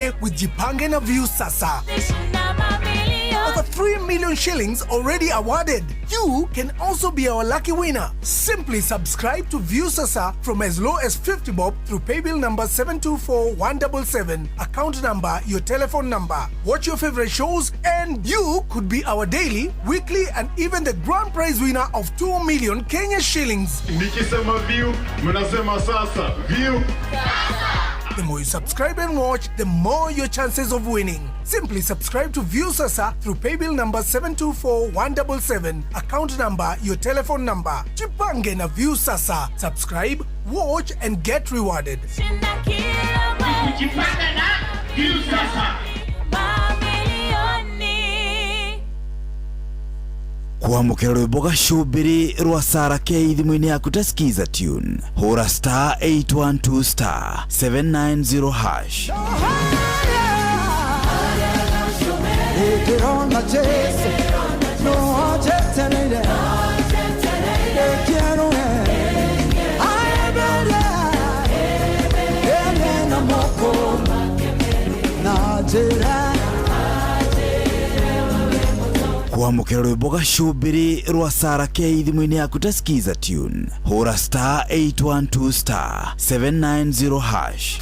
today with Jipange na View Sasa. Over 3 million shillings already awarded. You can also be our lucky winner. Simply subscribe to View Sasa from as low as 50 bob through paybill number 724177, account number, your telephone number. Watch your favorite shows and you could be our daily, weekly and even the grand prize winner of 2 million Kenya shillings. Nikisema View, mnasema Sasa. View Sasa. The more you subscribe and watch, the more your chances of winning. Simply subscribe to View Sasa through paybill number 724177, account number, your telephone number. Jipange na View Sasa. Subscribe, watch and get rewarded. Jipange na View Sasa. Kuamukira rwimbo gacubiri rwa Sarah K thimu-ini yaku ta skiza tune. Hura star 812 star 790 hash. Kuamukira rwimbo gacubiri rwa Sarah K thimu-ini yaku ta skiza tune. Hura star 812 star 790 hash.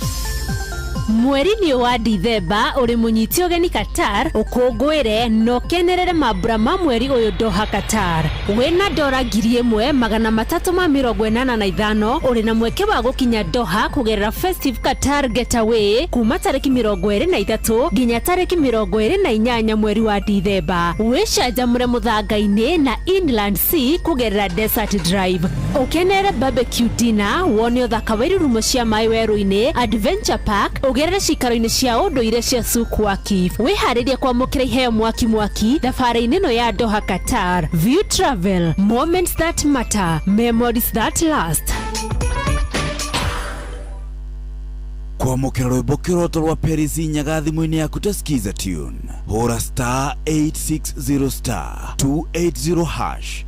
Mweri wa Dithemba uri munyiti ogeni Qatar ukungwire no kenerere mabura ma mweri uyu Doha Qatar. Wena dora 1385 uri na mweke wa gukinya Doha kugerera Festive Qatar Getaway kuma tariki 23 nginya tariki 28 mweri wa Dithemba. Wishanjamure muthanga-ini na Inland Sea kugerera Desert Drive. Ukenere barbecue dinner, wone uthaka wa irurumo cia mai weru-ini, Adventure Park, ugerere cikaro-ini cia unduire cia Sukwaki. Wiharirie kwamukira iheo mwaki thabari-ini no ya Doha Qatar. View Travel, moments that matter, memories that last. Kuamukira rwimbo kiroto rwa Perisi Nyaga thimu-ini yaku ta skiza tune. Hura star 860 star 280 hash.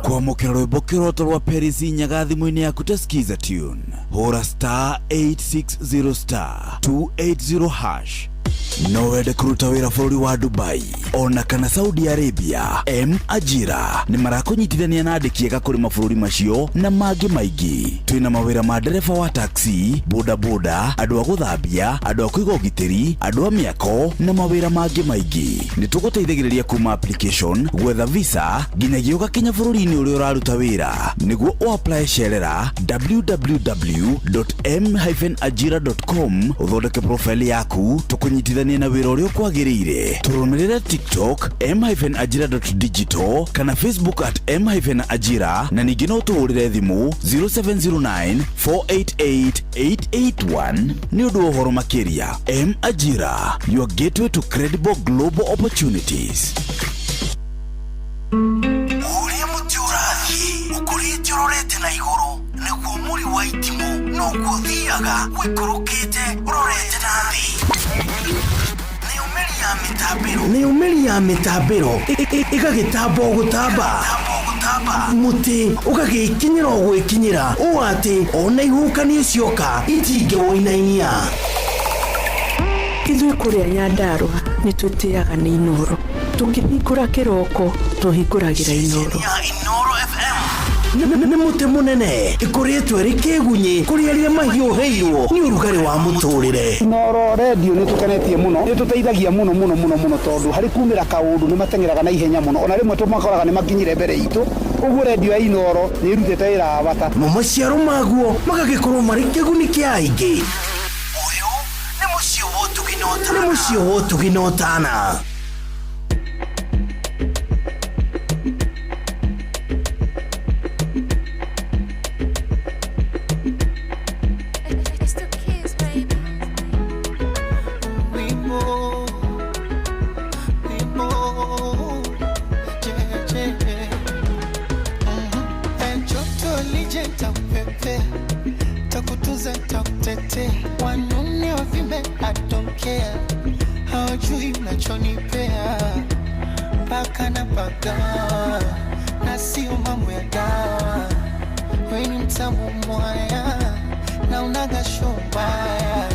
Kuamukira rwimbo kiroto rwa Perisi Nyaga thimu-ini yaku ta skiza tune. Hura star 860 star 280 hash. No wende kuruta wira bũrũri wa Dubai ona kana Saudi Arabia, Ajira ni marakunyitithania na andĩki ega kũrĩ mabũrũri macio na mangĩ maingĩ. Twĩna mawĩra ma ndereba wa taxi, bodaboda, andũ a gũthambia, andũ a kũiga ũgitĩri, andũ a mĩako na mawĩra mangĩ maingĩ. Nĩ tũgũteithagĩrĩria kuma application, gwetha visa nginyagia ũgakinya bũrũri-inĩ ũrĩa ũraruta wĩra. Nĩguo ũapply cerera www.m-ajira.com ũthondeke profile yaku, tũkũnyitithania na wĩra ũrĩa ũkwagĩrĩire. Tũrũmĩrĩre TikTok m-ajira.digital kana Facebook @m-ajira na ningĩ no tũhũrĩre thimũ 0709488881 nĩ ũndũ wa ũhoro makĩria. M-Ajira, your gateway to credible global opportunities. Ũrĩa mũtĩ ũrathiĩ ũkũrĩte ũrorete na igũrũ, nĩguo mũri wa itimũ no gũthiaga wĩkũrũkĩte ũrorete na thĩ. Nĩ umeri ya mitambĩro ĩgagĩtamba o gũtamba, mũtĩ ũgagĩkinyĩra o gwĩkinyĩra ũũ atĩ ona ihuhũkanio cioka itingĩwoinainia. Ithuĩ kũrĩa Nyandarua nĩ twĩtĩaga nĩ Inooro, tũngĩhingũra kĩroko tũhingũragĩra Inooro. Nĩ mũtĩ mũnene ĩkoretwo ĩrĩ kĩgunyi kũrĩ arĩa mahiũhĩirwo nĩ ũrugarĩ wa mũtũrĩre. Inooro radio nĩ tũkenetie mũno, nĩ tũteithagia mũno tondũ harĩ kumĩra kaũndũ nĩ mateng'eraga na ihenya mũno, ona rĩmwe tũmakoraga nĩ makinyire mbere itũ. Ũguo radio ya Inooro nĩ ĩrutĩte wĩra wa bata na maciaro maguo magagĩkorwo marĩ kĩguni kĩa aingĩ. Ũyũ nĩ mũciĩ wa Ũtugi na Ũtana. Wanaume wavimbe, I don't care. Hawajui unachonipea. tabasamu mwaya na unaga shombaya,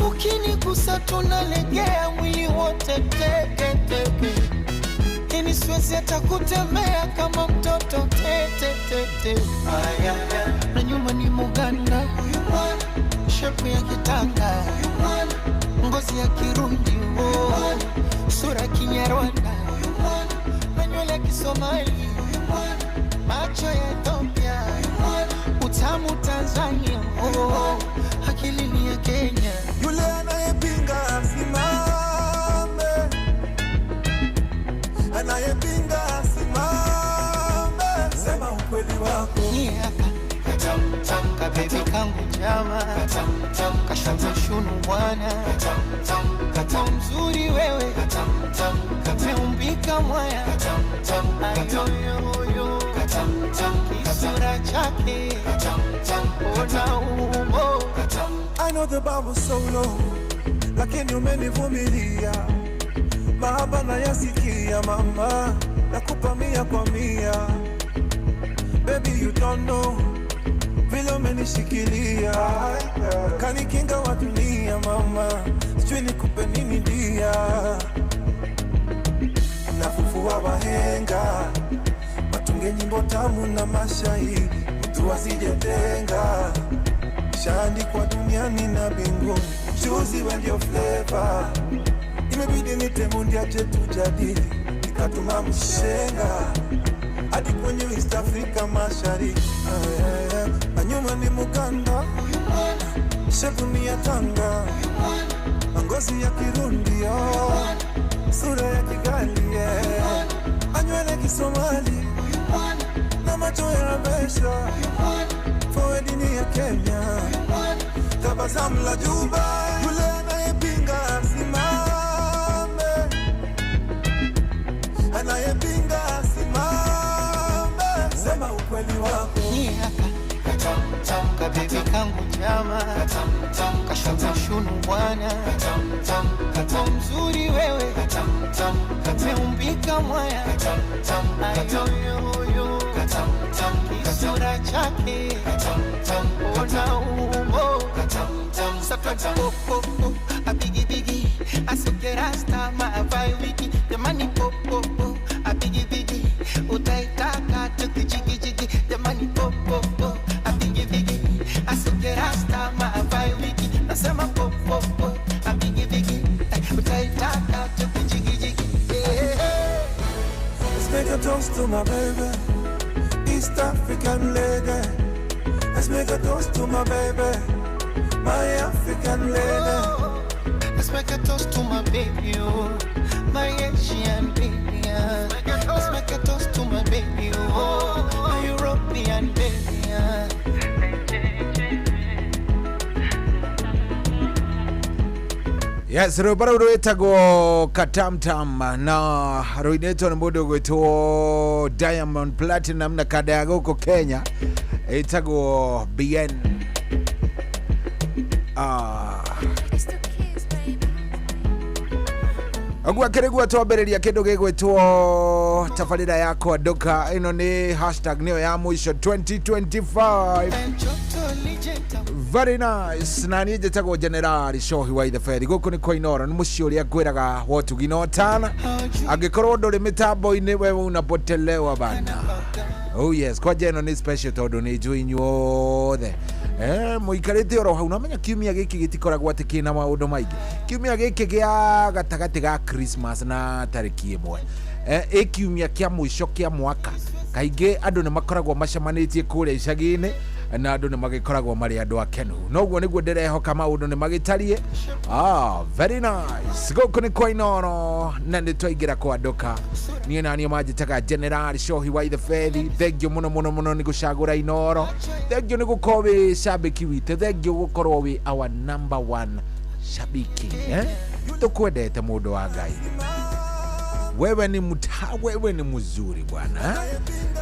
ukinigusa tunalegea mwili wote teke teke, ini siwezi hata kutembea kama mtoto tete tete. Aya, na nyuma ni Muganda, huyu mwana shepu ya kitanga, huyu mwana ngozi ya Kirundi, sura Kinyarwanda, huyu mwana na nywele Kisomali, huyu mwana macho ya Ethiopia, huyu mwana utamu Tanzania, akili ni ya Kenya. Yule anayepinga asimame, anayepinga asimame, sema ukweli wako. Niaka tam tam kabebi kangu jama, tam tam kashata shunu bwana, tam tam kata mzuri wewe, tam tam kateumbika mwaya, tam tam ayoyo, tam tam kisura chake, tam tam ona umbo, tam. I know the bar was so low, lakini umenivumilia. Mahaba na yasikia mama, nakupa 100 kwa 100. Baby you don't know, vile umenishikilia. Kanikinga wa dunia mama, sijui nikupe nini dia. Nafufua wahenga, watunge nyimbo tamu na mashairi, mtu asijetenga. Shaandikwa duniani na bingu, choose when your flavor. Imebidi nitemundi aje tujadili, nikatuma mshenga hadi kwenye East Africa mashariki. Anyuma ni Muganda, shepu ni ya Tanga, ngozi ya Kirundi, sura ya Kigali, anywele Kisomali na macho ya Rabesha, forward ni ya Kenya, tabasamu la Juba. Yule anayepinga asimame, anayepinga asimame, sema ukweli wako. Niaka tam tam kabebi kangu jama, tam tam kashata shunu bwana, tam tam kata mzuri wewe, tam tam kateumbika mwaya, tam tam ayoyo, tam tam kisura chake, tam tam ona umbo, tam tam sakata pop a biggie biggie, asuke rasta ma vai wiki, the money pop a biggie biggie, utaitaka tukijigi jigi, the money pop a biggie biggie, asuke rasta ma vai wiki, nasema pop a biggie biggie, utaitaka tukijigi jigi. Let's make a toast to my baby, East African lady. Let's make a toast to my baby, my African lady. Let's make a toast to my baby, oh, my Asian baby. Let's make a toast to my baby, oh, my European baby. Yes, rubara rwetagwo katamtam na ruineto na mudo gwetwo Diamond Platinum na kada ya goko Kenya etagwo BN. Agua keregwa twabereria kindu gigwetwo tafarira yako adoka. Ino ni hashtag niyo ya mwisho 2025. Very nice. Na nije tago General Shohi wa the Ferry guku ni koinora ni muci uria gwiraga wotu ginotana agikorwo nduri mitambo-ini wewe unapotelewa bana. Oh yes, kwa jeno ni special tondu ni njui nyuothe muikarite oro hau namenya kiumia giki gitikoragwo ati kina maundu maingi. Kiumia giki gia gatagati ga Christmas na tariki 1 kiumia kia mwisho kia mwaka kaingi andu ni makoragwo macemanitie kuria icagi-ini na andu ni magikoragwo mari andu akenu. Noguo niguo ndirehoka maundu ni magitarie. Very nice. Guku ni kwa Inoro na nitwaingira kwa Doka. Niĩ na niĩ manjĩtaga General Shohi wa the Ferry. Thengio mũno nĩ gũcagũra Inoro. Thengio nĩ gũkorwo wĩ shabiki witũ. Thengio gũkorwo wĩ our number 1 shabiki. Tũkwendete mũndũ wa Ngai. Wewe ni mzuri bwana,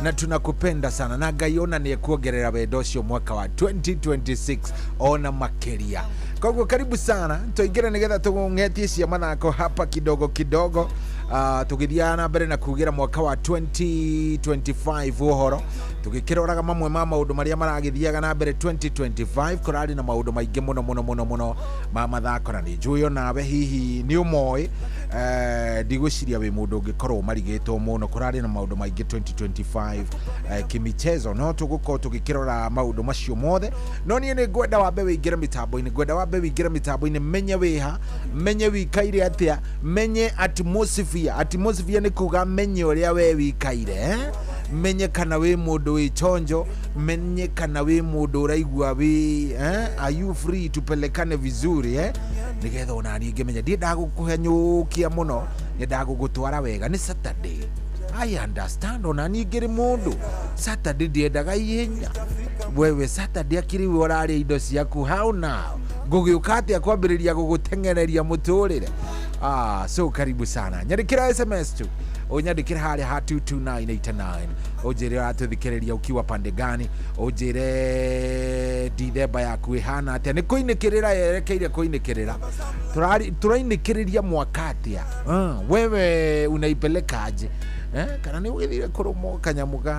na tunakupenda sana, na Ngai ona ni kuongerera wendo ucio mwaka wa 2026 ona makeria. Kwa hivyo karibu sana, tuingira nigetha tugung'etie cia mathako hapa kidogo. tugithia na mbere na kugira mwaka wa 2025 uhoro tugikiroraga mamwe ma maundu maria maragithiaga na mbere 2025 kurari na maundu maingi muno ma mathako na njuyo nawe hihi ni umoi ndigwiciria wi mundu ungikorwo marigitwo muno kurari na maundu maingi 2025 kimichezo no tugukorwo tugikirora maundu macio mothe no nie ni ngwenda wambe wingire mitambo-ini menye wiha menye wikaire atia menye atmosphere ni kuga menye uria we wikaire menye kana wi mundu wi chonjo menye kana wi mundu uraigua wi are you free tupelekane vizuri nigetha ona ni ngemenya ndi ndagukuhenyukia muno ni ndagugutwara wega ni Saturday I understand ona ni ngiri mundu Saturday ndiendaga ihenya wewe Saturday akiri urari indo ciaku how now gugiukate akwambiriria gugutengereria muturire so karibu sana nyandikira SMS tu unyandikira haria ha 22989 ujire atuthikiriria ukiwa pande gani ujire dithemba yaku ihana atia ni kuinikirira yerekeire kuinikirira turainikiriria mwaka atia wewe unaipelekaje kana ni withire kurumo kanyamuga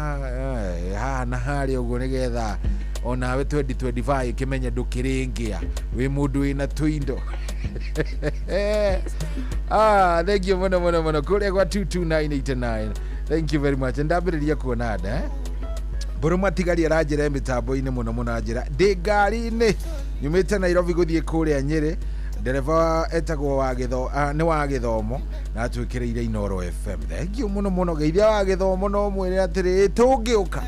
hana hari uguo nigetha ona we 2025 kimenya ndukiringia wi mundu ina tuindo thank you muno kuria kwa 22989 thank you very much ndambiriria kuona nda Buruma tigari arajira mitambo-ini muno ajira ndi ngari-ini nyumite Nairobi guthie kuria Nyeri dereva etagwo wa githomo na atwikireire Inoro FM thank you muno geithia wa githomo no mwire atiri tungiuka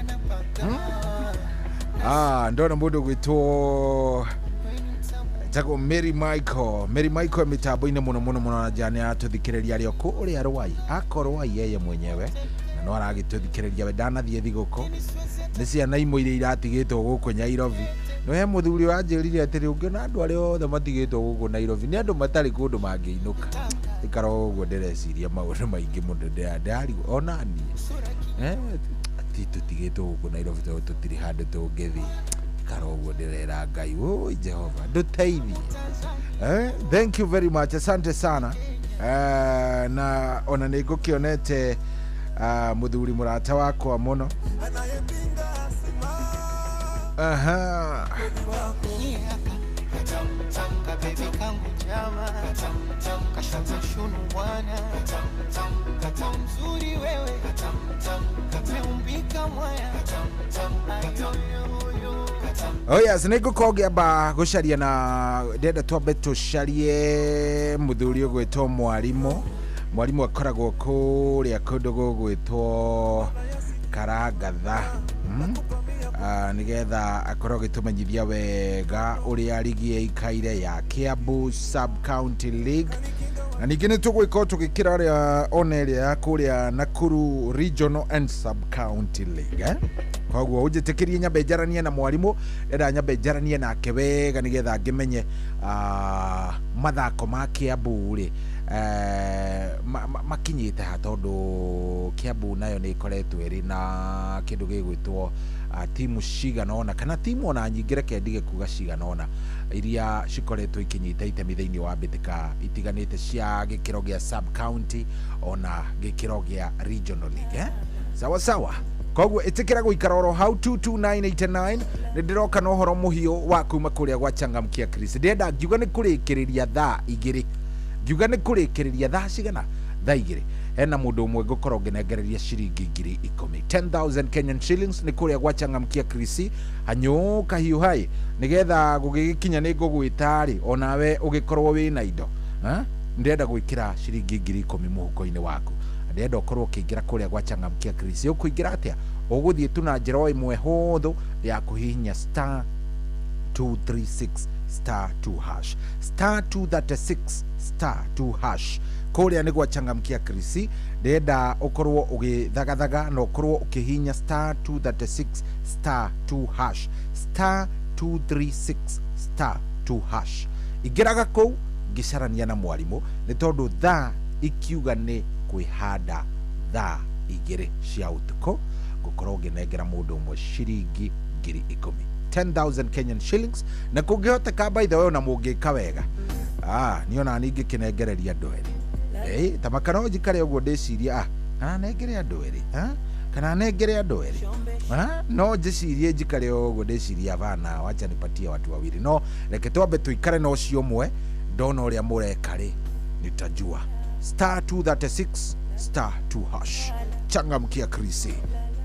ndona mundu gwitwo tago Mary Michael mitambo-ini muno na jani atuthikiriria rio kuria Rwai akorwai yeye mwenyewe na no aragituthikiriria we ndanathie thiguko ni ciana imwe iria iratigitwo guku Nairobi no he muthuri wanjirire atiri ungiona andu aria othe matigitwo guku Nairobi ni andu matari kundu mangiinuka ikaro uguo ndireciria maundu maingi mundu ndari onani tutigitwo guku Nairobi tutiri handu tungithi ikaro uguo ndirera Ngai oi Jehova nduteithie thank you very much asante sana na ona ningukionete muthuri murata wakwa muno yes nigukogiamba gucaria na ndenda twambe tucarie muthuri ugwitwo mwarimu akoragwo kuria kundu gugwitwo Karangatha nigetha akorwo gitumenyithia wega uria ligi ikaire ya Kiambu Sub County League na ningi ni tugwika tugikira ria oneria ya kuria Nakuru Regional and Sub County League koguo ujitikirie nyambe njaranie na mwarimu enda nyambe njaranie nake wega nigetha ngimenye mathako ma Kiambu ri makinyite ha tondu Kiambu nayo ni ikoretwo iri na kindu gigwitwo timu ciganona kana timu ona nyingire kendige kuga ciganona iria cikoretwo ikinyita itemi thiini wa mbitika itiganite cia gikiro gia sub county ona gikiro gia regional league sawa koguo itikira guikara oro how 22989 ndiroka no horo muhio wa kuma kuria gwa Changamkia Chris ndenda ngiuga ni kurikiriria thaa igiri ngiuga ni kurikiriria thaa cigana thaa igiri hena mundu umwe ngukorwo nginengereria ciringi 10,000 Kenyan shillings ni kuria gwa Changamkia Chris hanyuka hiu hai nigetha gugikinya ni ngugwitari onawe ugikorwo wina indo ndenda gwikira ciringi 10,000 muhuko-ini waku ndenda ukorwo ukiingira kuria gwa Changamkia Chris ukuingira atia uguthie tu na njira imwe huthu ya kuhihinya star 236 star 2 hash star 236 star 2 hash kuria ni gwa Changamkia Chris ndenda ukorwo ugithagathaga na ukorwo ukihinya star 236 star 2 hash star 236 star 2 hash igiraga kou ngicarania na mwarimu ni tondu thaa ikiuga ni kwihanda thaa igiri cia utuko gukorwo nginengera mundu umwe ciringi 10,000 Kenyan shillings na kungihoteka by the way na mungika wega niona ningi kinengereria andu eri tamakano jikare uguo ndiciria kana nengere andu eri kana nengere andu eri no njicirie njikare uguo ndiciria bana wacha nipatie watu wawili no reke twambe tuikare no cio mwe ndona uria mureka ri nitajua *236 *2#. Changamkia Krisi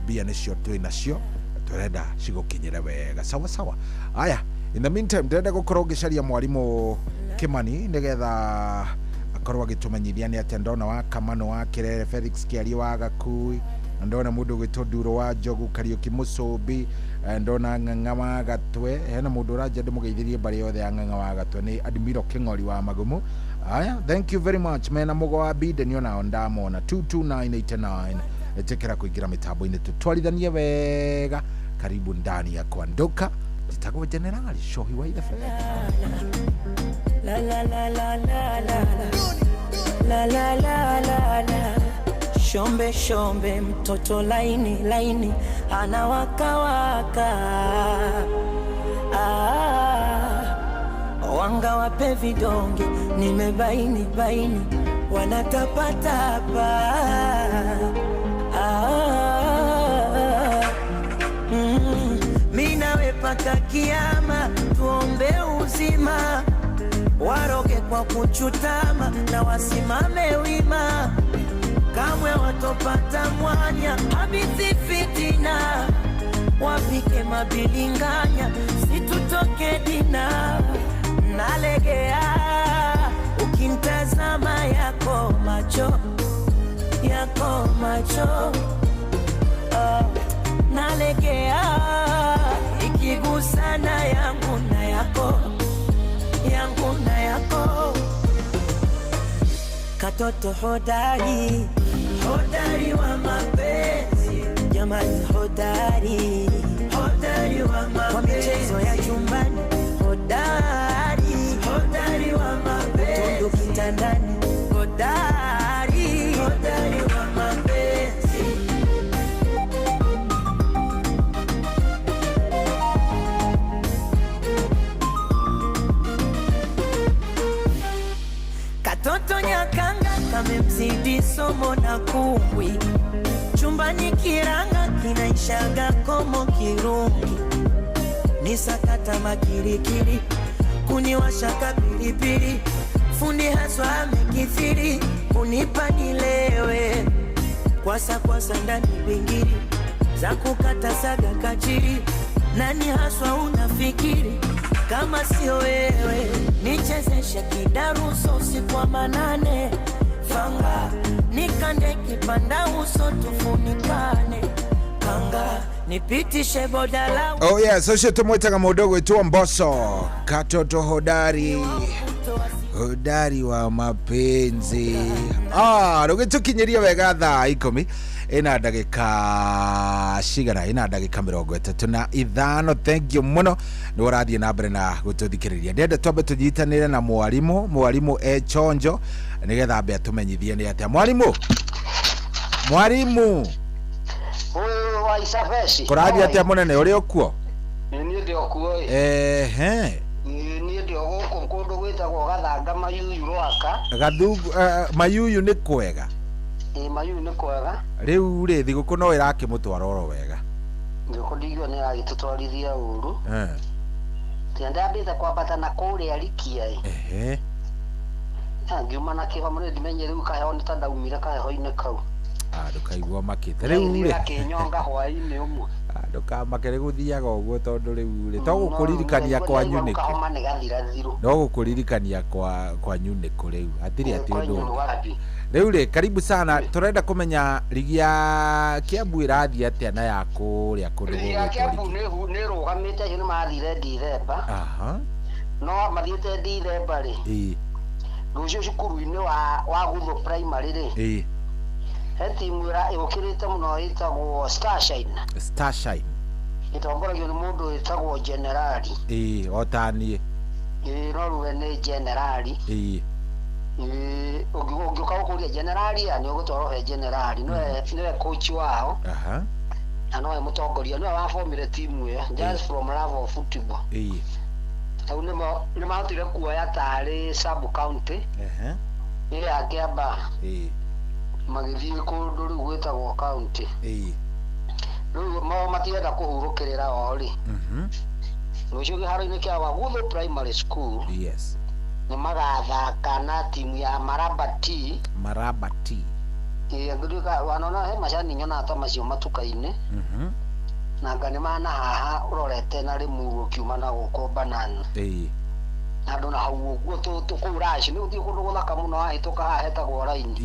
bia nicio twinacio turenda cigukinyire wega sawa. Aya, in the meantime ndenda gukorwo ngicaria mwarimu Kimani nigetha akorwo agitumenyithia ni atia ndona wa Kamano wa Kirere, Felix Kiari wa Gakui, ndona mundu gwitwo Nduro wa Njogu, Kariuki Mucumbi, ndona Ng'ang'a wa Gatwe, hena mundu uranja ndimugeithirie bari yothe ya Ng'ang'a wa Gatwe ni Admiro King'ori wa Magumu. Aya, thank you very much mena mugo wa bide niona ondamona 22989 etekera kuingira mitambo-ini tutwarithanie wega. Karibu ndani ya Kwanduka, jitagwo Generali Shohi wa Idha Fred. La la la la la la la la la la la. Shombe shombe mtoto laini anawaka waka. Wanga wape vidonge nimebaini wanatapatapa. Minawe paka kiama tuombe uzima, waroge kwa kuchutama na wasimame wima, kamwe watopata mwanya habithi fitina, wapike mabilinganya situtoke dina. Nalegea ukimtazama yako macho nalegea ikigusana yangu na yako katoto hodari wa mapenzi jamani, hodari wa mapenzi kwa michezo ya chumbani, hodari wa mapenzi tundu kitandani, hodari wa mapenzi. Katoto nyakanga kamemzidi somo na kumbwi, chumbani kiranga kinaishaga komo kirungi, nisakata makirikiri kuniwashaka pilipili, fundi haswa amekithiri kunipa nilewe, kwasa ndani bingiri za kukata saga kachiri. Nani haswa unafikiri kama sio wewe? Nichezeshe kidaruso usiku wa manane, fanga nikande kipanda uso tufunikane, kanga nipitishe bodala. Oh yeah, so shito mwetanga mudogo wetu Mbosso, katoto hodari wa mapenzi. Rugitukiniria wega thaa 10 ina ndagika cigana, ina ndagika 35. Thank you muno ni warathie na mbere na gututhikiriria. Ndenda twambe tunyitanire na mwarimu chonjo nigetha mbe atumenyithie ni atia. Mwarimu huyu wa Isafesi kurathie atia munene uri okuo? Ni ndio okuo ni ndio guku kundu gwitagwo Gathanga Mayuyu Rwaka. Gathungu Mayuyu ni kwega? Mayuyu ni kwega. Riu ri thiguku no irakimutwara oro wega? Thiguku ndigio ni agitutwarithia uru. Tienda mbita kwambata na kuria rikia ngiuma na kihomo ni ndimenye riu kaheho ni tandaumire kaheho-ini kau. Ndukaigua makite riu ri akinyonga hwaini umwe. Ndukamakere guthiaga uguo tondu riu ri to gukuririkania kwanyu ni no gukuririkania kwanyu ni kuriu atiri ati undu riu ri. Karibu sana, turenda kumenya ligi ya Kiambu irathie atia na yaku ria kundu gugu ya Kiambu ni rugamite ni mathire Dithemba. No mathiete Dithemba ri rucio cukuru-ini wa Guthu primary ri he timu yukirite muno itagwo Starshine itongoragio ni mundu witagwo Generali otanie no ruwe ni Generali ugiuka ukuria Generali ni ugutwaro he Generali niwe coach wao na nowe mutongoria niwe wafomire timu iyo just from love of football. Au ni mahotire kuoya tari sub county akiamba magithii kundu riu gwitagwo county riu matienda kuhurukirira ori rucio giharo-ini kia Waguthu Primary School ni magathaka na timu ya Marabati ngirika wanona he macani nyona ata macio matuka-ini na ngani mana haha urorete na rimuru kiuma na guko banana andu na hau uguo tukuraci ni uthii kundu guthaka muno ahituka haha hetagwo raini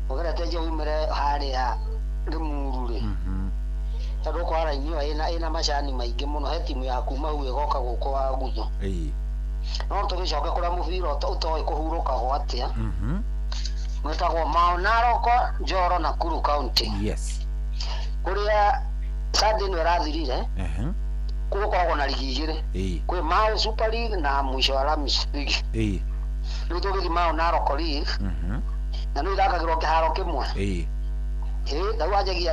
ugerete je umire haria rimuru ri tondu kwa raini iyo ina macani maingi muno he timu ya kuma hu igoka guko Waguthu no tugicoke kuria mubira utoi kuhuruka gwatia mwitagwo Mount Narok Njoro Nakuru County kuria Sunday no rathirire kuko na ligi igiri kwi Mau Super League na mwisho wa Lamis League riu tugithi Mount Narok League na no ithakagirwo kiharo kimwe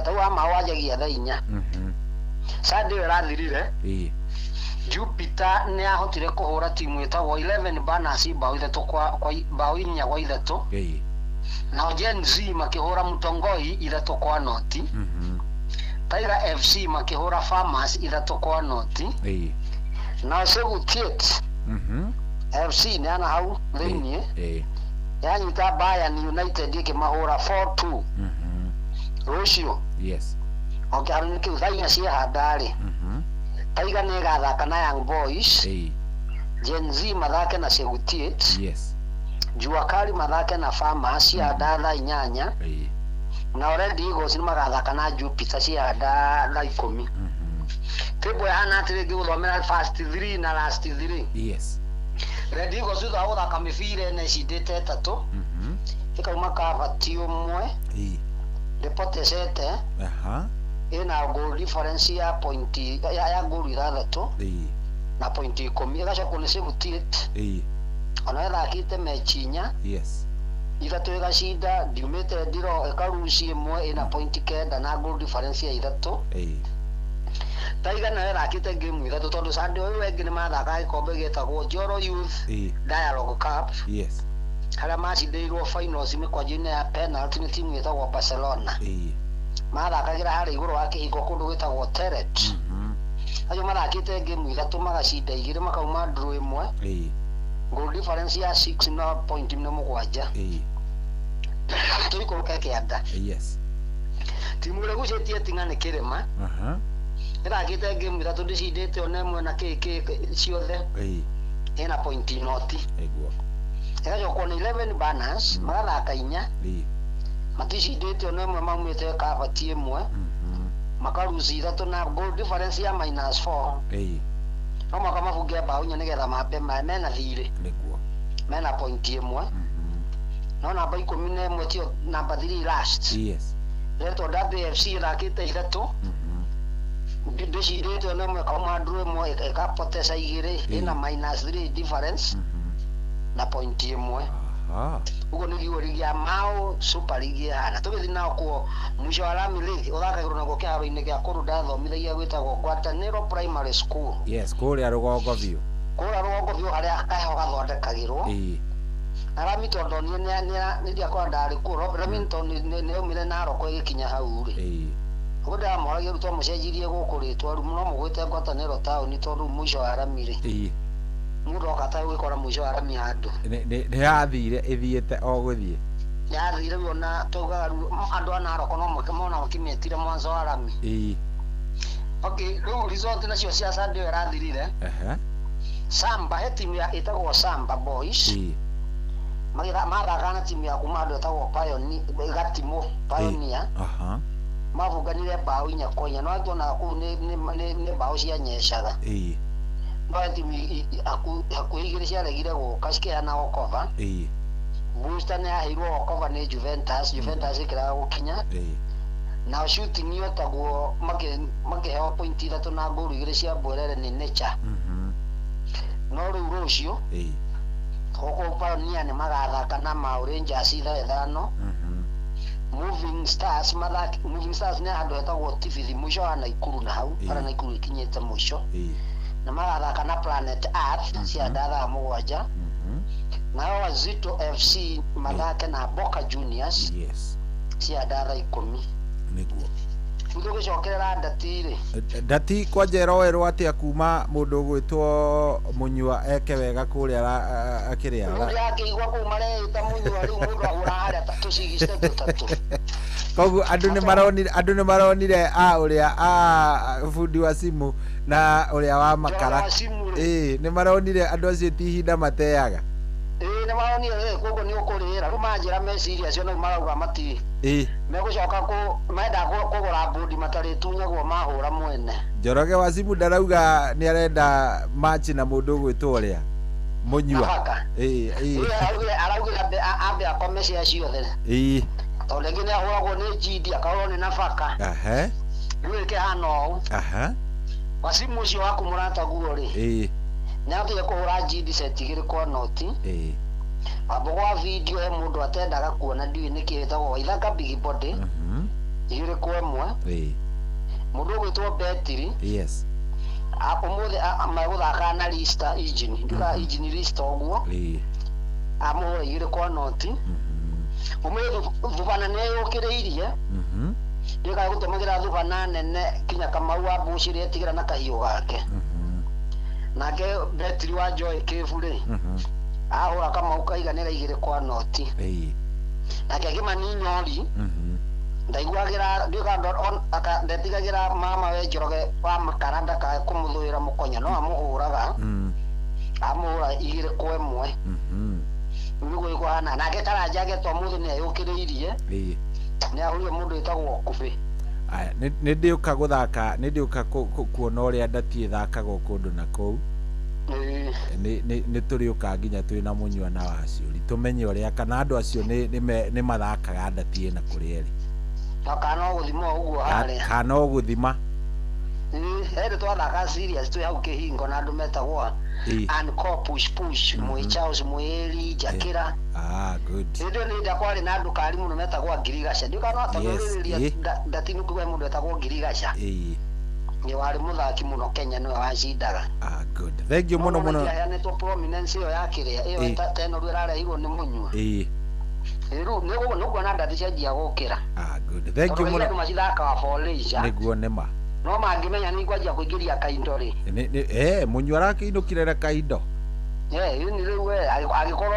tawa mawajagia thaa 4 Sunday rathirire Jupiter ni ahotire kuhura timu itagwo 11 Banners bao ithatu kwa bao 4 kwa ithatu na Gen Z makihura Mutongoi ithatu kwa noti Tiger FC makihura Farmers ithatu kwa noti na Segutiet FC ni ana hau thini yanyita Bayern United ikimahura 4-2 Rusio okiaruni kiu thainya cia handari Tiger ni gathaka na Young Boys Gen Z mathake na Segutiet Jua Kali mathake na Farmers cia ndatha 8 na Red Eagles ni magathaka na Jupiter cia ndatha 10 table hana atirigi guthomera first 3 na last 3 Red Eagles utha guthaka mibira ene cindite 3 ikauma Kavati umwe Deportes ete ina goal difference ya point ya goal ithathatu na point 10 igacoka ni Segutiet ona ethakite mechi 4 ithatu igacinda ndiumite ndiro ikaruci imwe ina point 9 na goal difference ya ithatu Tiger na ethakite game ithatu tondu Sunday uyu wengi ni mathaka gikombe getagwo Njoro Youth Dialogue Cup haria macindiirwo finals mikwaju-ini ya penalty ni timu itagwo Barcelona mathakagira hari iguru wa kihingo kundu gwitagwo Teret ayo mathakite game ithatu magacinda 2 makauma draw imwe goal difference ya 6 na point 7 tuikuruka kianda timu ile gucetie tingane kirima ithakite game ithatu ndicindite ona imwe na kiki ciothe ina point noti igacoka ni 11 Banners magathaka 4 maticindite ona imwe maumite Kavati imwe makaruci ithatu na goal difference ya -4 no mwaka mafunge bao nya nigetha mambe mena thiri mena point imwe no namba 11 tio namba 3 last leto WFC rakite ithatu ndicindite ona imwe kauma draw imwe ikapoteza 2 ina -3 difference na point imwe ugo ni giori ya Mau Super League hana tugithi nao kuo mwisho wa Lami League uthakagirwo na gukiharo-ini gia kuruda thomithagia gwitagwo Gwataniro Primary School kuria rugongo view haria kaheho gathondekagirwo Arami tondu ni ndia kwa ndari ku Remington ni umire Naroko igikinya hau ri ugo ndamoragia ruto mucenjirie guku ritwa ru no mugwite Gwataniro town tondu mwisho wa Lami ri mudo akata gwikora mwisho wa Lami handu ni yathire ithiete o guthie yathire wona tugaga andu ana Naroko no mukimona mukimetire mwanzo wa Lami okay riu result nacio cia Sunday rathirire Samba he timu ya itagwo Samba Boys mathaka na timu ya kuma andu itagwo Gatimo Pioneer mavunganire bao 4 kwa 4 no atona ku ni bao cia nyecaga no timu akuigire ciaregire guka cikiana Okova Booster ni aheirwo Okova ni Juventus ikiraga gukinya na shooting yotagwo makiheo point 3 na goal 2 cia Bwerere ni Nature no riu rucio koko Pioneer ni magathaka na Mau Rangers 5 Moving Stars ni andu etagwo Tivithi mwisho wa Naikuru na hau para Naikuru ikinyete mwisho na magathaka na Planet Earth cia ndatha 7 nao Wazito FC mathake na Boca Juniors yes cia ndatha 10 niguo Mudo gicokerera ndatire ndati kwa njero erwo atia kuma mundu gwitwo Munyua eke wega kuria akiria yake igwa kuma reta Munyua riu mundu agura haria tucigiste tutatu koguo andu ni maronire uria fundi wa simu na uria wa makara ni maronire andu acio ti hinda mateaga ni maronire koguo ni ukurira rumanjira meciria acio no marauga mati megucoka ku menda kugura bodi matari tunyagwo mahura mwene Njoroge wa simu ndarauga ni arenda match na mundu gwitwo uria Munyua arauga ambe akomecia ciothe tondu ngi ni ahuragwo ni Jidi akahurwo ni Nafaka riu ke hano Wasimu ucio waku murata guo ri ni athiye kuhura Jidi set igiri kwa noti abogwa video he mundu atendaga kuona ndiwi nikitagwo Waithaka Big Body igiri kwa mwe mundu gwitwo Betri yes umuthi amaguthaka na lista engine nduga engine list oguo amuhura igiri kwa noti umethu thubana ne yukiriirie ndika gutumagira thubana nene kinya Kamau abuciri etigira na kahiu gake nake Betri wa Joy Kivule ahura Kamau kaiganira igiri kwa noti nake Kimani Nyori ndaiguagira ndika ndetigagira mama we Njoroge wa makaranda ka kumuthuira mukonya no amuhuraga amuhura igiri kwa mwe Nugo iko hana nake Karanja agetwa muthu ni ayukiriirie ni ahurie mundu itagwo Kubi aya ni ndiuka guthaka ni ndiuka kuona uria Ndati thakaga kundu na kou ni turiuka nginya twina Munyua na Waciuri tumenye uria kana andu acio ni mathakaga Ndati na kurieri kana guthima uguo hare kana guthima ere twathaka serious tu hau kihingo na andu metagwo and co push mwe Charles Mweri Jakira good ndio ni ndakwari na andu kari muno metagwo Ngirigasha ndio kana atonoriria Ndati nuku we mundu etagwo Ngirigasha ni wari muthaki muno Kenya niwe wacindaga good thank you muno yani to prominence yo yakiria iyo teno rwirarehirwo ni Munyua riu nugo na Ndati cia gukira good thank you muno macithaka wa Folicia niguo nima no mangimenya ni kwajia kuingiria kaindo ri Munyua arakiinukire kaindo ni riu we agikorwo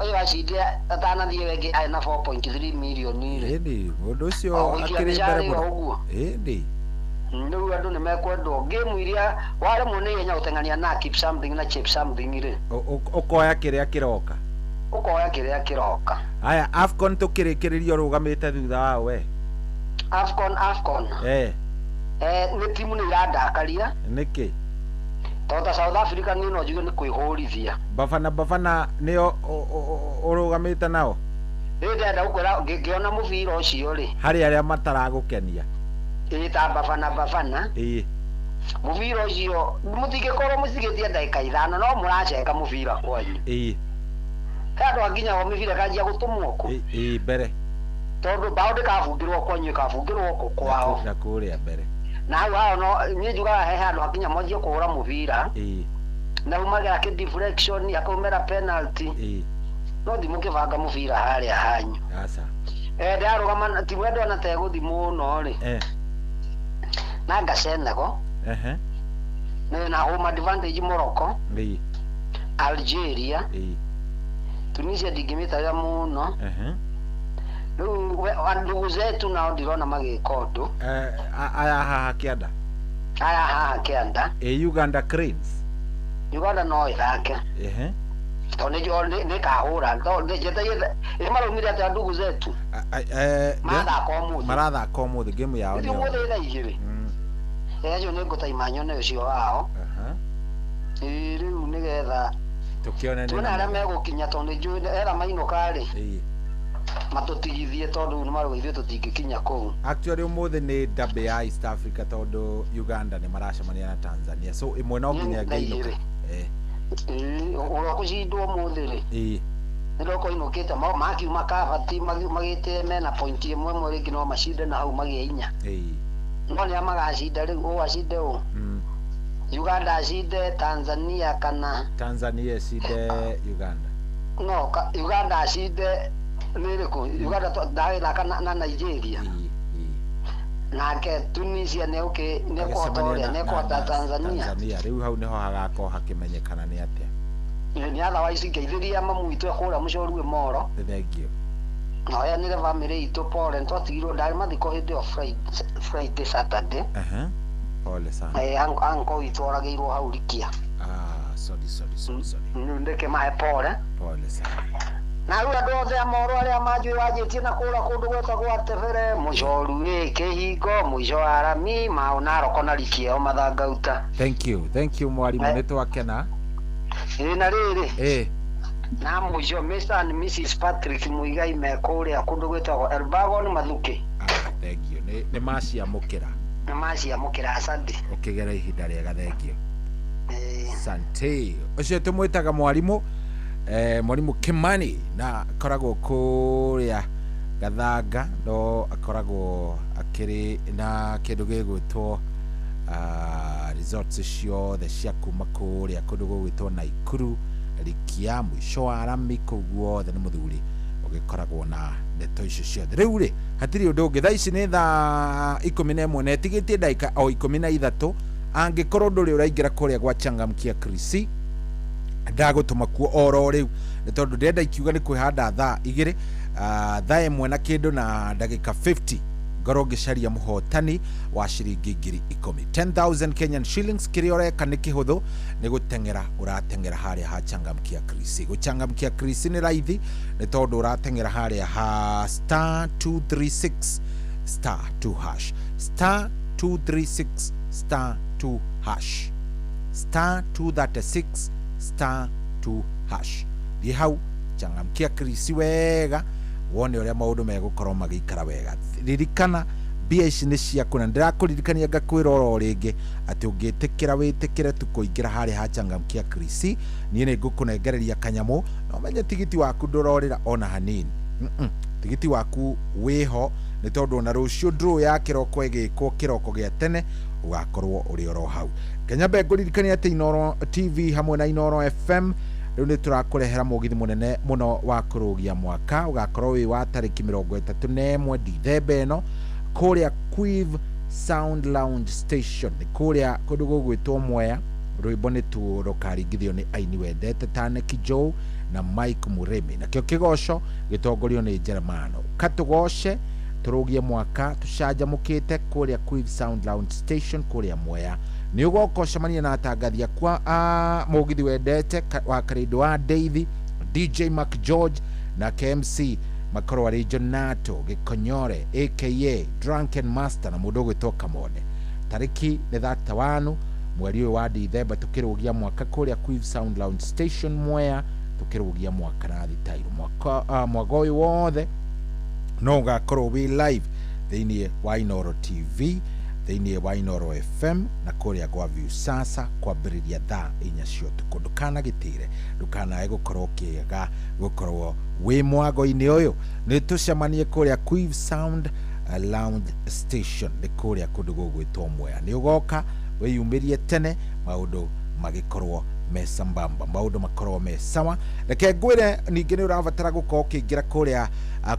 uyu acindia atanathie wengi ai na 4.3 million ni mundu ucio akiri mbere muno ndio andu ni mekwendwo game iria wale mune yenya utengania na keep something na chip something ri ukoya kiria kiroka aya Afcon tukirikiririo rugamite thutha wa we Afcon ni timu ni irandakaria niki tota South Africa ni no juge ni kwihurithia Bafana nio urugamite nao ndenda ukwira ngiona muvira ucio ri hari aria mataragukenia ta Bafana muvira ucio mutigikoro musigitie ndagika 5 no muraceka muvira kwanyu kado aginya wa mivira kanjia gutumwo ku mbere tondu bao ndikabungirwo kwanyu kabungirwo kwao na kuria mbere na hao no ni juga he handu aginya mojie kuhura muvira na umagira ki deflection yakumera penalty no ndimukivanga muvira haria hanyu asa ndarugama timu endo na teguthi muno ri na ngacenego na home advantage Morocco Algeria Tunisia digimita muno ndugu zetu nao ndirona magikondo aya haha kianda Uganda Cranes Uganda no irake tone jo ne kahura tone jeta ile marumire ata ndugu zetu maratha komu the game yao ndio mode ina igiri ejo ne gota imanyo ne ucio wao riu nigetha tukiona ni tuna arame gukinya tondu ju era maino kare matutigithie tondu ni maruga ithuĩ tũtingĩkinya kũu. Actually ũmũthĩ nĩ ndambĩ ya East Africa tondu Uganda nĩ maracemania na Tanzania, so ĩmwe no nginya ngĩinũka. Ũrakũcindwo ũmũthĩ rĩ nĩroko inũkĩte makiuma Kabati magĩte mena point ĩmwe ĩmwe rĩngĩ no macinde na hau magĩe inya. No nĩ magacinda rĩu ũũ acinde ũũ. Uganda acinde Tanzania kana Tanzania acinde Uganda. no Uganda cinde niriko Uganda ndaga na Nigeria nake Tunisia nekota Tanzania riu hau niho hagako hakimenyekana ni atia ni otherwise ngeithiria mamu itu akura mucoru moro thank you no ya nire family itu pole twatigirwo ndari mathiko hindi o Friday Saturday pole sana anko itu orageirwo hau Rikia sorry ndeke mahe pole sana na rĩu andũ othe amoro arĩa manjũĩ wanjĩtie na kũra kũndũ gwetagwo Atebere mũcoru kĩhingo mũico wa Arami Naroko na Rikia o mathangauta. Thank you mwarimu nĩ twakena na rĩrĩ na mũico Mr and Mrs Patrick Muigai me kũrĩa kũndũ gwetagwo Elbagon Mathuki. Thank you nĩ maciamũkĩra asante ũkĩgera ihinda rĩega thank you asante ũcio tũmwĩtaga mwarimu mwarimu Kimani na akoragwo kuria Gathanga no akoragwo akiri na kindu gigwitwo resorts ciothe cia kuma kuria kundu gugwitwo Naikuru Rikia mwisho wa Arami kuguothe ni muthuri ugikoragwo na ndeto icio ciothe riu ri hatiri undu ungi thaa ici ni thaa 11 na etigitie ndaika o 13 angikorwo nduri uraingira kuria gwa Changamkia Krisi ndagutuma kuo oro riu ni tondu ndenda ikiuga ni kwihanda thaa 2 thaa 1 na kindu na ndagika 50 ngoro ngicaria muhotani wa ciringi 10,000 Kenyan shillings kiria ureka ni kihuthu ni gutengera uratengera haria ha Changamkia Krisi guchangamkia Krisi ni raithi ni tondu uratengera haria ha *236 *2 hash *236 *2 hash *236 *2 hash di hau Changamkia Krisi wega wone uria maundu megukorwo magikara wega ririkana mbia ici ni ciaku na ndirakuririkania ngakwira oro ringi ati ungitikira witikire tukuingira hari ha Changamkia Krisi nie ni ngukunengereria kanyamu no menye tigiti waku ndurorira ona hanini tigiti waku wiho ni tondu na rucio draw ya kiroko igikwo kiroko gia tene ugakorwo uri oro hau Kenya be nguririkania ati Inoro TV hamwe na Inoro FM riu ni turakurehera mugithi munene muno wa kurugia mwaka ugakorwo wi wa tariki 31 Dithemba ino kuria Quive Sound Lounge Station ni kuria kundu gugwitwo Mwea rwimbo ni tu rukaringithio ni aini wendete Taneki Joe na Mike Muremi na kio kigoco gitongorio ni Jeremano katugoshe turugie mwaka tucanjamukite kuria Quive Sound Lounge Station kuria Mwea ni ugokocemania na atangathia kwa mugithi wendete wa Karindo wa Davey DJ Mac George na KMC Makorwa Regionato Gikonyore aka Drunken Master na mundu gwitoka Mone tariki ni 31 mweri wa Dithemba tukirugia mwaka kuria Quive Sound Lounge Station Mwea tukirugia mwaka na thitairu mwaka uyu wothe no gakorwo wi live thiini wa Inoro TV thiini wa Inoro FM na kuria gwa Viusasa kwambiriria thaa 4 cia utuku ndukana gitire ndukana gukorwo kiega gukorwo wi mwago-ini uyu ni tucemanie kuria Quive Sound Lounge Station ni kuria kundu gugwitwo Mwea ni ugoka wiyumbirie tene maundu magikorwo mesambamba maundu makorwo mesawa reke ngwire ningi ni urabatara gukorwo ukiingira kuria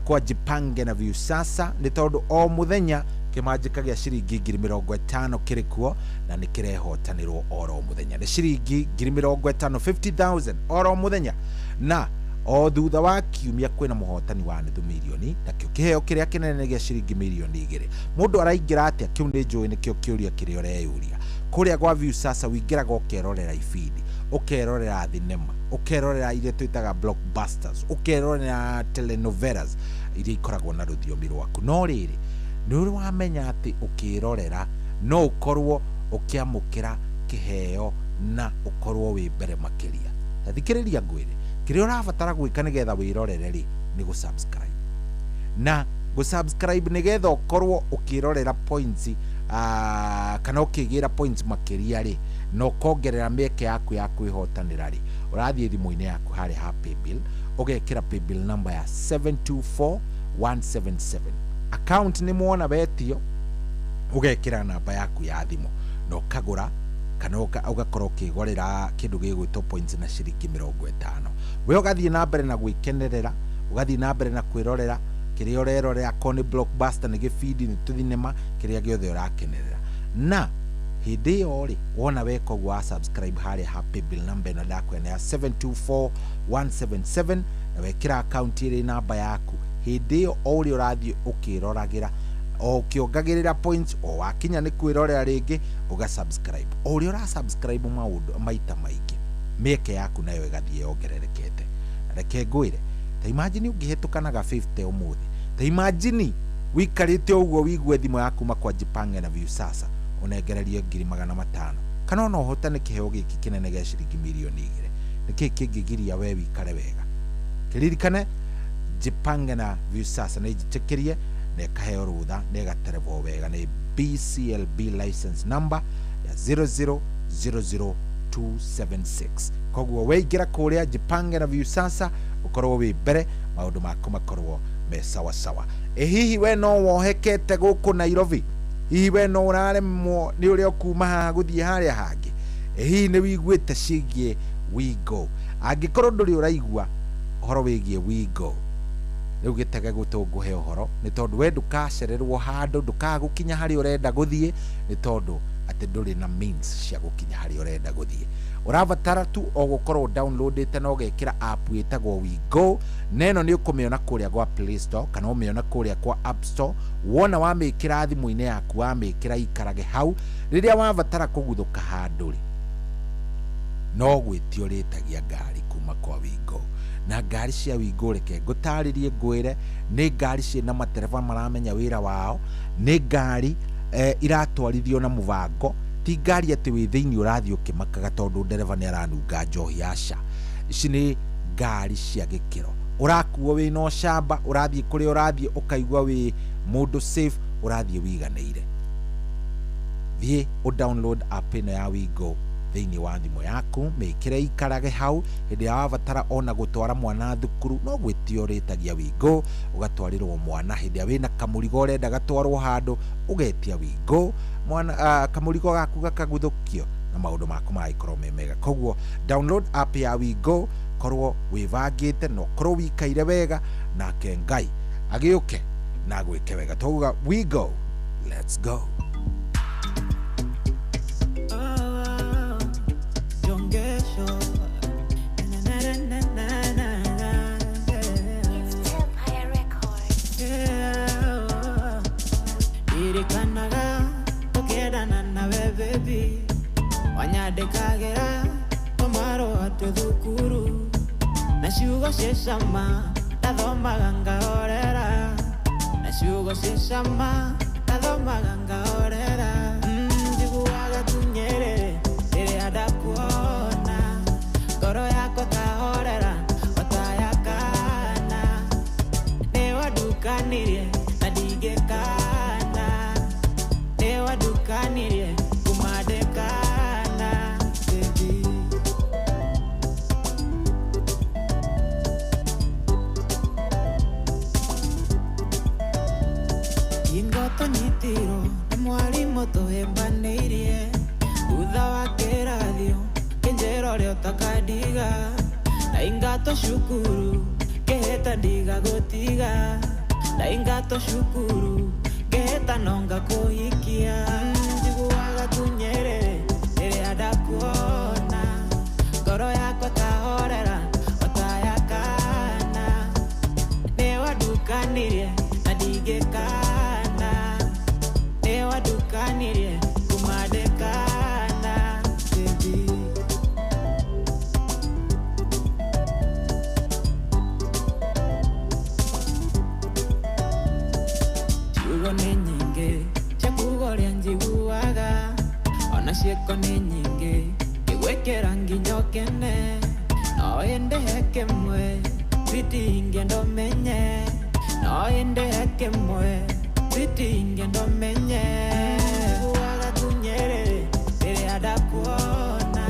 kwa Jipange na Viusasa ni tondu o muthenya kimanjika gia ciringi 50,000 kiri kuo na ni kirehotanirwo oro muthenya ni ciringi 50,000 50,000 oro muthenya na o thutha wa kiumia kwina muhotani wa nuthu milioni na kio kiheo kiria kinene gia ciringi milioni 2 mundu araingira atia kiu ni njui ni kio kiuria kiria ureyuria kuria gwa Viusasa wingiraga ukerorera ifidi ukerorera thinema ukerorera ile twitaga blockbusters ukerorera telenovelas iria ikoragwo na ruthiomi rwaku no riri ni uri wamenya ati ukirorera no ukorwo ukiamukira kiheo na ukorwo wi mbere makiria thikiriria ngwire kiria urabatara gwika nigetha wirorere ri ni gusubscribe na gusubscribe nigetha ukorwo ukirorera points kana ukigira points makiria ri no kongerera mieke yaku ya kwihotanira ri urathie thimu-ini yaku hari ha paybill ugekira paybill number ya 724177 account ni muona betio ugekira namba yaku ya thimu no kagura kana ugakorwo ukigorera kindu gigwitwo points na ciringi 50 we ugathie na mbere na gwikenerera ugathie na mbere na kwirorera kiria urerorera koni blockbuster ni gifidi ni tuthinema kiria giothe urakenerera na hindi iyo ri wona weko gwa subscribe haria happy bill number na dako ya 724177 na wekira account iri namba yaku hindi iyo uri urathie ukiroragira o kiongagirira points o wakinya ni kwirorera ringi uga subscribe uri ura subscribe maundu maita maingi mieke yaku nayo igathie yongererekete reke ngwire ta imagine ungihetukanaga 50 umuthi ta imagine wikarite uguo wigue thimu yaku makwa Jipange na Viusasa unengererio 500,000 kana no hotane kiheo giki kinene gya ciringi milioni 2 niki kingigiria we wikare wega kiririkane Jipange na Viusasa na ijitikirie ne kaheo rutha ne gaterevo wega ne BCLB license number ya 0000276 koguo weigira kuria Jipange na Viusasa ukorwo wi mbere maundu maku makorwo me sawa sawa hihi we no wohekete guku Nairobi hihi we no uraremwo ni uri okuma haha guthie haria hangi hihi ni wiguite cigie wigo angikorwo nduri uraigua horo wigie wigo riu gitege gutunguhe uhoro ni tondu we ndukacererwo handu ndukagukinya hari urenda guthie ni tondu ati nduri na means cia gukinya hari urenda guthie urabatara tu o gukorwo downloadete no gekira app yetagwo Wigo neno ni ukumiona kuria gwa Play Store kana umiona kuria kwa App Store wona wamikira thimu-ini yaku wamikira ikarage hau riria wabatara kuguthuka handuri no gwitio ritagia ngari kuma kwa Wigo na ngari cia Wigo reke ngutaririe ngwire ni ngari ciina matereva maramenya wira wao ni ngari iratwarithio na mubango ti ngari ati wi thiini urathio kimakaga tondu ndereva ni aranunga njohi aca ici ni ngari cia gikiro urakuo wi no shamba urathie kuri urathie ukaigwa wi mundu safe urathie wiganeire thie u download app ino ya Wigo thiini wa thimu yaku mikire ikarage hau hindi ya wabatara ona gutwara mwana thukuru no gwitio ritagia Wigo ugatwarirwo mwana hindi ya wina kamurigo urenda gatwarwo handu ugetia Wigo mwana kamurigo gaku gakaguthukio na maundu maku maikorwo memega koguo download app ya Wigo korwo wivangite no korwo wikaire wega na Ngai agiuke na gwike wega toguga Wigo let's go. Wanyadekagera tomaro atudhukuru na ciugo cicama ndathomaga ngahorera na ciugo cicama ndathomaga ngahorera njiguaga tunyerere rĩrĩa ndakuona ngoro yakwa tahorera otayakana nĩwadukanirie na ndigĩkana nĩwadukanirie kumadeka nyitiro na mwarimo tuhembanĩirie thutha wa kĩrathio kĩnjĩro rĩo takandiga na ingato cukuru kĩhĩta ndigagũtiga na ingato cukuru kĩhĩta nonga kũhikia njiguaga tunyerere rĩrĩa ndakuona ngoro yakwa tahorera otayakana nĩwadukanirie na ndigĩkana nĩwadukanirie kumadekana baby ciugo nĩ nyingĩ cia kugoria njiguaga ona ciĩko nĩ nyingĩ ngĩgwĩkĩra nginya ũkene no ĩndĩhe kĩmwe biti ingĩenda ũmenye no ĩndĩhe kĩmwe biti ingĩenda ũmenye njiguaga tunyerere rĩrĩa ndakuona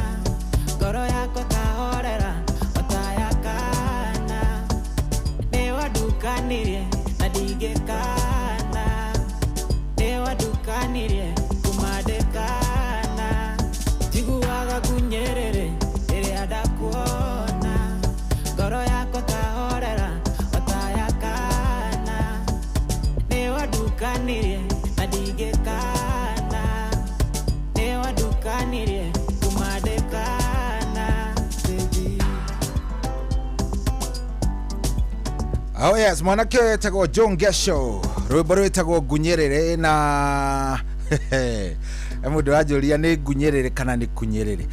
ngoro yakwa tahorera otayakana nĩwadukanirie na ndigĩkana nĩwadukanirie kumadekana Oh yes, mwanake etagwo John Gesho. Rwimbo rwitagwo Ngunyerere na mundu ajuria ni ngunyerere kana ni kunyerere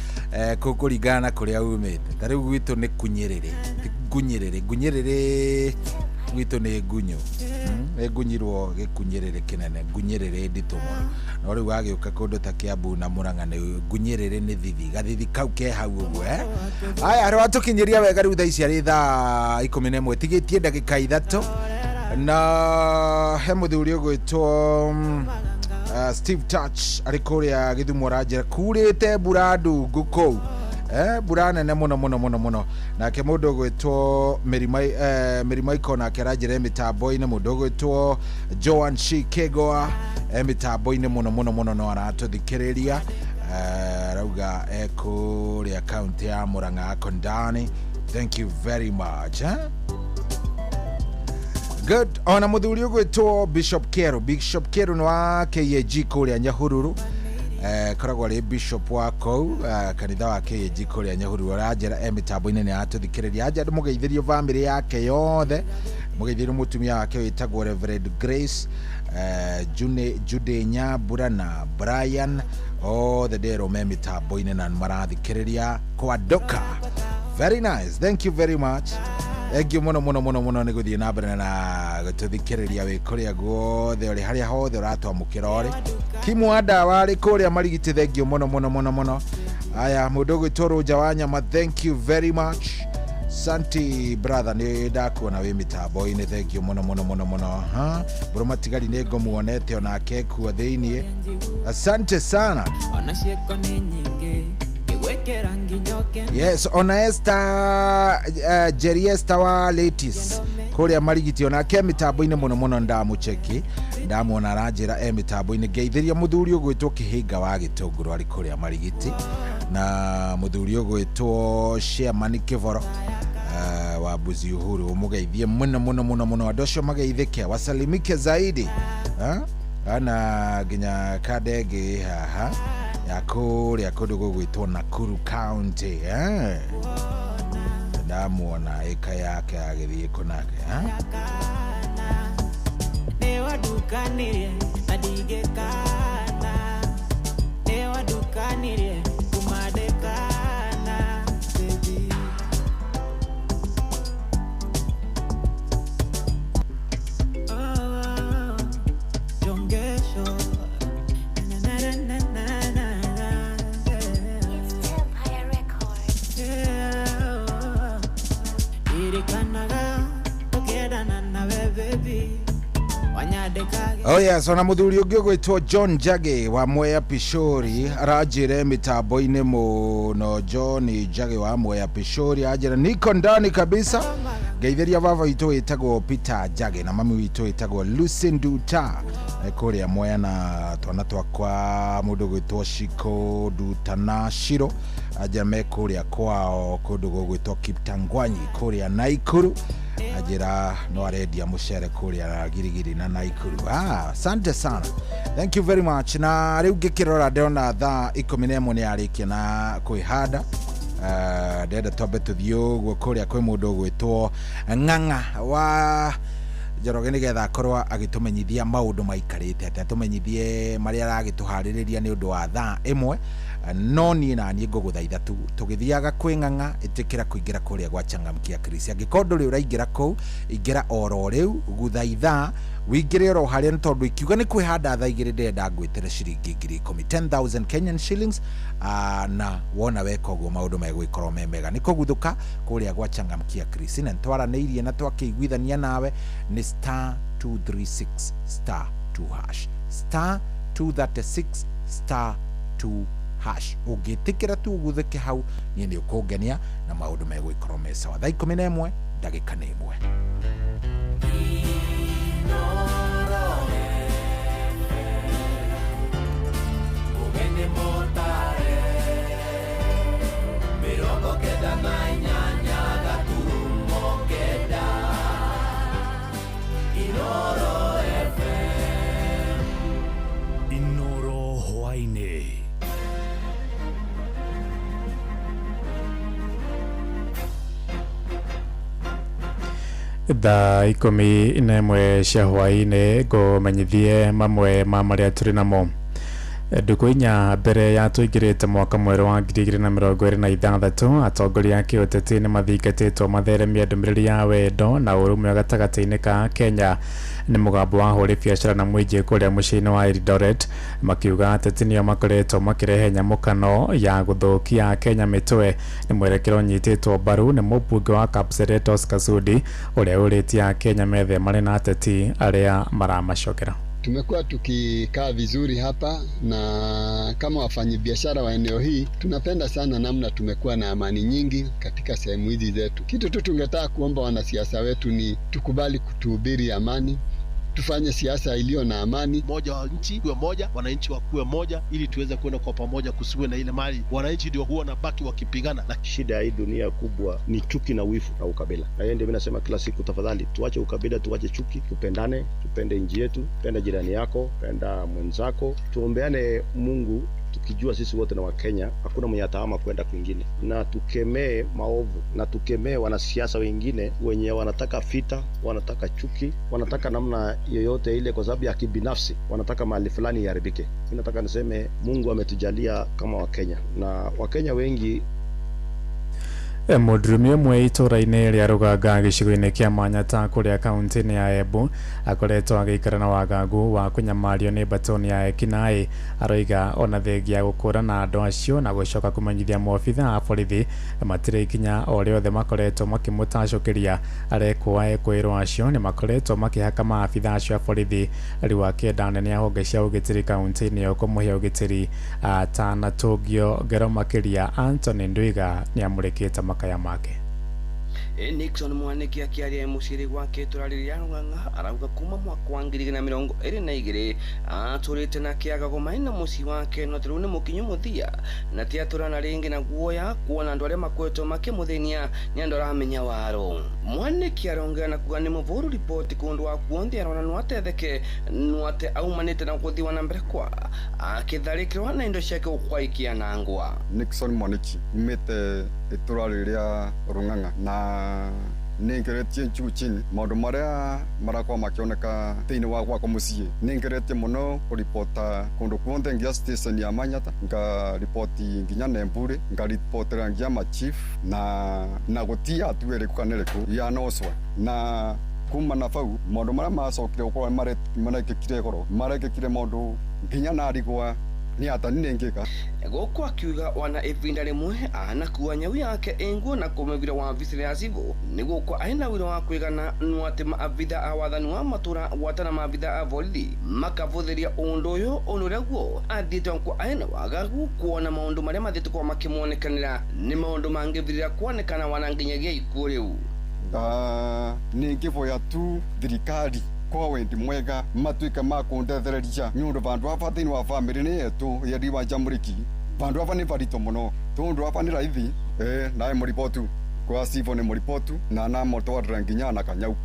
kukuringana na kuria umite tariu gwitu ni kunyerere ngunyerere gwitu ni ngunyo ngunyirwo gikunyerere kinene ngunyerere ndito muno no riu agiuka kundu ta Kiambu na Murang'a ni ngunyerere ni thithi kau ke hau uguo aya ari watukinyiria wega riu thaici ari thaa 11 tigitie ndagika 3 na he muthuri ugwitwo Steve Touch ari kuria Githumo ranjira kurite mbura ndungu kou mbura nene muno nake mundu gwitwo Mirima Ikona keranjira mitambo-ini mundu gwitwo Joan Shikegoa mitambo-ini muno no aratuthikiriria rauga kuria county ya Murang'a Kondani. Thank you very much. Good. Ona muthuri ugwitwo Bishop Kero no wa KAG kuria Nyahururu koragwo ari bishop wako kanitha wa KAG kuria Nyahururu aranjira mitambo-ini ni atuthikiriria anja mugeithirio family yake yothe mugeithirio mutumia wake witagwo Reverend Grace Jude Nyambura na Brian the dero me mitambo-ini na marathikiriria kwa doka. Very nice. Thank you very much. Egyo muno ni guthie na mbere na gututhikiriria wi kuria guothe uri haria hothe uratwamukira uri Kimwanda wari kuria Marigiti. Thengio muno aya mundu gwitoro Jawanyama. Thank you very much. Santi brother ni ndakuona wi mitambo-ini. Thengio muno bro matigari ni ngomuonete ona kekuo thiini. Asante sana. Yes, ona Esther Jerry Esther wa Ladies kuria Marigiti ona ke mitambo-ini muno ndamucheki ndamuona aranjira mitambo-ini geithiria muthuri ugwitwo Kihinga wa Gitunguru ari kuria Marigiti na muthuri ugwitwo Sherman Kivoro wa Buzi Uhuru mugeithie muno adosho mageithike wasalimike zaidi ana ginya kadege haha ya kuria kundu gugwitwo Nakuru County ndamuona eka yake agithie kunake ne wadukanire adigekana ne wadukanire kumadekana baby. Oh yes, ona muthuri ungi gwitwo John Jage wa Mwea Pishori arajire mitambo-ini muno. John Jage wa Mwea Pishori ajira niko ndani kabisa. Geithiria baba witu witagwo Peter Jage na mami witu witagwo Lucy Nduta kuria Mwea na twana twakwa mundu gwitwo Shiko Nduta na Shiro ajira me kuria kwao kundu gwitwo Kiptangwanyi kuria Naikuru ajira no aredia mucere kuria Girigiri na Naikuru. Asante sana. Thank you very much. Na riu ngikirora ndona thaa 11 ni arikia na kwihanda ndenda twambe tuthio guo kuria kwi mundu gwitwo Ng'ang'a wa Njoroge nigetha akorwa agitumenyithia maundu maikarite ati atumenyithie maria aragituhaririria ni undu wa thaa 1 no ni na ni nguguthaitha tu tugithiaga kwi Ng'ang'a itikira kuingira kuria gwa Changamkia Chris angikondo ri uraingira ku ingira oro riu guthaitha wingire oro haria ntondu ikiuga ni kwihanda thaa 2 ndenda ngwitire ciringi 10,000 Kenyan shillings na wona weka uguo maundu megwikorwo memega niko guthuka kuria gwa Changamkia Chris na twaraneirie na twakiguithania nawe ni *236 *2 hash *236 *2 hash ugitikira tu gutheke hau ni ndio kungenia na maundu megwikorwo me sawa. Thaa 11 ndagika ni 1 Inoro Hwaine. Thaa 11 cia hwaĩ-inĩ ngũmenyithie mamwe ma marĩa tũrĩ namo. Ndukũ inya mbere ya tũingĩrĩte mwaka mwerũ wa 2026, atongoria a kĩũteti nĩ mathingatĩtwo matheremia ndũmĩrĩri ya wendo na ũrũmwe gatagatĩ-inĩ ka Kenya. Nĩ mũgambo wa hũri biacara na mũingĩ kũrĩa mũciĩ-inĩ wa Eldoret, makiuga ateti nĩo makoretwo makĩrehe nyamũkano ya gũthũkia Kenya mĩtwe. Nĩ mwerekero nyitĩtwo mbaru nĩ mũmbunge wa Kapseret Oscar Sudi ũrĩa ũrĩtie Kenya methemane na ateti arĩa maramacokera. Tumekuwa tukikaa vizuri hapa na kama wafanyabiashara wa eneo hii tunapenda sana namna tumekuwa na amani nyingi katika sehemu hizi zetu. Kitu tu tungetaka kuomba wanasiasa wetu ni tukubali kutuhubiri amani, tufanye siasa iliyo na amani. Moja wa nchi kuwe moja, wananchi wakuwe moja, ili tuweze kwenda kwa pamoja, kusiwe na ile mali wananchi ndio huwa nabaki wakipigana. Na shida ya hii dunia kubwa ni chuki na wivu na ukabila. Na yeye ndio mimi nasema kila siku, tafadhali tuache ukabila, tuache chuki, tupendane, tupende nchi yetu, penda jirani yako, penda mwenzako, tuombeane Mungu, tukijua sisi wote na Wakenya hakuna mwenye ataama kwenda kwingine, na tukemee maovu na tukemee wanasiasa wengine wenye wanataka vita, wanataka chuki, wanataka namna yoyote ile kwa sababu ya kibinafsi, wanataka mali fulani iharibike. Mimi nataka niseme Mungu ametujalia kama Wakenya, na Wakenya wengi Mũndũrũme ũmwe itũũra-inĩ rĩa Rũganga gĩcigo-inĩ kĩa Manyata kũrĩa kaunti-inĩ ya Embu akoretwo agĩikara na wagagu wa kũnyamario nĩ mbatoni ya ekinaĩ. Aroiga ona thengia gũkũrana andũ acio na gũcoka kũmenyithia maobitha a borithi matirĩ ikinya o rĩothe makoretwo makĩmũtacũkĩria. Arekwo ekwĩrwo acio nĩ makoretwo makĩhaka maabitha acio a borithi. Rĩu akĩenda nene ya honge cia ũgitĩri kaunti-inĩ ĩyo kũmũhe ũgitĩri atanatũngio ngero makĩria. Anthony Ndwiga nĩ amũrĩkĩte makaya make. Nixon Mwaniki akiaria mũciri gwake tũrarĩrĩa Rũng'ang'a arauga kuma mwaka wa 2022 atũrĩte na kĩagago maĩ na mũciĩ wake no rĩu nĩ mũkinyu mũthia na ti atũrana rĩngĩ na guoya kuona andũ arĩa makoretwo makĩmũthĩnia nĩ andũ aramenya waro. Mwaniki arongera na kuga nĩ mũvũru ripoti kũndũ wa kuonthia arona no atetheke no ate aumanĩte na gũthiwa na mbere kwa akĩtharĩkĩrwo na indo ciake gũkwaikia na ngwa. Nixon Mwaniki mĩte tũrarĩrĩa Rũng'ang'a na ningeretie juu chini maũndũ marĩa marakorwo makĩoneka thĩinĩ wa gwakwa mũciĩ. Ningeretie mũno kũripota kũndũ kuothe ngia station ya Manyata, ngaripoti nginya Nembure, ngaripotera ngia machief na gũtia hatua ĩrĩkũ kana ĩrĩkũ yanoswa. Na kuma na bau maũndũ marĩa macokire gũkorwo marekĩkire goro marekĩkire maũndũ nginya narigwa ni atani nengeka gũkũ akiuga wana ivinda rĩmwe anakuwa nyau yake enguo na kũmevira wa visire ya civu nĩ gũkũ aina wĩra wa kwĩgana no atĩ maabitha a wathani wa matũra gwatana maabitha a borithi makavũthĩria ũndũ ũyũ ũrĩa guo athiĩte nkũ aina wagagu kuona maũndũ marĩa mathiĩte kwa makĩmuonekanĩra nĩ maũndũ mangĩvirĩra kuonekana wana nginyagia ikuũ rĩu. Ningĩvoya tu thirikari kwa wendi mwega matuika makundethereria nyundu vandu ava thĩinĩ wa bamĩrĩ yetu ya Riwa Jamũrĩki. Vandu ava nĩ varito mũno tondu ava nĩ raithi naye mũripotu kwa Sivo nĩ mũripotu na namũtwarĩra nginya na kanyau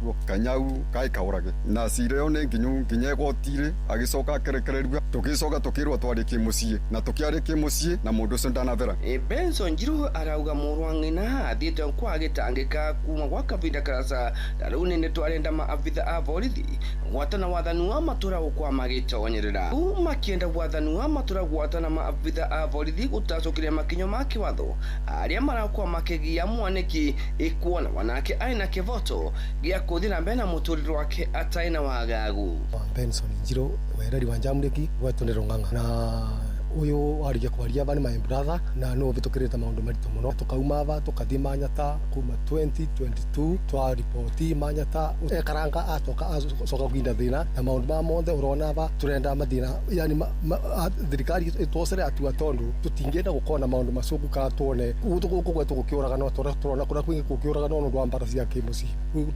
kaĩ kaũrage na cira ĩyo nĩ nginya igoti-rĩ agĩcoka akĩrekererio tũgĩcoka tũkĩrwo twarĩkie mũciĩ na tũkĩarĩkie mũciĩ na mũndũ ũcio ndanavera. Benson Njiru arauga mũrũ wa ng'ina athiĩte kwa agĩtangĩka kuma gwa kavinda karasa na rĩu nĩ twarenda maabitha a borithi gwatana wathani wa matũra gũkwa magĩtonyerera makienda wathani wa matũra gwatana maabitha a borithi gũtacũkĩria makinyo ma kĩwatho arĩa marakwa makĩgia Mwaniki ikuona wanake aina kivoto gĩa kũthiĩ na mbere na mũtũrĩre wake ataina wagagu. Benson Njiru wa Riwa Jamũrĩki gwetwo nĩ Rũng'ang'a na uyu warigia kwaria bani my brother na no bitukirite maundu marito muno tukauma ava tukathi Manyata kuma 2022 twa ripoti Manyata karanga atoka soka kwinda thina na maundu ma mothe urona ava turenda mathina yani thirikari itosere atua tondu tutingenda gukona maundu macuku ka tuone gutuguku gwetu gukiuraga no turona kura kwingi gukiuraga no ndwa mbara cia kimuci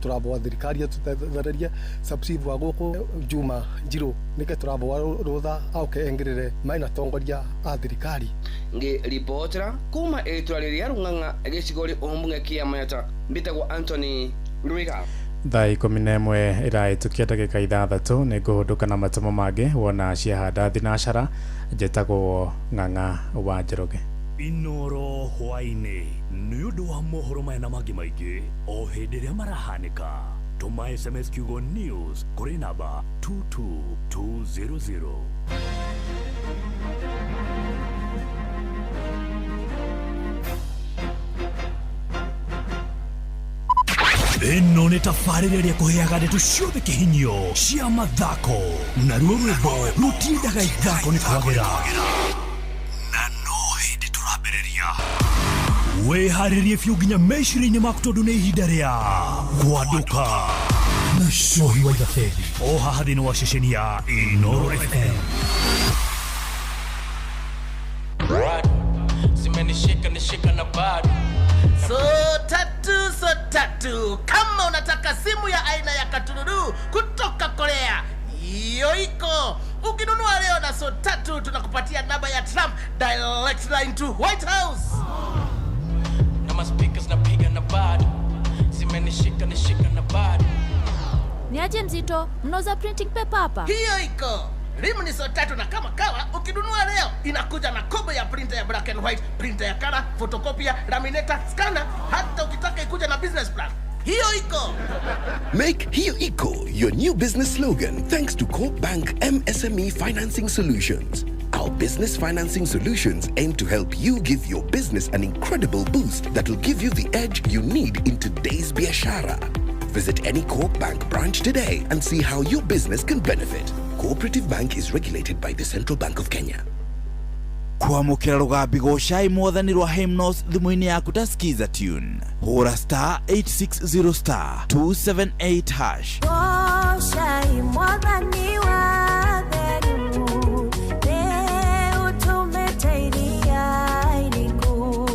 turabo thirikari tutethereria subsidy wa guku Juma Njiru nike turabo rutha auke engirire maina tongoria a thirikari ngĩripotera kuma itũra rĩrĩa Rũng'ang'a gĩcigo rĩ ombunge kia Manyata mbitagwo Anthony Ndwiga. Thaa 11 ĩrahĩtũkia ndagĩka 6 nĩ ngũhũndũka na matemo mangĩ wona ciahanda thinacara njĩtagwo Ng'ang'a wa Njoroge. Inoro hwainĩ nĩ ũndũ wa mohoro maya na mangĩ maingĩ o hĩndĩ ĩrĩa marahanĩka tuma SMS kiugo news kuri namba 22200. Ĩno nĩ tabarĩra ĩrĩa kũheaga ndeto ciothe kĩhinyio cia mathako na ruo rwĩmbo rũtindaga ithako nĩ kwagĩra na no hĩndĩ tũrambĩrĩria. Wĩharĩrie biũ nginya meciria-inĩ maku tondũ nĩ ihinda rĩa kwanduka na Cohi wa Ithaberi o haha thĩinĩ wa ceceni ya Inooro FM. Simenishika na bado So tatu kama unataka simu ya aina ya Katururu kutoka Korea, hiyo iko. Ukinunua leo na So tatu tunakupatia namba ya Trump direct line to White House. Na speakers napiga na bado simenishika na bado. Ni aje Mzito, mnauza printing paper hapa? Hiyo iko. Rimu ni So tatu na kama kawa ukinunua leo inakuja na combo ya printer ya black and white, printer ya color, photocopy, laminator, scanner, hata ukitaka ikuja na business plan. Hiyo iko. Make Hiyo Iko your new business slogan thanks to Coop Bank MSME Financing Solutions. Our business financing solutions aim to help you give your business an incredible boost that will give you the edge you need in today's biashara. Visit any Coop Bank branch today and see how your business can benefit. Cooperative Bank is regulated by the Central Bank of Kenya. Kwamukira rugambi goshai mwathani rwa hymnos thimu-ini yaku ta skiza tune. Hura *860 *278#. Goshai mwathani wa theru leo tumetairia iriku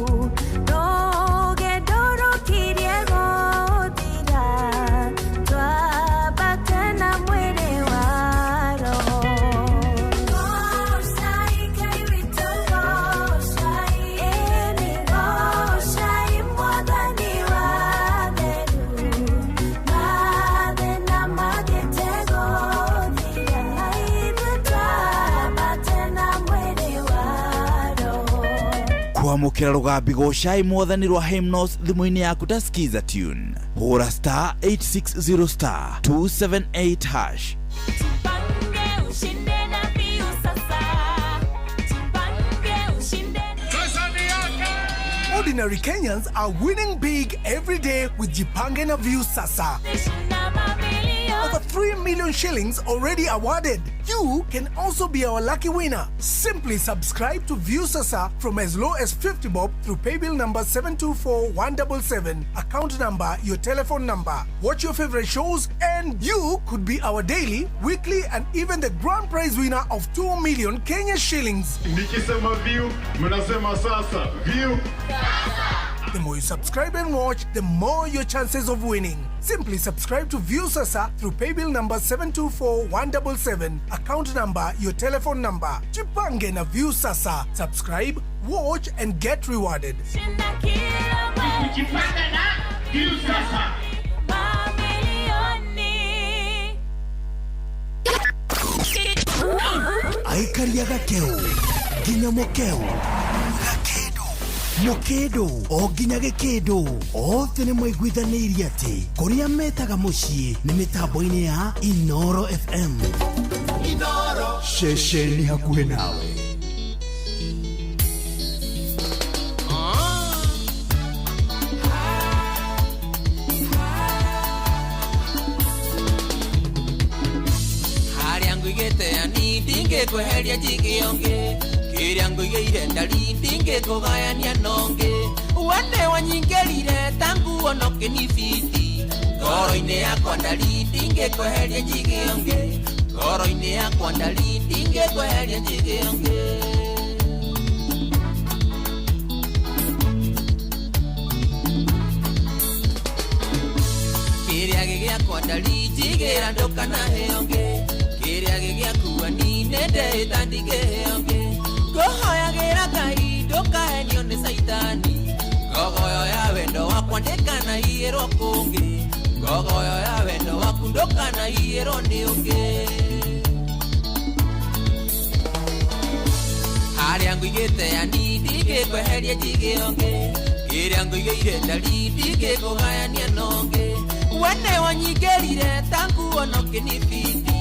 noge ndoro kirie gothira twambate na mwiri wa roho. Goshai kairitu goshai eni goshai mwathani wa theru mathe na magete gothira ithu twambate na mwiri wa roho. Kwamukira rugambi goshai mwathani rwa hymnos thimu-ini yaku ta skiza tune. Hura *860 *278#. Jipange ushinde na Viu sasa. Jipange ushinde. Ordinary Kenyans are winning big every day with Jipange na Viu Sasa. Over 3 million shillings already awarded. You can also be our lucky winner. Simply subscribe to Viu Sasa from as low as 50 bob through paybill number 724177, account number, your telephone number. Watch your favorite shows and you could be our daily, weekly and even the grand prize winner of 2 million Kenya shillings. Nikisema view, mnasema sasa. View. The more you subscribe and watch, the more your chances of winning. Simply subscribe to Viu Sasa through paybill number 724177, account number, your telephone number. Jipange na Viu Sasa. Subscribe, watch and get rewarded. Jipange na Viu Sasa. Aikari Gakeu nginya Mukeu, Mukedo o nginya Gĩkĩndũ, othe nĩ mwaiguithanĩirie atĩ kũrĩa metaga mũciĩ nĩ mĩtambo-inĩ ya Inooro FM. Inooro ceceni hakuhĩ nawe. Harĩa ngũigĩte ani ndingĩkweheria njigĩonge, kĩrĩa ngũigĩire ndari ndingĩkũgayania nonge. Wende wanyingĩrire tangu onoke ni fiti, ngoro-inĩ yakwa ndari ndingĩkweheria njigĩonge, ngoro-inĩ yakwa ndari ndingĩkweheria njigĩonge. Kĩrĩa gĩgĩakwa ndari njigĩra ndũkanaheonge, kĩrĩa gĩgĩakua ni nĩndĩhĩta ndingĩheonge. Ngũhoyagĩra Ngai ndũkahenio nĩ Saitani, ngogoyo ya wendo wakwa ndĩkanaiyĩrwo kũngĩ, ngogoyo ya wendo waku ndũkanaiyĩrwo nĩ ũngĩ. Harĩa ngũigĩte ani ndingĩkweheria njigĩonge, kĩrĩa ngũigĩire ndari ndingĩkũgayania nonge. wene wanyigerire tangu onoke ni fiti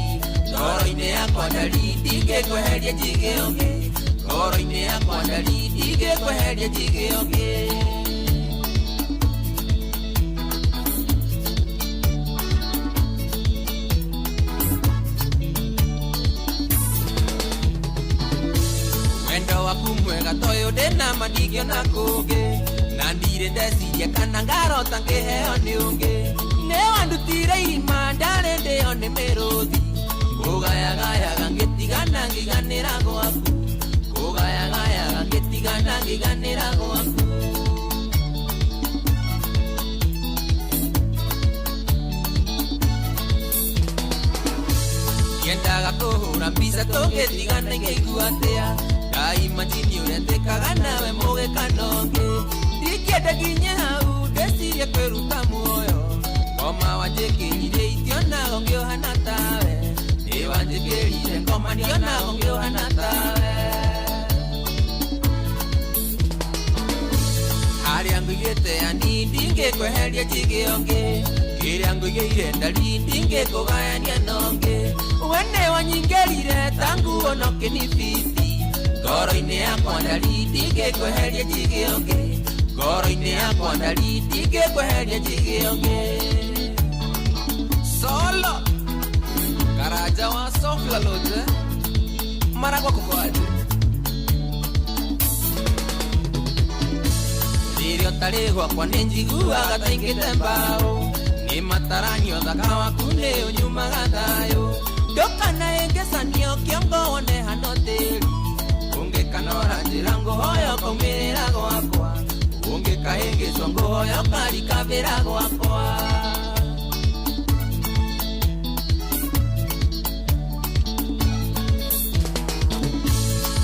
ngoro-inĩ yakwa ndarindi ngĩkweheria njigĩonge ngoro-inĩ yakwa ndarindi ngĩkweheria njigĩonge wendo waku mwega toyo ndĩna manigio na kũngĩ na ndirĩ ndeciria kana ngarota ngĩheo nĩ ũngĩ nĩ wandutire irima ndarĩ ndĩo nĩ mĩrũthi kũgayagayaga ngĩtigana ngĩganĩra gwaku kũgayagayaga ngĩtigana ngĩganĩra gwaku yendaga kũhũra mbica tũngĩtigana ngĩigua atĩa ndaimagini ũrĩa ndĩkaga nawe mũgĩkanonge ndingĩenda nginye hau ndĩcirie kwĩruta muoyo ngoma wanjĩkĩrire itionago ngĩohana tawe nĩ wanjĩkĩrire ngoma ndionago ngĩohana tawe harĩa ngũigĩte anindi ngĩkweheria njigĩonge kĩrĩa ngũigĩire ndarindi ngĩkũgayania nonge wene wanyingĩrire tangu onoke ni fiti ngoro-inĩ yakwa ndarindi ngĩkweheria njigĩonge ngoro-inĩ yakwa ndarindi ngĩkweheria njigĩonge solo Karaja wa Sofla lote Maragwa kukoaje Ndirio tarigwa kwa nenjiguaga taingĩte mbao Nĩ mataranio thaka waku nĩ ũnyumaga thayũ ndũkana ĩngĩcanio kĩongo wone hano tĩri ũngĩkanora njĩra ngũhoya ũkaumĩrĩra gwakwa ũngĩkahĩngĩcwo ngũhoya ũkarikabĩra gwakwa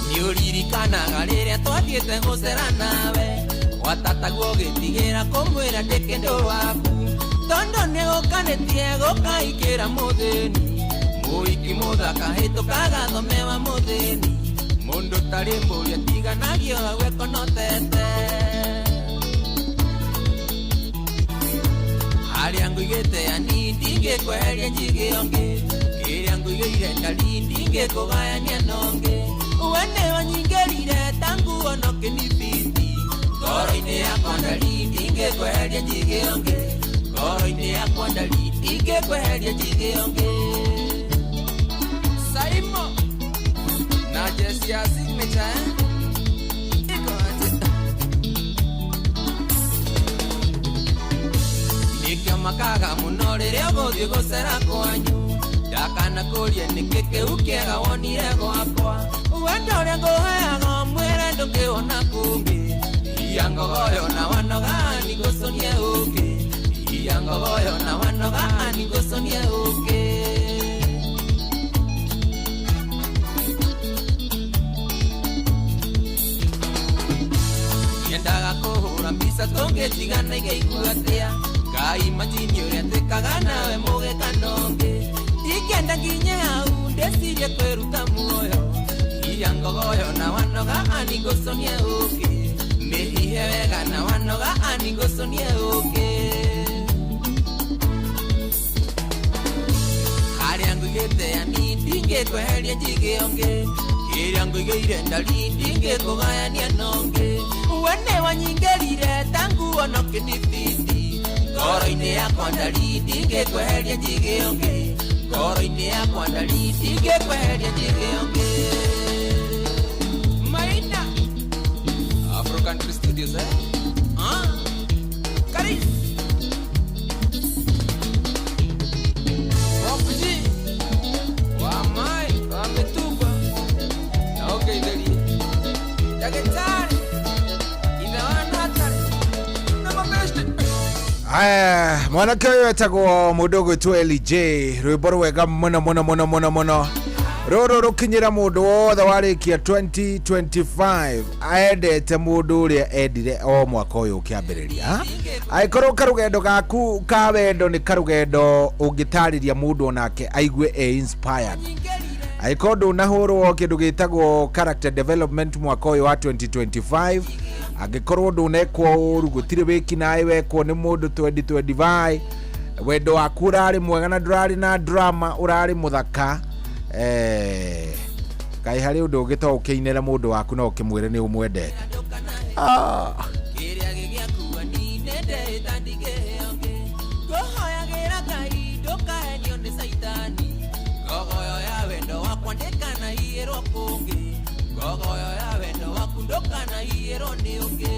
Nĩũririkanaga rĩrĩa twathiĩte gũcera nawe watataguo ũgĩtigĩra kũmwĩra ndĩ kĩndũ waku tondũ nĩgũkanĩtie gũkaikĩra mũthĩni mũhiki mũthaka hĩtũkaga thomewa mũthĩni mũndũ tarĩ mbũria tiganagio gwekonotete harĩa ngũigĩte anindi ngĩkweheria njigĩonge kĩrĩa ngũigĩire ndarindi ngĩkũgayania nonge wene wanyingĩrire tangu onoke ni fiti ngoro-inĩ yakwa ndarindi ngĩkweheria njigĩonge ngoro-inĩ yakwa ndarindi ngĩkweheria njigĩonge Saimo na jesi ya signature iko aje nĩkĩamakaga mũno rĩrĩa ũgũthiĩ gũcera kwanyu ndakanakũrie nĩkĩ kĩu kĩega wonire gwakwa wendo ũrĩa ngũheaga mwĩre ndũngĩona kũngĩ iya ngogoyo na wanoga nĩngũconie ũngĩ iya ngogoyo na wanoga nĩngũconie ũngĩ yendaga kũhũra mbica tũngĩtigana igĩigua atĩa ngaimagini ũrĩa ndĩkaga nawe mũgĩkanonge ndingĩenda nginye hau ndĩcirie kwĩruta muoyo iya ngogoyo na wanoga nĩngũconie ũngĩ mĩhihe wega na wanoga nĩngũconie ũngĩ harĩa ngũigĩte anindi ngĩkweheria njigĩonge kĩrĩa ngũigĩire ndarindi ngĩkũgayania nonge wene wanyingĩrire tangu onoke ni fiti ngoro-inĩ yakwa ndarindi ngĩkweheria njigĩonge ngoro-inĩ yakwa ndarindi ngĩkweheria njigĩonge Maina Afro Country Studios Kari Wapuji Wamai Wametupa Na ukaidhari Dagetari Inawanatari Na mabeshte mwanake ũyũ etagwo mũndũ ũgwĩtwo LJ rwĩmbo rwega mũno rũrũ rũkinyĩra mũndũ wothe warĩkia 2025 aendete mũndũ ũrĩa endire o mwaka ũyũ ũkĩambĩrĩria angĩkorwo karũgendo gaku ka wendo nĩ karũgendo ũngĩtarĩria mũndũ onake aigue inspired angĩkorwo ndũnahũrwo kĩndũ gĩtagwo character development mwaka ũyũ wa 2025 angĩkorwo ndũnekwo ũru gũtirĩ wĩki naĩ wekwo nĩ mũndũ 2025 wendo waku urari mwega na ndurari na drama urari muthaka kai hari undu ungito ukiinira mundu waku no ukimwire ni umwendete kiria gigiakua ni nende tandige onge gohoyagira Ngai ndukahenio ni saitani gogoyo ya wendo wakwa ndikana iyirwo kungi gogoyo ya wendo waku ndukana iyirwo ni ungi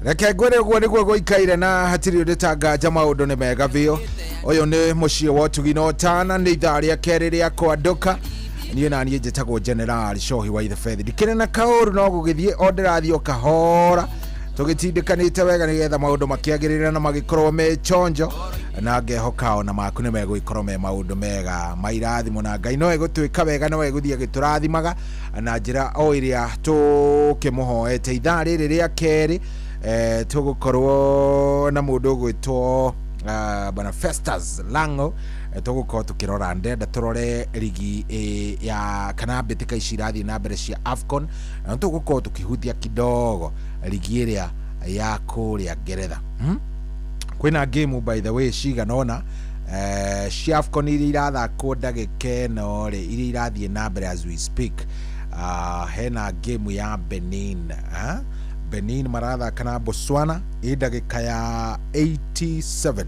reke ngwire guo niguo guikaire na hatiri nditanganja maundu ni mega biu uyu ni mucie wa Utugi na Utana ni ithaa ria keri ria kwanduka niĩ na niĩ njĩtagwo General Shohi wa Ithebeth ndikĩrĩ na kaũru no gũgĩthiĩ o ndĩrathiĩ o kahora tũgĩtindĩkanĩte wega nĩgetha maũndũ makĩagĩrĩra na magĩkorwo me chonjo na ngehoka ona maku nĩ megũgĩkorwo me maũndũ mega mairathimo na Ngai no egũtwĩka wega no egũthiĩ agĩtũrathimaga na njĩra o ĩrĩa tũkĩmũhoete ithaa rĩrĩ rĩa kerĩ tũgũkorwo na mũndũ ũgwĩtwo bana Festus Lango tugukorwo tukirora ndenda turore ligi ya kana mbitika ici irathii na mbere cia AFCON na tugukorwo tukihutia kidogo ligi iria ya kuria Ngeretha kwina game by the way ciganona cia AFCON iria irathakwo ndagĩka ĩno rĩ iria irathii na mbere as we speak hena game ya Benin marathaka na Botswana ndagĩka ya 87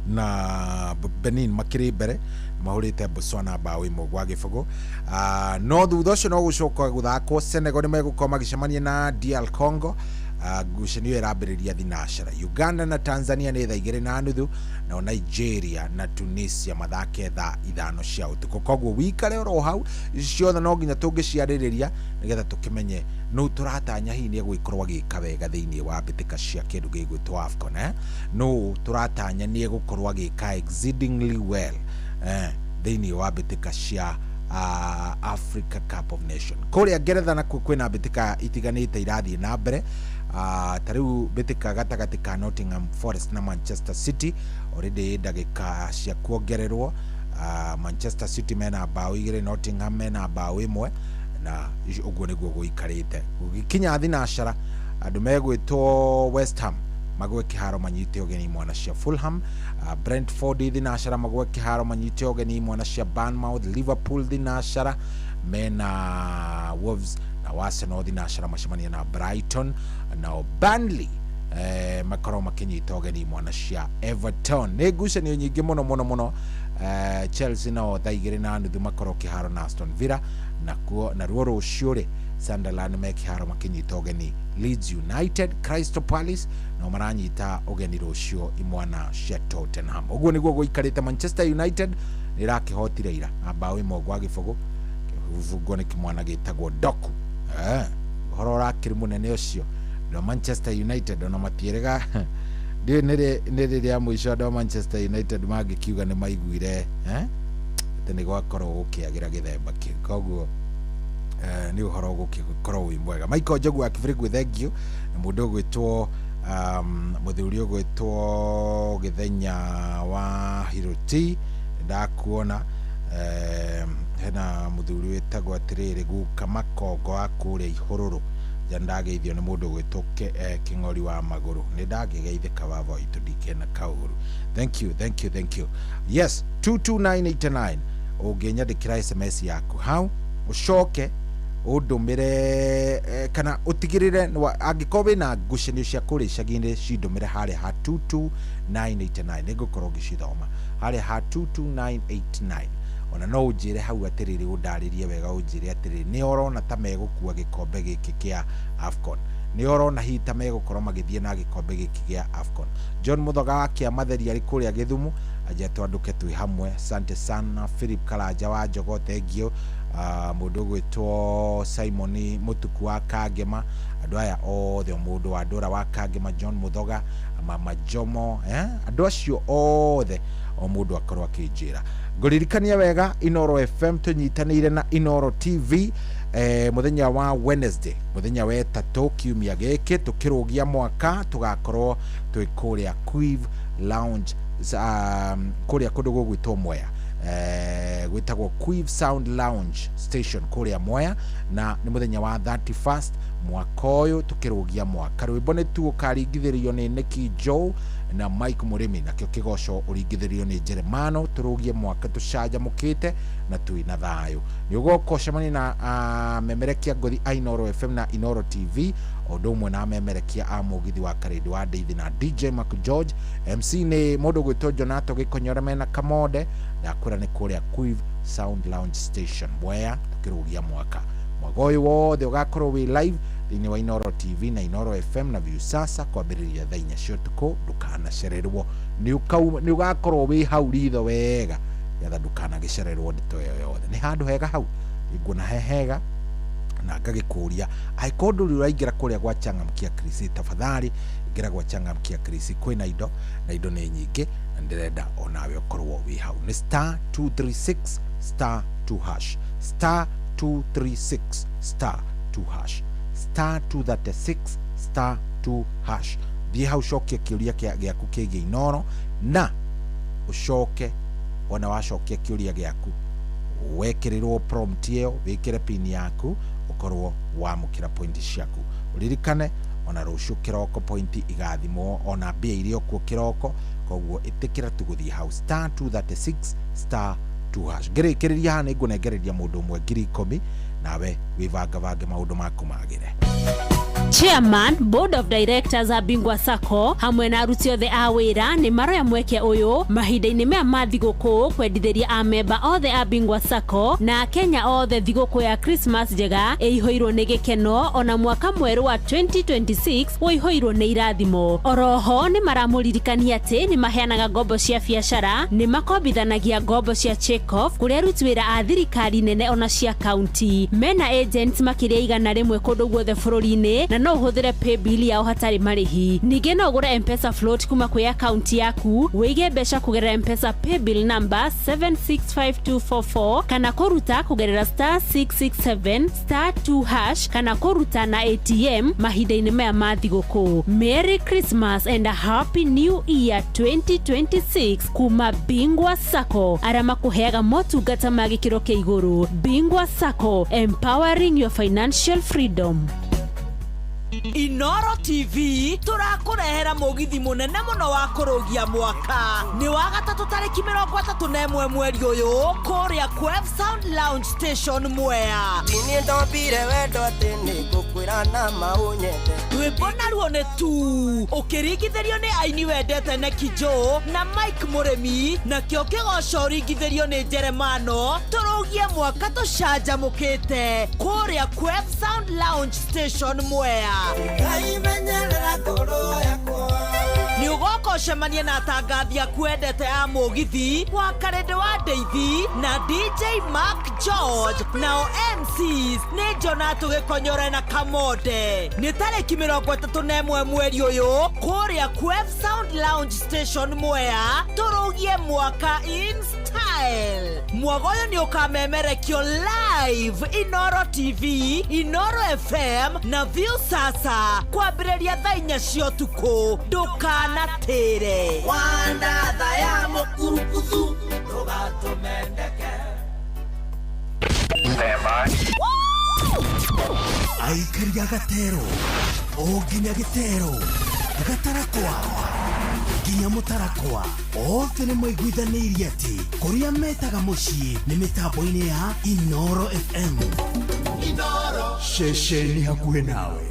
na Benin makiri mbere mahurite Botswana bao imwe gwa gibugu no thutha ucio no gucoka guthakwo Senegal ni megũkorwo magĩcemania na DR Congo ngucanio ĩrambĩrĩria thinashara Uganda na Tanzania nĩ thaa 2:30 na Nigeria na Tunisia mathake thaa 5 cia ũtukũ koguo wikare oro hau ciothe no nginya tũngĩciarĩrĩria nĩgetha tũkĩmenye no tũratanya hihi nĩ egũkorwo agĩka wega thĩinĩ wa mbĩtĩka cia kĩndũ gĩgwĩtwo AFCON no tũratanya nĩ egũkorwo agĩka exceedingly well thĩinĩ wa mbĩtĩka cia Africa Cup of Nations kũrĩa Ngeretha nakuo kwĩna mbĩtĩka itiganĩte irathiĩ na mbere tariu mbĩtĩka gatagatĩ ka Nottingham Forest na Manchester City already ndagĩka cia kuongererwo Manchester City mena bao 2 Nottingham mena bao 1 na uguo niguo guikarite gukinya thinashara andu megwitwo West Ham magwe kiharo manyite ogeni mwana cia Fulham Brentford thinashara magwe kiharo manyite ogeni mwana cia Bournemouth Liverpool thinashara mena Wolves na Arsenal thinashara macemania na Brighton na Burnley makoro makinyita ogeni mwana cia Everton negucanio nyingi muno Chelsea nao thaa 2:30 makoro kiharo na Aston Villa na ruo rũcio rĩ Sunderland mekiharo makinyita ogeni Leeds United Crystal Palace no maranyita ogeni rũcio imwana cia Tottenham uguo niguo guikarite Manchester United nirakihotire ira na bao 1 gwa gibugu kivugwo ni kimwana gitagwo Doku horo rakiri munene ucio no Manchester United no matierega ndio nere ria mwisho ndo Manchester United magikiuga ni maiguire tene gwakorwo gukiagira githemba koguo ni uhoro gukikorwo wi mwega Michael Njogu akivirigu thank you na mundu gwitwo muthuri gwitwo githenya wa Hiroti ndakuona hena muthuri wetagwo atiriri guka makongo akuria ihururu jandageithio ni mundu gwitwo King'ori wa maguru ni ndagegeithika baba itu ndikena kauru thank you yes 22989 ungenyandikira SMS yaku hau ucoke udumire kana utigirire angikorwo na ngucanio cia kuricagine cidumire haria ha 22989 nigukorwo ngicithoma haria ha 22989 ona no unjire hau atiriri undaririe wega unjire atiriri ni orona ta megukua gikombe giki kia AFCON ni orona hi ta megukorwo magithie na gikombe giki kia AFCON John Muthoga akia matheri ari kuria Githumu aje twanduke twi hamwe asante sana Philip Kalaja wa Njogo thengio mundu gwitwo Simon Mutuku wa Kangema andu aya othe mundu wa Ndura wa Kangema John Muthoga Mama Jomo andu acio othe o mundu akorwo akinjira nguririkania wega Inoro FM tunyitanire na Inoro TV muthenya wa Wednesday muthenya wa Tatu kiumia giki tukirugia mwaka tugakorwo twikuria Quiv Lounge kuria kundu gugwitwo Mwea gwitagwo Quiv Sound Lounge Station kuria Mwea, na ni muthenya wa 31st mwaka uyu tukirugia mwaka. Rwimbo ni tu ukaringithirio ni Nicky Joe na Mike Murimi, na kio kigoco uringithirio ni Jeremano. Turugie mwaka tucanjamukite na tuina thayo. Ni ugokocemani na memerekia ngothi a Inoro FM na Inoro TV, ondo umwe na memerekia a mugithi wa Karedi wa Deithi na DJ Mark George. MC ni mundu gwitwo Jonato Gikonyora mena Kamode, na kura ni kuria Quiv Sound Lounge Station Mwea tukirugia mwaka. Mwaka uyu wothe ugakorwo wi live thini wa Inoro TV na Inoro FM na Viusasa kwambiriria thaa 4 cia utuku. Ndukanacererwo, ni ugakorwo wi hau ritho wega yatha ndukanagicererwo ndito yothe. Ni handu hega hau inguna hehega na ngagikuria aikondu ruraingira kuria gwa Changamkia Chris. Tafadhali ingira gwa Changamkia Chris, kwina indo na indo ni nyingi, na ndirenda onawe ukorwo wi hau. Ni star 236 star 2 hash star 236 star 2 hash star 236 star 2 hash. Thie hau cokia kiuria giaku kigie Inoro, na ucoke ona wacokia kiuria giaku wekirirwo prompt iyo, wikire pin yaku, ukorwo wamukira point ciaku. Uririkane ona rucio kiroko point igathimwo ona mbia irio ku kiroko, koguo itikira tuguthie hau star 236 star 2 hash. Ngirikiriria hana ingunengereria mundu umwe 10,000 nawe wivanga maundu maku magire. Chairman Board of Directors a Bingwa Sacco hamwe na aruti othe a wira ni maroya mweke uyu mahinda-ini mea ma thiguku kwendithiria a memba othe a Bingwa Sacco na Kenya othe thiguku ya Christmas njega ihoirwo ni gikeno ona mwaka mweru wa 2026 uihoirwo ni irathimo. Oroho ni maramuririkania ati ni maheanaga ngombo cia biashara, ni makombithanagia ngombo cia check-off kuria aruti wira a thirikari nene ona cia county. Mena agents makiria 100 kundu guothe bururi-ini, na no uhuthire pay bill yao hatari marihi. Ninge no ugure M-Pesa float kuma kwa account yaku, wige mbeca kugerera M-Pesa pay bill number 765244 kana kuruta kugerera star 667 star 2 hash kana kuruta na ATM mahinda-ini maya ma thiguku. Merry Christmas and a Happy New Year 2026 kuma Bingwa Sacco, arama kuheaga motungata ma gikiro kia iguru. Bingwa Sacco, empowering your financial freedom. Inoro TV turakurehera mugithi munene muno wa kurugia mwaka. Ni wa gatatu tariki 31 mweri uyu kuria Quiv Sound Lounge Station Mwea. Ni ndobire wendo tene gukwira na maunyete. Rwimbo naruo ni tu ukiringithirio ni aini wendete Nicky Joe na Mike Murimi, na kio kigoco uringithirio ni Jeremano. Turugie mwaka tucanjamukite kuria Quiv Sound Lounge Station Mwea. Ni ugoko cemania na atangathi akuendete a mugithi wa Karedi wa Deithi na DJ Mark George, nao MCs ni Jonato Gikonyora na Kamode. Ni tariki 31 mweri uyu kuria Quiv Sound Lounge Station Mwea. Turugie mwaka in style. Mwagoyo ni ukamemerekio live Inoro TV, Inoro FM na Viusasa kwambiriria thaa 4 cia utuku. Ndukanatere Wanda thaya mukurukuthu ndugatumendeke. Aikaria gatero oginya gitero gatarakwa nginya mutarakwa othe ni maiguithanirie ati kuria metaga mucii ni mitambo-ini ya Inoro FM. Inoro shesheni hakuhe nawe.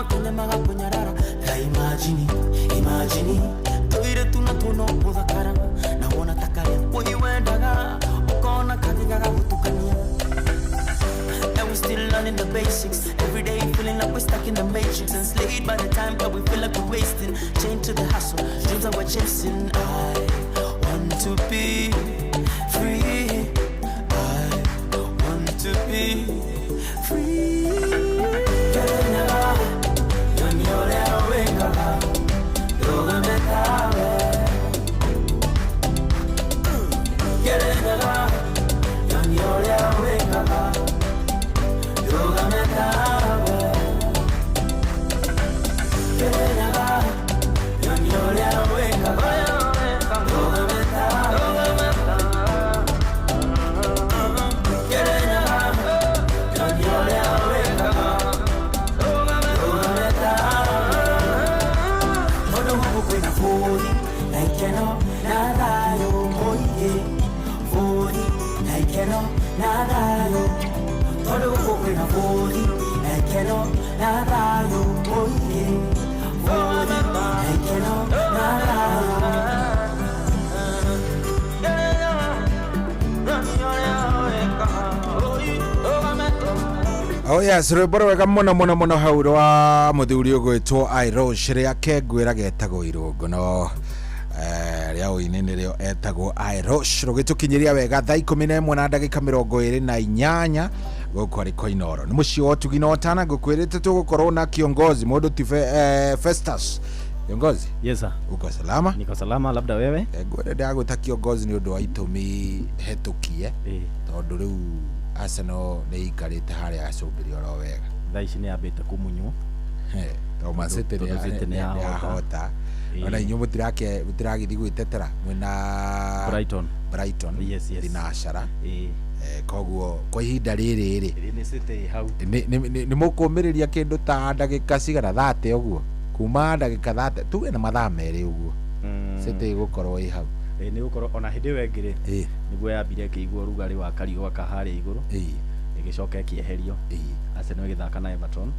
no telemaga kunyarara la imagine toire tuna tuno muthakara na wona takare uiwendaga ukona kagigaga gutukania. And we still learning the basics. Every day feeling like we're stuck in the matrix, enslaved by the time that we feel like we're wasting. Chained to the hustle, dreams that we're chasing. I want to be free. I want to be free. Kerenyaga, yonyole awengaga, yogametawe. Kerenyaga, yonyole awengaga. Oh yes, rwimbo wega muno hau rwa muthuri ugwitwo Irosh ria kengwira getagwo irungu no ria uini rio etagwo Irosh rugitukinyiria wega thaa 11 na ndagika 28 guku ari Koinoro ni mucio otugi no tana gukwirite tugukorwo na kiongozi mundu ti Festus. Kiongozi? Yes sir. Uko salama? Niko salama, labda wewe? Ngwenda ndagwita kiongozi ni undu wa itumi hetukie tondu riu Arsenal ni ikarite haria acumbirio ro wega thaa ici ni ambite kumunywo Thomas City ni ahota ona inyu mutiragithii gwitetera mwina Brighton dinashara koguo kwa ihinda riri ni City hau ni mukumiriria kindu ta ndagika cigana 30 uguo kuma ndagika 30 tuwe na mathaa meri uguo City gukorwo i hau ni gukorwo ona hindi wengire niguo yambire kiiguo rugari wa Karigwa kahari iguru igicoka ikieherio Arsenal igithaka na Everton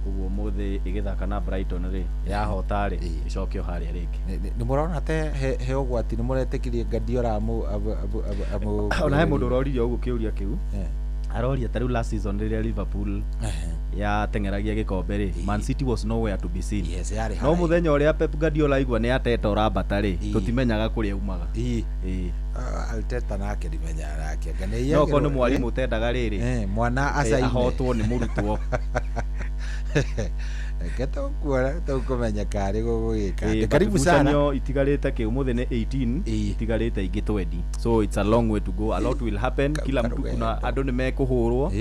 uguo muthi igithaka na Brighton ri yahota ri icokio haria ringi ni murona te he ugwati ni muretikirie Guardiola ona he mundu uroririo uguo kiuria kiu aroria tariu last season riria Liverpool ya tengeragia gikombe ri Man City was nowhere to be seen. No muthenya uria Pep Guardiola igwa ni ateta urambata ri tutimenyaga kuria umaga Arteta nake dimenya nake ngane no kono mwalimu tendaga riri mwana acaine ahotwo ni murutwo geto kuora tukumenya kari gugika karibu sana itigarite ki umuthi ni 18 itigarite ingi 20 so it's a long way to go, a lot will happen. Kila mtu kuna andu ni mekuhurwo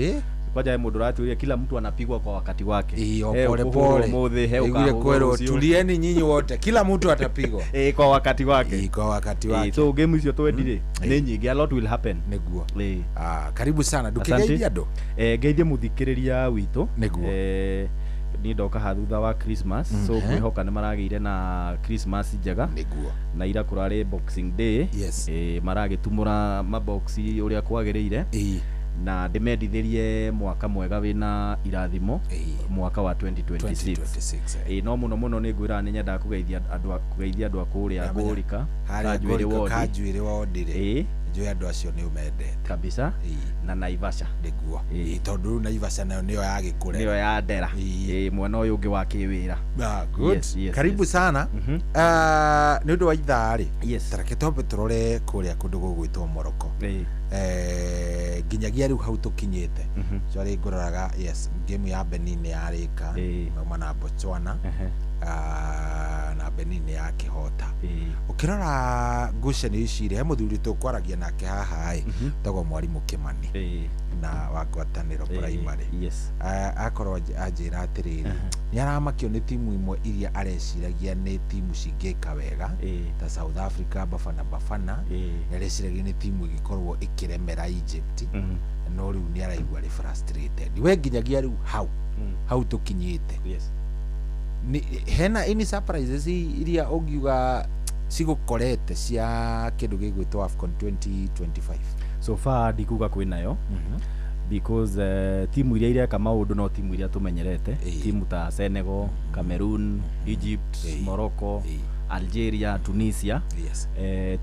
kwaja mundu raturia kila mtu anapigwa kwa wakati wake pole pole umuthi he ukaho tulieni nyinyi wote kila mtu atapigwa kwa wakati wake so game hizo twendire ni nyingi, a lot will happen niguo karibu sana dukigeithia ndo geithie muthikiriria witu ni ndoka hathutha wa Christmas so kwihoka ni maragire na Christmas njega niguo na ira kurari Boxing Day maragitumura maboxi uria kwagirire na ndimendithirie mwaka mwega wina irathimo mwaka wa 2026 no muno ni ngwira ni nyenda kugeithia andu akuria ngurika kajuire wodire njoya andu acio ni umendete kabisa na Naivasha niguo tondu Naivasha nayo niyo yagikure niyo ya ndera mwana uyu ungi wa kiwira good karibu sana ni undu wa ithari tareke tombe turore kuria kundu gugwitwo Morocco nginyagia riu hau tukinyite cari nguroraga game ya Benin yarika mauma na Botswana na Benin ya kihota ukirora ngucanio iciri he muthuri tukwaragia nake haha tagwo mwarimu Kimani na wa ngwataniro primary akorwo anjira atiriri ni aramakio ni timu imwe iria areciragia ni timu cingika wega ta South Africa Bafana areciragia ni timu igikorwo ikiremera Egypt no riu ni araigua ri frustrated we nginyagia riu hau tukinyite ni hena any surprises iria ungiuga cigukorete cia kindu gigwitwo AFCON 2025 so far ndikuga kwinayo because timu iria ireka maundu no timu iria tumenyerete timu ta Senegal, Cameroon, Egypt, Morocco, Algeria, Tunisia,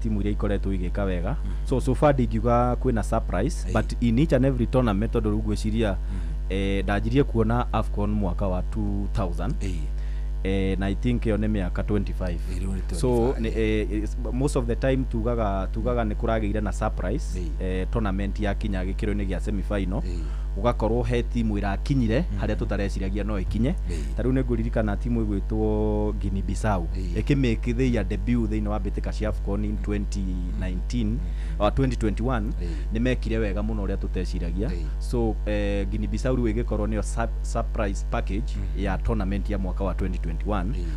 timu iria ikoretwo igika wega. So far ndingiuga kwina surprise, but in each and every tournament tondu rugwiciria ndajirie kuona AFCON mwaka wa 2000 and I think yo ne miaka 25. So most of the time tugaga ni kurageire na surprise tournament ya kinya gikiro-ini gia semi final ugakorwo he timu irakinyire haria tutareciragia no ikinye. Tariu ne nguririkana timu igwitwo Guinea Bissau ikimake their debut thiini wa mbitika cia AFCON in 2019 or 2021 ni mekire wega muno uria tuteciragia. So Guinea Bissau riu igikorwo niyo surprise package ya tournament ya mwaka wa 2021.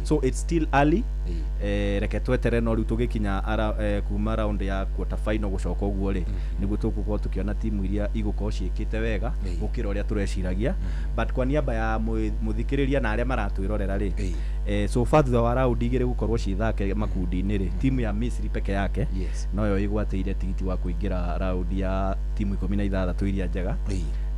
So it's still early. Reke twetere no riu tugikinya kuma round ya quarter final gucoka uguo ri niguo tugukorwo tukiona timu iria igukorwo ciikite wega gukira uria tureciragia. But kwa niaba ya muthikiriria na aria maratwirorera ri so far thutha wa round igire gukorwo cithake makundi-ini ri timu ya Misri peke yake noyo igwateire tigiti wa kuingira round ya timu 16 iria njega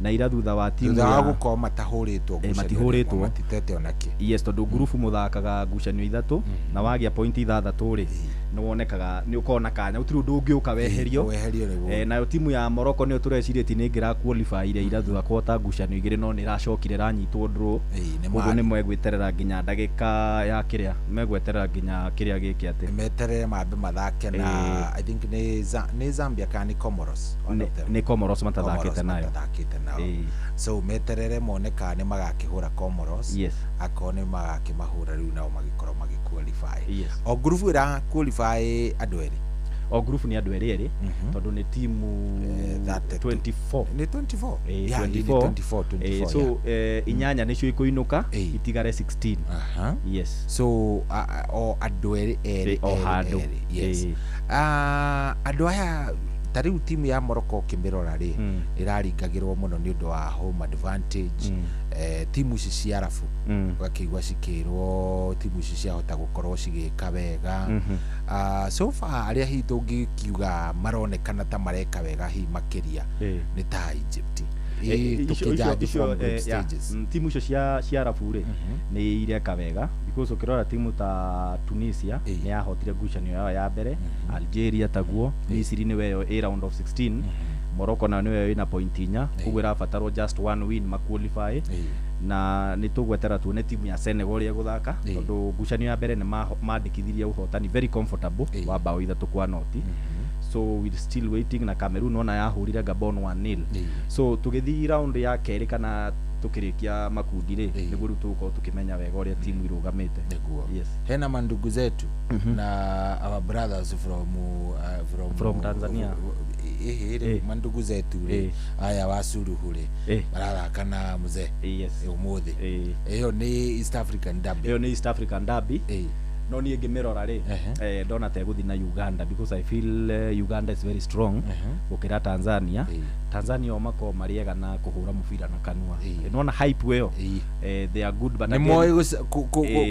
na ira thutha wa timu ya gukorwo matahuritwo matihuritwo matitete onaki. Yes, tondu gurubu muthakaga ngucanio ithatu na wagia point 6 ri no wonekaga ni ukona kanya utiri undu ungiuka weherio nayo timu ya Morocco ni tureciriti ni ngira qualify ire ira thutha kwota ngucanio igire no ni racokire ranyitwo draw mugo ni mwegweterera nginya ndagika ya kiria megweterera nginya kiria giki ati meterere mambe mathake na I think ni Zambia kana Comoros ni Comoros matathakite nayo so meterere moneka ni magakihura Comoros akone magakimahura riu nao magikorwo magiqualify o group ira qualify andu eri o group ni andu eri tondu ni timu 24 ni 24 24 so inyanya nicio ikuinuka itigare 16 yes so o andu eri o handu andu aya tariu timu ya Morocco kimirora ri iraringagirwo muno ni undu wa home advantage timu ici cia Arabu ugakigwa cikirwo timu ici ciahota gukorwo cigika wega so far aria hi tungikiuga maronekana ta mareka wega hi makiria ni ta Egypt timu icio cia Arabu ri ni ireka wega because ukirora timu ta Tunisia ni yahotire ngucanio yao ya mbere Algeria taguo Misri ni weyo a round of 16 Morocco na niwe ina point 4 kugo irabatarwo just one win maqualify na ni tugwetera tuone timu ya Senegal ya guthaka tondu ngucanio ya mbere ni mandikithirie uhotani very comfortable wa bao 3 kwa noti. So we're still waiting na Cameroon ona yahurire Gabon 1-0 so tugithi round ya keri kana tukirikia makundi ri niguo tuko tukimenya wega uria timu irugamite yes hena mandugu zetu na our brothers from Tanzania mandugu zetu ri aya wasuruhu ri barathaka na mzee umuthi iyo ni East African derby no ni ngimirora ri ndona ta guthi na Uganda because I feel Uganda is very strong ukira Tanzania o mako mariega na kuhura mubira na kanua nona hype weo they are good but again ni moyo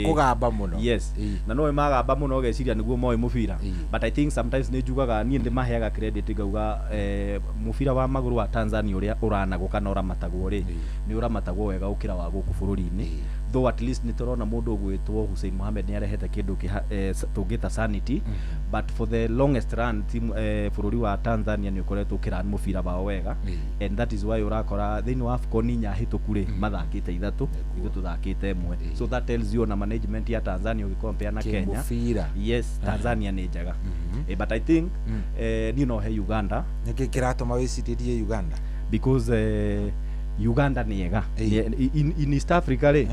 kugamba muno yes na no magamba muno geciria niguo moyo mubira but I think sometimes ni jugaga ni ndi maheaga credit ngauga mubira wa maguru wa Tanzania uria uranago kana uramatagwo ri ni uramatagwo wega ukira wa guku bururi-ini though at least nitorona mundu ugwitwo Hussein Mohamed ni arehete kindu tungita sanity but for the longest run team bururi wa Tanzania ni ukoretwo kirani mubira wao wega and that is why urakora thiini wa AFCON nyahituku ri mathakite 3 ithu tuthakite 1 so that tells you na management ya Tanzania ugicompare na Kenya yes Tanzania ni njega but I think ni no he Uganda niki kiratuma wicitirie Uganda because Uganda ni ega in East Africa ri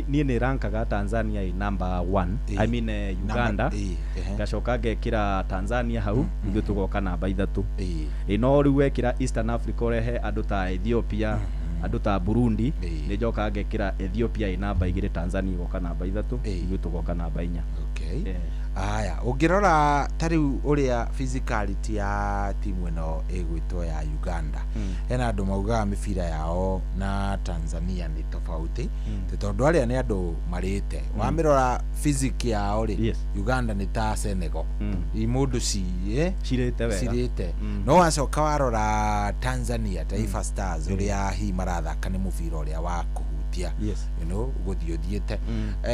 ni rankaga Tanzania i number 1 I mean Uganda gacoka gekira Tanzania hau ithu tugoka namba 3 no riu wekira Eastern Africa urehe andu ta Ethiopia andu ta Burundi ni joka gekira Ethiopia i namba 2 Tanzania igoka namba 3 ithu tugoka namba 4 Okay. Aya, ungirora tariu uria physicality ya timu ino igwitwo ya Uganda. Hena andu maugaga mibira yao na Tanzania ni tofauti. Tondu aria ni andu marite. Wamirora physics yao ri Uganda ni ta Senegal. Imundu cirite wega. Cirite. No wacoka warora Tanzania Taifa Stars uria hi marathaka ni mubira uria wa kuhutia. You know, guthiothiete.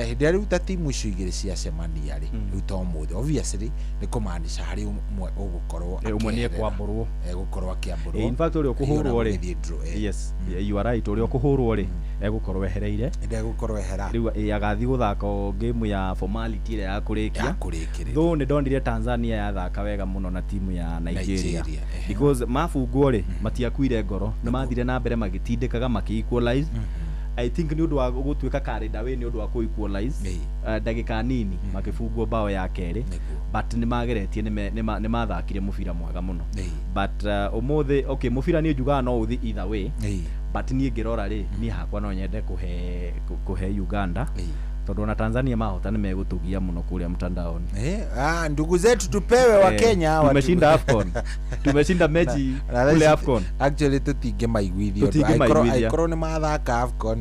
Hindi riu ta timu icio igiri cia cemania ri riu to muthe obviously ni kumaanisha hari umwe ugukorwo umwe ni kwamburwo gukorwo akiamburwo. In fact uri okuhurwo ri yes you are right uri okuhurwo ri egukorwo ehereire egukorwo ehera riu agathi guthaka game ya formality ile ya kurikia though ni ndonire Tanzania yathaka wega muno na timu ya Nigeria because mafungwo ri matiakuire ngoro ni mathire na mbere magitindikaga maki equalize. I think ni undu wa gutwika carried away ni undu wa ku equalize ndagika nini makifungwo bao ya keri but ni mageretie ni mathakire mubira mwega muno but umuthi okay mubira ni njuga no uthi either way but ni ngirora ri ni hakwa no nyende kuhe Uganda tondu na Tanzania mahota ni megutugia muno kuria mtandaoni. Ndugu zetu tupewe wa Kenya hawa. Tumeshinda AFCON. Tumeshinda mechi kule AFCON. Actually tutinge maiguithio. Aikoro ni mathaka AFCON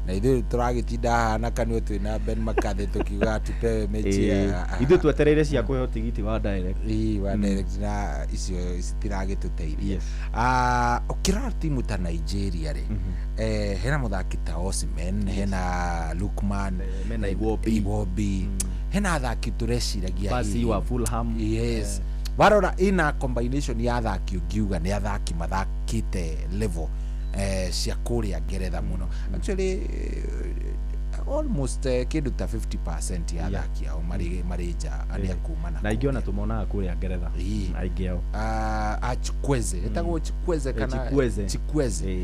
na ithu turagitinda na kanio twina Ben Makathe tukiuga tupewe mechi. Ithu twetereire cia kuheo tigiti wa direct. Wa direct na icio itiragituteithia. Ukirora timu ta Nigeria ri hena muthaki ta Osimhen, hena Lukman, mena Iwobi, hena athaki tureciragia basi wa Fulham. Yes, barora ina combination ya athaki ungiuga ni athaki mathakite level cia kuria Ngeretha muno. Actually almost kindu ta 50% ya athaki ao marija aria kumana na ingiona tumona kuria Ngeretha aingi ao Chikweze etagwo Chikweze kana Chikweze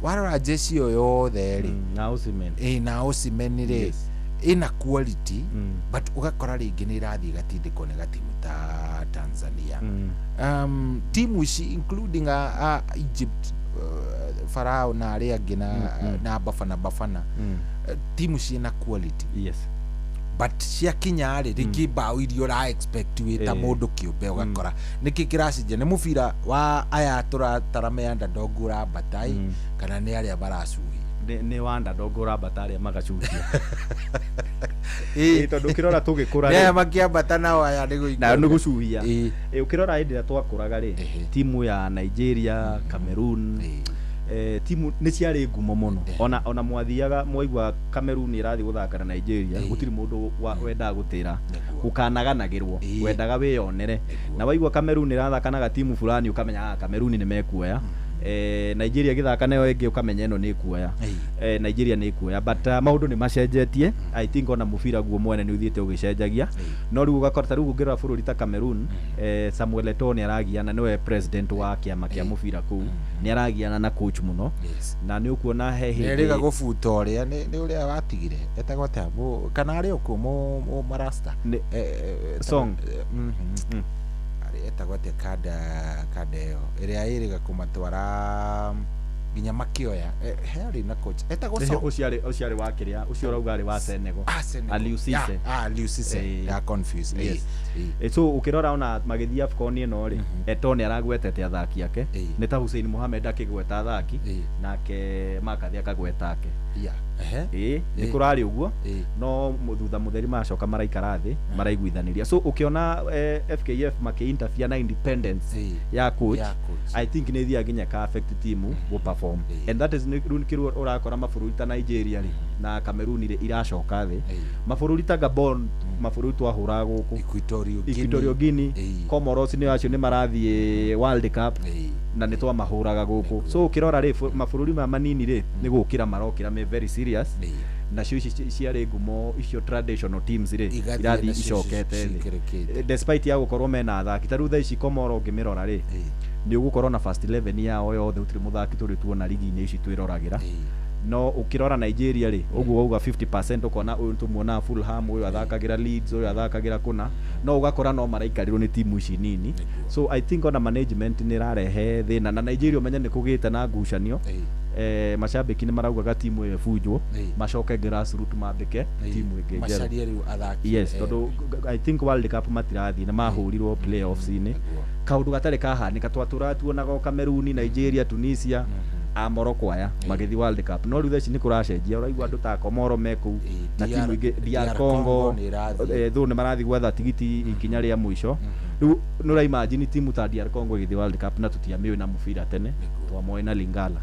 warora jeshi yo yothe ri na Osimhen na Osimhen ri ina quality but ugakora ringi ni irathi gatindiko ni gatimu ta Tanzania. Timu ici including Egypt Farao na aria angi na Bafana timu ciina quality but cia kinya ri ringi bao irio ra expect wita mundu kiumbe ugakora niki kiracije ni mubira wa aya turatarame underdog ura batai kana ni aria baracuhi ni wa underdog ura batai magacuhia tondu kirora tugikura ri makiambata nao aya ni gucuhia ukirora hindi twakuraga ri timu ya Nigeria, Cameroon timu ni ciari ngumo muno ona mwathiaga mwaigua Cameroon irathi guthaka na Nigeria gutiri mundu wenda gutira gukanaganagirwo wendaga wiyonere na waigua Cameroon irathaka na timu fulani ukamenya Cameroon ni mekuoya Nigeria githaka nayo ingi ukamenya eno ni kuoya Nigeria ni kuoya but maundu ni macenjetie. I think ona mubira guo mwene ni uthiete ugicenjagia no riu ugakora ta riu ngira bururi ta Cameroon Samuel Eto'o ni aragiana niwe president wa kiama kia mubira kuu ni aragiana na coach muno na ni ukuona hehe riga gufuta uria ni uria watigire etagwo ta kana ari ukumo marasta song etagwo te kada yo iria iriga kumatwara nginya makioya heri na coach etagwo uciari wa kiria ucio rauga ari wa Senegal Aliou Cisse ya confuse so ukirora ona magithia AFCON ino ri Eto'o ni aragwetete athaki ake ni ta Hussein Mohamed akigweta athaki nake Makathi akagweta ake ni kurari uguo no muthutha mutheri macoka maraikara thi maraiguithaniria so ukiona FKF makiinterfere na independence ya coach I think ni thia nginya ka affect team go perform and that is kiru urakora mabũrũri ta Nigeria ri na Cameroon ri iracoka thi mabũrũri ta Gabon mabũrũri twahũra guku Equatorial Guinea Comoros ni acio ni marathie World Cup na ni twamahũraga guku so ukirora ri mabũrũri ma manini ri ni gukira marokira me very serious na cio ciari ngumo icio traditional teams ri irathi icokete despite ya gukorwo mena athaki ta rutha ici Komoro ngimirora ri ni ugukorwo na first 11 yao yothe utiri muthaki turi tuona ligi-ini ici twĩroragira no ukirora Nigeria ri uguo uga 50% ukona uyu tumuona Fulham uyu athakagira Leeds uyu athakagira kuna no ugakora no maraikarirwo ni timu ici nini so I think ona management ni rarehe thina na Nigeria umenya ni kugite na ngucanio mashabiki ni maraugaga timu iyo bujwo macoke grassroots mambike timu ingi macarie riu athaki yes tondu I think World Cup matirathi na mahurirwo playoffs ini kaundu gatari kahanika twatura tuonaga Cameroon, Nigeria, Tunisia a Morocco aya magithi World Cup no riu theci ni kuracenjia uraigua andu ta Komoro meku na timu ingi DR Congo thu ni marathi gwetha tigiti ikinya ria mwisho riu no imagine timu ta DR Congo igithi World Cup na tutiamiwe na mubira tene twamoe na Lingala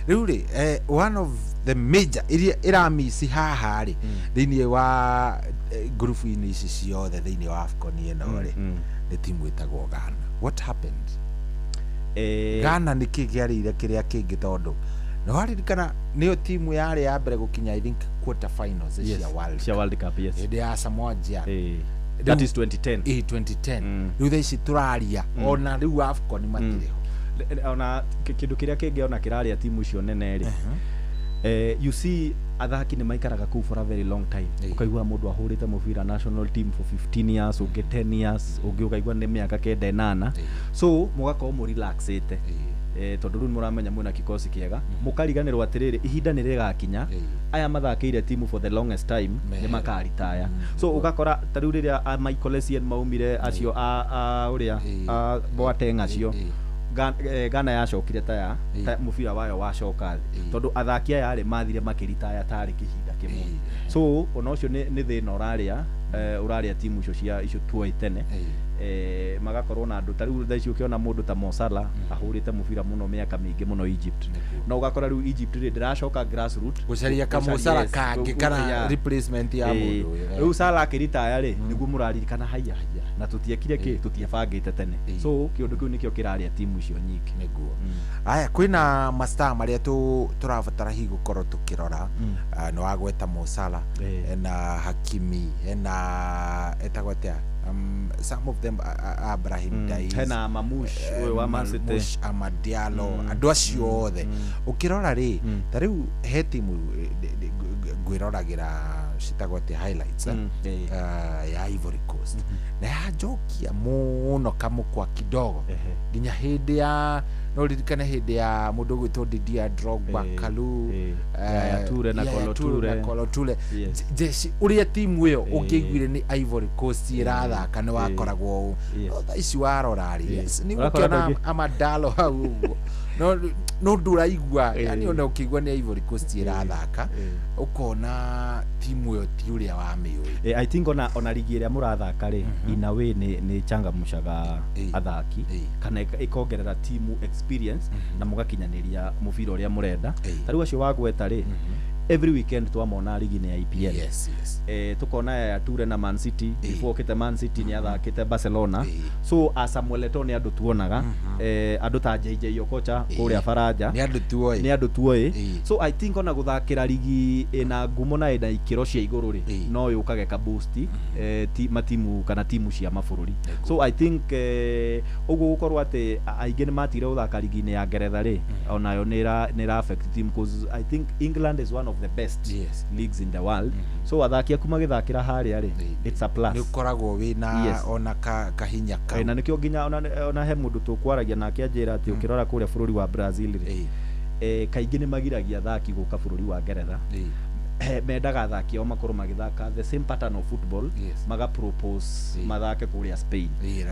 riu ri one of the major iramisi haha ri thiini wa group ini ici ciothe thiini wa AFCON ino ri ni timu itagwo Ghana. What happened? Ghana ni kigiarire kiria kingi tondu no haririkana niyo timu yari ya mbere gukinya I think quarter finals cia World Cup yes indi ya Samoa that is 2010 2010 riu thaici turaria ona riu AFCON matiriho ona kindu kiria kingi ona kiraria timu icio nene ri you see athaki ni maikaraga ku for a very long time ukaigua mundu ahurite mubira national team for 15 years ungi 10 years ungi ukaigua ni miaka 9 so mugako mu relaxite tondu riu muramenya mwina kikosi kiega mukariganirwo atiriri ihinda ni rigakinya aya mathakire timu for the longest time ni makaritaya so ugakora tariu riria Michael Essien maumire acio uria Boateng acio Ghana yacokire ta mubira wayo wacoka tondu athaki aya ari mathire makiritaya tari kihinda kimwe so ona ucio ni thina uraria timu icio cia icio tuo itene magakorwo na andu tariu thaici ukiona mundu ta Mo Salah ahurite mubira muno miaka mingi muno Egypt na ugakora riu Egypt ri ndiracoka grassroots gucaria ka Mo Salah kangi kana replacement ya mundu riu Salah akiritaya ri niguo muraririkana haya na tutiekire ki tutiebangite tene so kiundu kiu nikio kiraria timu icio nyingi niguo aya kwina mastar maria turabatara hi gukorwo tukirora no wagweta Mo Salah na Hakimi na etagwete some of them Abraham Diaz hena Mamush uyu wa Man City Amadialo andu acio othe ukirora ri tariu he timu gwiragira citagwete highlights ya Ivory Coast na yajokia muno kamukwa kidogo nginya hindi ya no ririkane hindi ya mundu gwitwo Didier Drogba Kalu Toure na Kolo Toure jeshi uria timu iyo ukigwire ni Ivory Coast irathaka ni wakoragwo thaici warora ri ni gukiona Amadalo hau no nduraigua yani ona ukigwa ni Ivory Coast irathaka ukona timu yo ti uria wa miyo I think ona ligi iria murathaka ri in a way ni changamushaga athaki kana ikongerera timu experience na mugakinyaniria mubira uria murenda tariu acio wagweta ri every weekend twamona ligi ni IPL tukona ya Toure na Man City before kite Man City ni athakite Barcelona so Samuel Eto'o ni andu tuonaga andu ta JJ Okocha kuria Faraja ni andu tuoi so I think ona guthakira ligi ina ngumo na ina ikiro cia iguru ri no yukage ka boost matimu kana timu cia mabururi so I think ugu gukorwo ati aingi ni matire uthaka ligi ni ya Ngeretha ri ona yo ni ra affect team because I think England is one of the best leagues in the world so athaki akuma githakira haria ri it's a plus ni ukoragwo wina ona kahinya ka na nikio nginya ona he mundu tukwaragia na akianjira ati ukirora kuria bururi wa Brazil ri kaingi ni magiragia athaki guka bururi wa Ngeretha mendaga athaki ao makorwo magithaka the same pattern of football maga propose mathake kuria Spain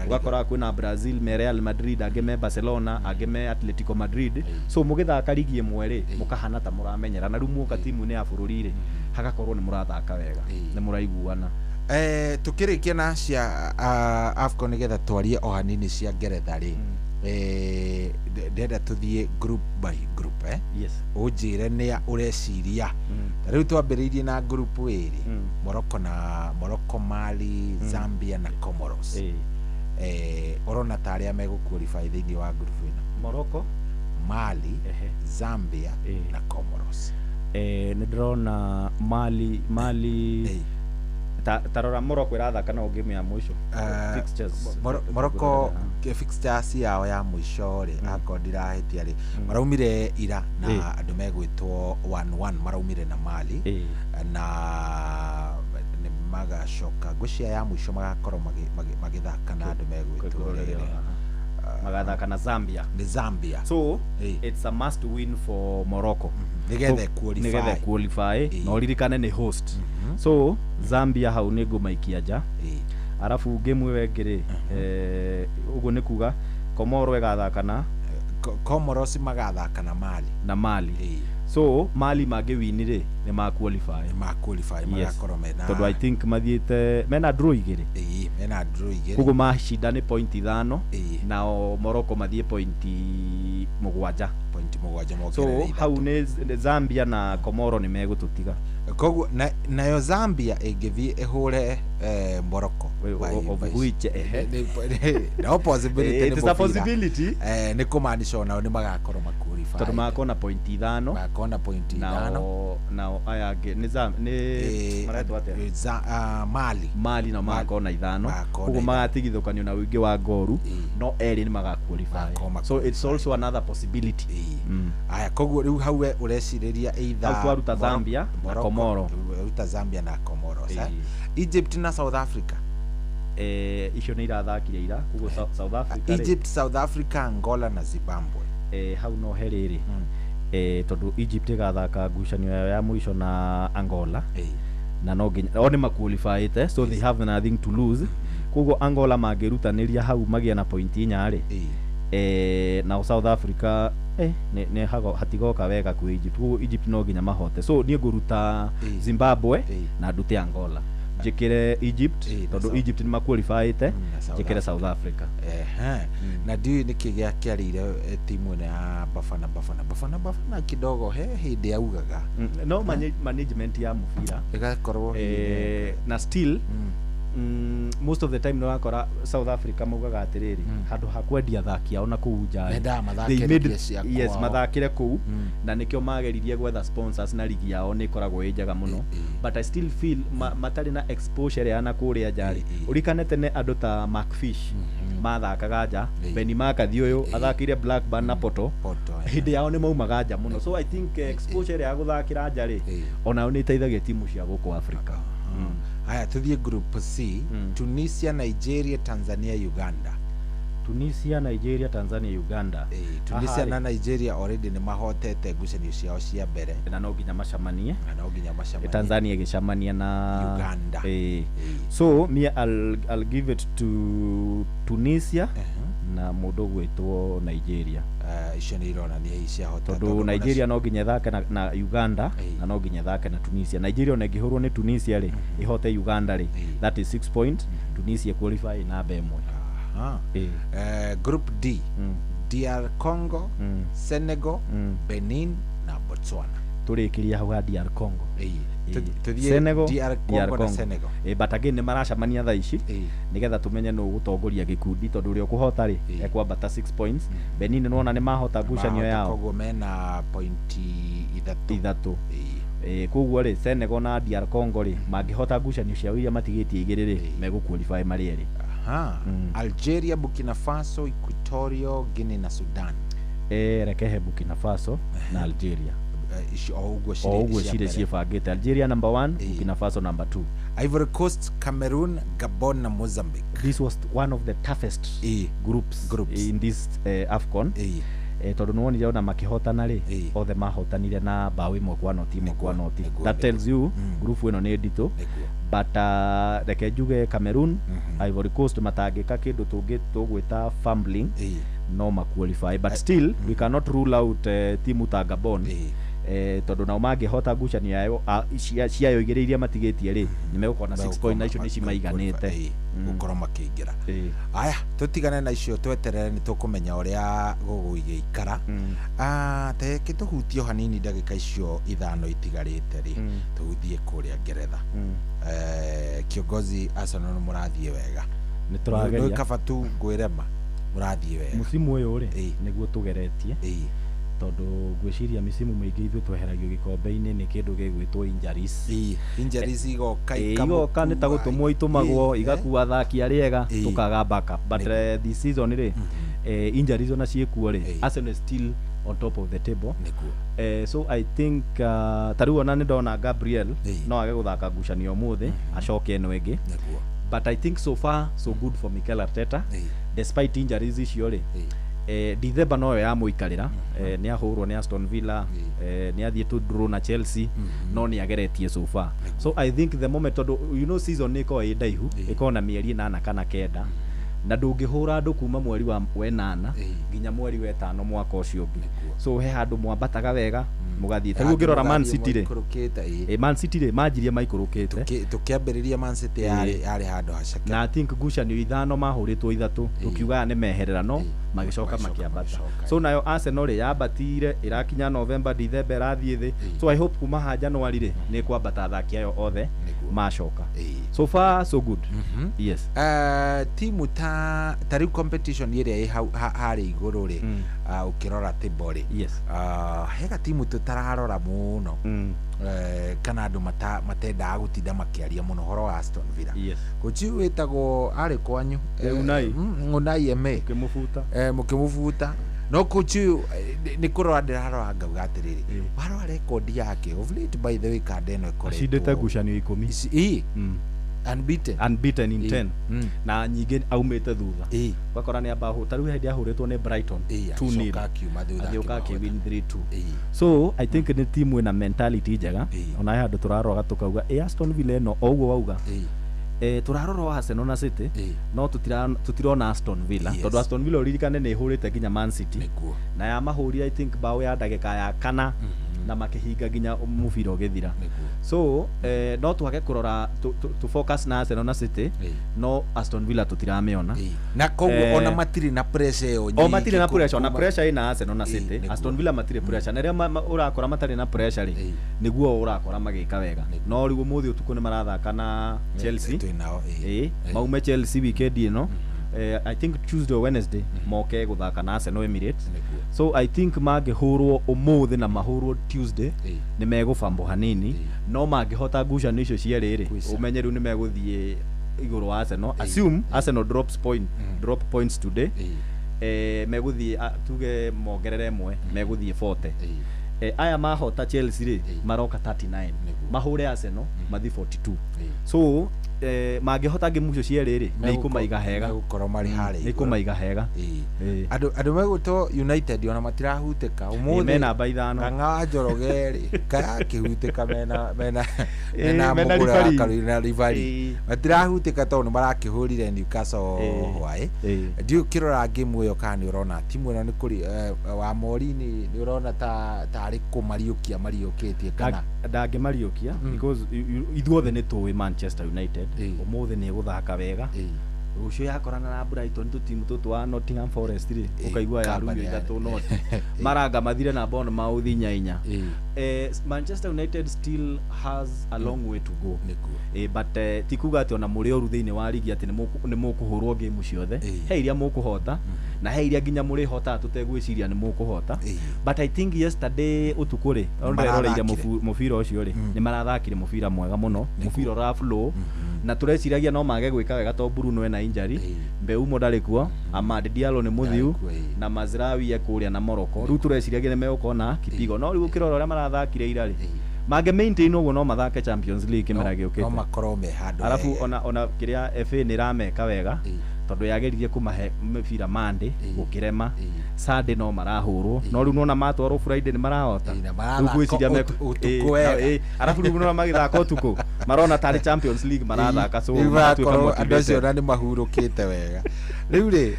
ugakora kwina Brazil me Real Madrid ageme Barcelona ageme Atletico Madrid so mugithaka ligi imwe ri mukahana ta muramenyera na rumu ka timu ni ya bururi ri hagakorwo ni murathaka wega ni muraiguana tukirikia na cia AFCON getha twarie o hanini cia Ngeretha ri ndenda tuthie group by group unjire ni ureciria riu twambiriirie na group iri Morocco Mali Zambia na Comoros urona taria meguqualify thiini wa group ino Morocco Mali Zambia na Comoros ni ndrona Mali tarora Morocco irathaka na game ya mwisho fixtures Morocco fixtures yao ya mwisho ri akondirahĩtia ri maraumire ira na andu megwitwo 1-1 maraumire na Mali na magacoka gucia ya mwisho magakorwo magithaka na andu megwitwo magathaka na Zambia. Ni Zambia. So it's a must win for Morocco. Nigethe qualify. No ririkane ni host. So Zambia hau ni ngumaikia nja. Arafu game ĩyo ĩngĩ uguo nĩ kuga Komoro ĩgathaka na Comoros magathaka na Mali. So Mali mangĩwini rĩ nĩ ma qualify magakorwo mena tondũ I think mathiĩte mena draw igĩrĩ mena draw igĩrĩ koguo macinda nĩ point 5 nao Morocco mathiĩ point 7 so hau nĩ Zambia na Komoro nĩ megũtũtiga koguo nayo Zambia ĩngĩthiĩ ĩhũre Morocco which no possibility it is a possibility nĩ kumaanisha nao nĩ magakorwo qualify tondũ makona point 5 nao aya nĩ maretwo atĩa Mali na makona 5 koguo magatigithũkanio na wĩingĩ wa ngoru no erĩ nĩ magaqualify so it's also another possibility aya koguo rĩu hau ũrecirĩria either twaruta Zambia na Komoro ruta Zambia na Komoro Egypt na South Africa icio nĩ irathakire ira koguo South Africa Egypt South Africa Angola na Zimbabwe hau no herĩrĩ tondũ Egypt ĩgathaka ngucanio ya mũico na Angola na no nginya o nĩ maqualifyĩte so they have nothing to lose koguo Angola mangĩrutanĩria hau magĩa na point 4 rĩ na South Africa ne hatigoka wega kwa Egypt koguo Egypt no nginya mahote so niĩ ngũruta Zimbabwe na ndute Angola njĩkĩre Egypt tondũ Egypt nĩ maqualifyĩte njĩkĩre South Africa na ndiũ nĩkĩ gĩakĩarĩire timu ĩno ya Bafana kidogo he hĩndĩ yaugaga no management ya mũbira ĩgakorwo na still most of the time no wakora South Africa maugaga atiriri handu hakwendia athaki ao na kuu nja yes mathakire kuu na nikio mageririe gwetha sponsors na ligi yao ni koragwo injaga muno but I still feel matari na exposure ya na kuria njari urikanete ne andu ta Macfish mathakaga nja Benny Makathi uyu athakire Blackburn na Porto hindi yao ni maumaga nja muno so I think exposure ya guthakira nja ri ona ni iteithagia timu cia guku Africa haya tuthie group C Tunisia Nigeria Tanzania Uganda Tunisia Nigeria Tanzania Uganda Tunisia na Nigeria already ni mahotete ngucanio ciao cia mbere na no nginya macamanie Tanzania gicamania na Uganda so me I'll give it to Tunisia na mundu gwitwo Nigeria icio nĩ ironania icia hota tondu Nigeria no nginya thake na Uganda na no nginya thake na Tunisia Nigeria ona ngĩhũrwo nĩ Tunisia rĩ ihote Uganda rĩ that is 6 point Tunisia qualify namba 1 group D DR Congo Senegal Benin na Botswana turikiria hau DR Congo Senegal DR Congo na Senegal but again nĩ maracamania thaa ici nigetha tumenye no gutongoria gikundi tondu uri okuhota ri ekwambata 6 points Benin nona nĩ mahota ngucanio yao koguo mena point 3 koguo ri Senegal na DR Congo ri mangĩhota ngucanio ciao iria matigĩtie igĩrĩ ri megũqualify marĩ erĩ Algeria Burkina Faso Equatorial Guinea na Sudan rekehe Burkina Faso na Algeria uguo cire ciebangĩte Algeria number 1 Burkina Faso number 2 Ivory Coast Cameroon Gabon na Mozambique this was one of the toughest groups in this AFCON tondu no wonire ona makihotana ri othe mahotanire na bao imwe kwa noti that tells you group ino ni ndito but reke njuge Cameroon Ivory Coast matangika kindu tungi tugwita fumbling no maqualify but still we cannot rule out timu ta Gabon tondu nao mangĩhota ngucanio yao ciayo igĩrĩ iria matigĩtie rĩ nĩ megũkorwo na 6 point na icio nĩ cimaiganĩte gũkorwo makĩingĩra aya tũtigane na icio tweterere nĩ tũkũmenya ũrĩa gũgũigĩikara teke tũhutio hanini ndagĩka icio 5 itigarĩte rĩ tũgũthiĩ kũrĩa Ngeretha kiongozi Arsenal mũrathiĩ wega nĩ tũrageria nĩ kaba tu ngwĩrema mũrathiĩ wega musimu ũyũ rĩ nĩguo tũgeretie tondu gwiciria misimu maingi ithu tweheragio gikombe-ini ni kindu gigwitwo injuries igoka ni ta gutumwo itumagwo igakua athaki ariega tukaga backup but this season ri injuries ona ciekuo ri Arsenal still on top of the table so I think tariu ona ni ndona Gabriel no age guthaka ngucanio muthi acoke eno ingi but I think so far so good for Mikel Arteta despite injuries icio ri December no ya muikarira ni ahurwo ni Aston Villa ni athie tu draw na Chelsea no ni ageretie so far. So I think the moment you know season iko ndaihu iko na mieri 8 kana 9 na ndungihura andu kuma mweri wa 8 nginya mweri wa 5 mwaka ucio ungi. So he handu mwambataga wega mugathie ta ngirora Man City ri Man City ri manjirie maikurukite tukiambiriria Man City ari handu hacaka na I think ngucanio 5 mahuritwo 3 tukiuga ni mehererano magicoka makiambata. So nayo Arsenal ri yambatire irakinya November December rathie thi. So I hope kuma ha January ri ni kwambata athaki ayo othe macoka. So far so good. Yes. Timu tari competition iri hari iguru ri ukirora table ri. Yes. Hega timu tutararora muno kana andu matenda gutinda makiaria muno horo wa Aston Villa. Yes. Kuchi wetagwo ari kwanyu Unai Emery mukimufuta no kuchi ni kurora ndirarora ngauga atiriri warora record yake of late by the way Cardeno ikoretwo ashindete ngucanio 10 unbeaten in 10 na nyingi aumite thutha bakora ni abaho taru hindi ahuritwo ni Brighton 2-0 agioka ki win 3-2. So I think ni team ina mentality njega ona handu turaroga tukauga Aston Villa no ogwo wauga turarora Arsenal na City no tutirona Aston Villa tondu Aston Villa uririkane ni ihurite ginya Man City na ya mahuri I think bao ya ndagika ya kana na makihinga ginya mubira ugithira. So no twage kurora to focus na Arsenal na City no Aston Villa tutirameona na koguo ona matiri na pressure yo nyingi matiri na pressure na pressure ina Arsenal na City Aston Villa matiri pressure na ria urakora matari na pressure ri niguo urakora magika wega no riu muthi utuko ni marathaka na Chelsea maume Chelsea weekend ino I think Tuesday or Wednesday moke guthaka na Arsenal Emirates. So I think magihurwo umuthi na mahurwo Tuesday ni megubambo hanini no magihota ngucanio icio cieriri umenye riu ni meguthie iguru wa Arsenal. Assume Arsenal drop points today meguthie tuge mongerere mwe meguthie 40 aya mahota Chelsea ri maroka 39 mahure Arsenal mathi 42. So magihota ngimucio cieriri ni ikumaiga hega gukoro mari hari ikumaiga hega andu meguto United ona matirahuteka umuthi mena namba 5 ng'a Njorogeri kaya kihuteka mena mugura Carolina Rivari matirahuteka tondu marakihurire Newcastle hwae ndio kirora game iyo kana urona timu ino ni kuri wa Morini ni urona ta ari kumariukia mariukitie kana ndange mariukia because ithuothe ni tuwi Manchester United umuthi ni guthaka wega ucio yakorana na Brighton timu tutu wa Nottingham Forest ri ukaigua ya ruyo ithatu not maranga mathire na Bournemouth 4-4 Manchester United still has a long way to go but tikuga ati ona muri oru thiini wa ligi ati ni mukuhurwo game ciothe he iria mukuhota na he iria ginya muri hota tutegwiciria ni mukuhota but I think yesterday utukuri onreroreire mufira ucio ri ni marathakire mufira mwega muno mufira ra flow na tureciragia no mage gwika wega to Bruno ena injury Mbeumo ndari kuo Amad Diallo ni muthiu na Mazraoui ekuria na Morocco riu tureciragia ni megukona kipigo no riu kirora uria marathakire ira ri mage maintain uguo no mathake Champions League kimera giukite no makoro me handu alafu ona kiria FA ni rameka wega tondu yageririe kumahe mibira Monday gukirema Sunday no marahurwo no riu nona matwarwo Friday ni marahota ugwiciria meko alafu riu nona magithaka utuko marona tari Champions League marathaka so adocio ni mahurukite wega riu ri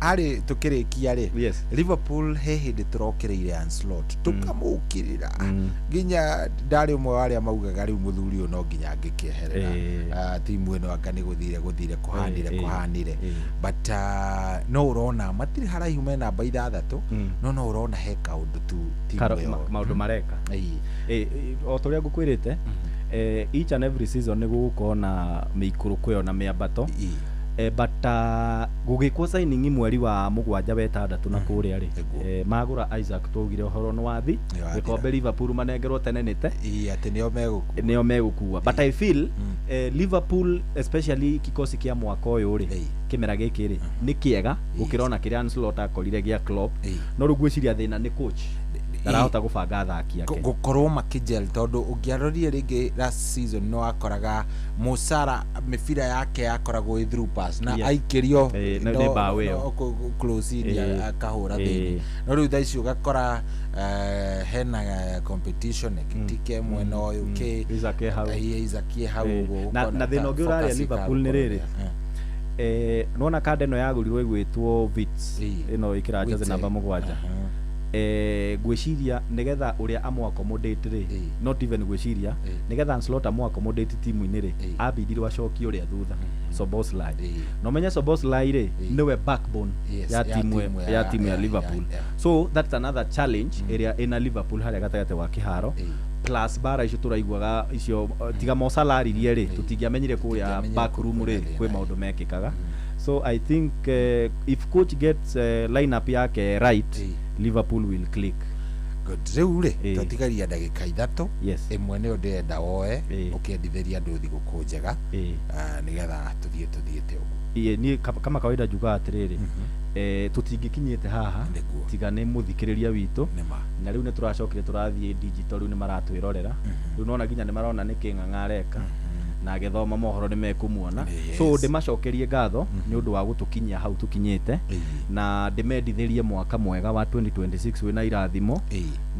ari tukirikia ri Liverpool he hindi turokireire Ancelotti tukamukirira ginya ndari umwe waria maugaga riu muthuri uyu no ginya ngikieherera timu ino anga ni guthire kuhanire but no urona matiri haraihu mena namba 6 no urona he kaundu tu timu yo maundu mareka o turia ngukwirite each and every season ni gukona miikuruko na miambato but gugikwo signing mweri wa 7 wetandatũ na kuria ri magura Isaac tugire horo no wathi gikombe Liverpool manengerwo tenenete ati nio megukua but I feel Liverpool especially kikosi kia mwaka uyu ri kimera giki ri ni kiega ukirona kiria Ancelotti akorire gia Klopp no rugwiciria thina ni coach ndarahota gubanga athaki yake gukorwo makijel tondu ungiarorire ringi last season no akoraga Musara mibira yake yakoragwo i through pass na aikirio ni bawe close in akahura thini no riu thaici ugakora hena competition ekitike mwena uyu ke Isaac hau na thina ungi uraria Liverpool ni riri nona kadi ino yagurirwo igwitwo Vitz ino ikira jaze namba 7 gwiciria nigetha uria amu accommodate ri not even gwiciria nigetha Ancelotti amu accommodate timu ini ri abidire wacoki uria thutha Szoboszlai no menye Szoboszlai ri niwe backbone ya timu ya Liverpool so that's another challenge area ina Liverpool haria gatagate wa kiharo plus bara icio turaiguaga icio tiga mo salary ri tutingiamenyire kuria backroom ri kwi maundu mekikaga so I think if coach gets lineup yake right Liverpool will click good riu ri tutigaria ndagika 3 imwe ni ndenda woe ukiendithĩria nduthi gukunjega nigetha tuthiĩte ugu ni kama kawaida juga atiriri tutingikinyite haha tiga ni muthikiriria witu na riu ni turacokire turathie digital riu ni maratwirorera riu nona ginya ni marona ni king'ang'areka na gethoma mohoro ni mekumuona so ndimacokerie ngatho ni undu wa gutukinyia hau tukinyite na ndimendithirie mwaka mwega wa 2026 wina irathimo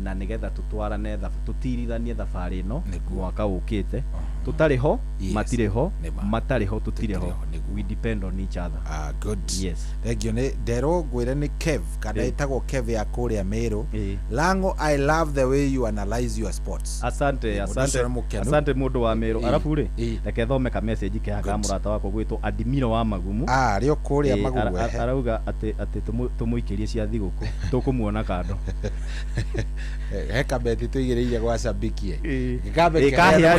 na nigetha tutwarane tutirithanie thabari ino mwaka ukite tutariho matiriho matariho tutiriho we depend on each other good yes thank you ndero gwire ni Kev kada itagwo Kev ya kuria Meru Lango I love the way you analyze your sports asante mundu wa Meru arafu ri reke thome ka message kihaga murata wako gwitwo Adimiro wa Magumu rio kuria Magumu arauga ati tumuikirie cia thiguku tukumuona kando heka beti tuigireire gwa shabiki kahia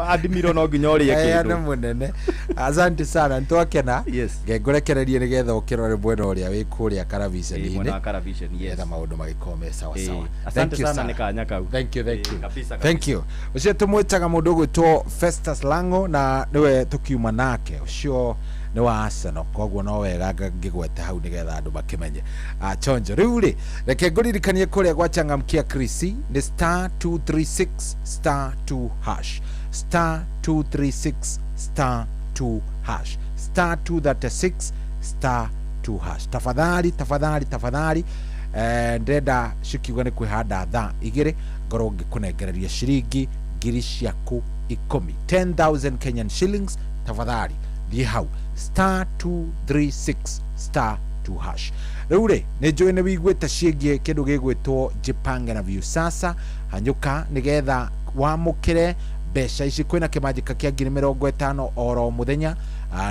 Adimiro no nginya uri ekindu munene asante sana ntwakena ngengorekererie nigetha ukirore mwena uria wi kuria Karavision mwena Karavision na maundu magikome sawa sawa asante sana ni kanya kau thank you ucio tumwitaga mundu gwitwo Festus Lango na niwe tukiuma nake ucio ni wa Arsenal koguo no wega ngigwete hau nigetha andu makimenye chonjo riu ri reke nguririkanie kuria gwa changamkia Krisi ni *236 *2 hash *236 *2 hash *236 *2 hash tafadhali ndenda shikiuga ni kwihanda tha igire ngoro ngikunengereria shiringi ngiri ciaku 10,000 Kenyan shillings tafadhali thie hau *236 *2 hash riu ri ni njui ni wiguite ciengie kindu gigwitwo Jipange na Viusasa hanyuka nigetha wamukire mbeca ici kwina kimanjika kia 50,000 oro muthenya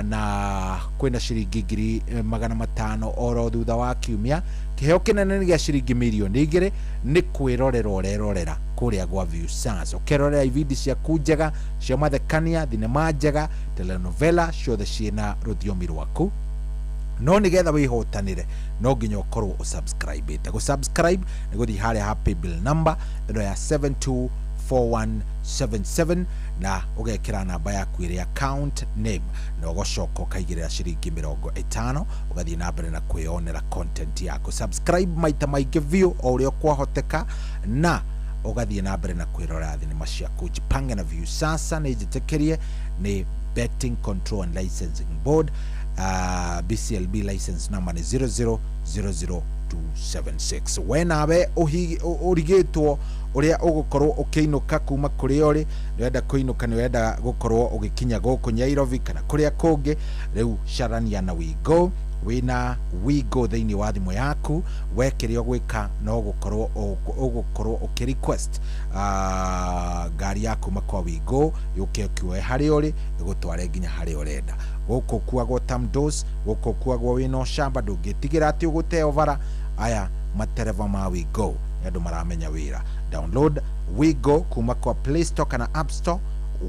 na kwina shiringi 500,000 oro thutha wa kiumia kiheo kinene gia shiringi milioni 2 ni kwirorera kuria gwa Viusasa ukirorera ivindi cia kunjega cia mathekania thinema njega telenovela ciothe ciina ruthiomi rwaku no nigetha wihotanire no nginya ukorwo usubscribe gusubscribe ni guthi haria happy bill number ino ya 724177 na ugekira namba yaku iri account name na ugocoka ukaigirira shiringi 50 ugathie na mbere na kwionera content yako subscribe maita maingi view o uria kwahoteka na ugathie na mbere na kwirora thinema ciaku Jipange na Viusasa ni njitikirie ni Betting Control and Licensing Board BCLB license number ni 0000276 wenawe urigitwo uria ugukorwo ukiinuka kuma kuri ori wenda kuinuka ni wenda gukorwo ugikinya guku Nyairobi kana kuria kungi riu sharania na Wigo wina Wigo thiini wa thimu yaku wekire gwika no gukorwo ukirequest ngari yaku makwa Wigo yuke kiwe hari ori igutware nginya hari urenda guku kuagwo Tamdos guku kuagwo wino shamba ndungitigira ati uguteo bara aya matereva ma Wigo andu maramenya wira download Wigo kuma kwa Play Store kana App Store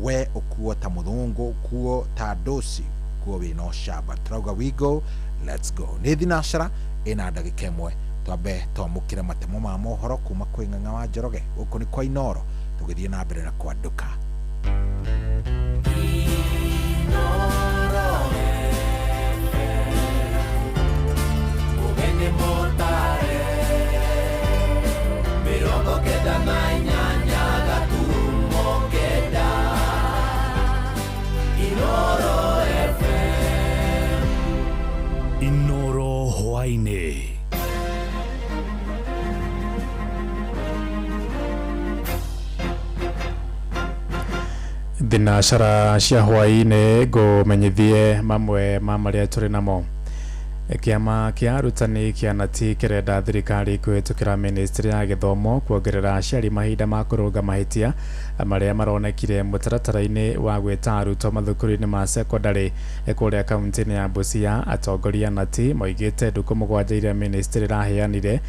we ukuo ta muthungu kuo ta dosi kuo wino shamba trauga Wigo let's go ni thinashara ina ndagika imwe twambe twamukire matemo ma mohoro kuma kwi Ng'ang'a wa Njoroge guku ni kwa Inoro tugithie na mbere na kwanduka na inyanya gaturumo kenda Inoro FM Inoro hwainĩ. Thinacara cia hwainĩ ngũmenyithie mamwe ma marĩa tũrĩ namo. Kĩama kĩa arutani kĩa Knati kĩrenda thirikari kũhĩtũkĩra Ministry ya Gĩthomo kuongerera aciari mahinda ma kũrũnga mahĩtia marĩa maronekire mũtaratara-inĩ wa gwĩta arutwo mathukuru-inĩ ma secondary kũrĩa kaunti-inĩ ya Busia. Atongoria Knati moigĩte ndukũ mũgwanja iria ministry ĩraheanire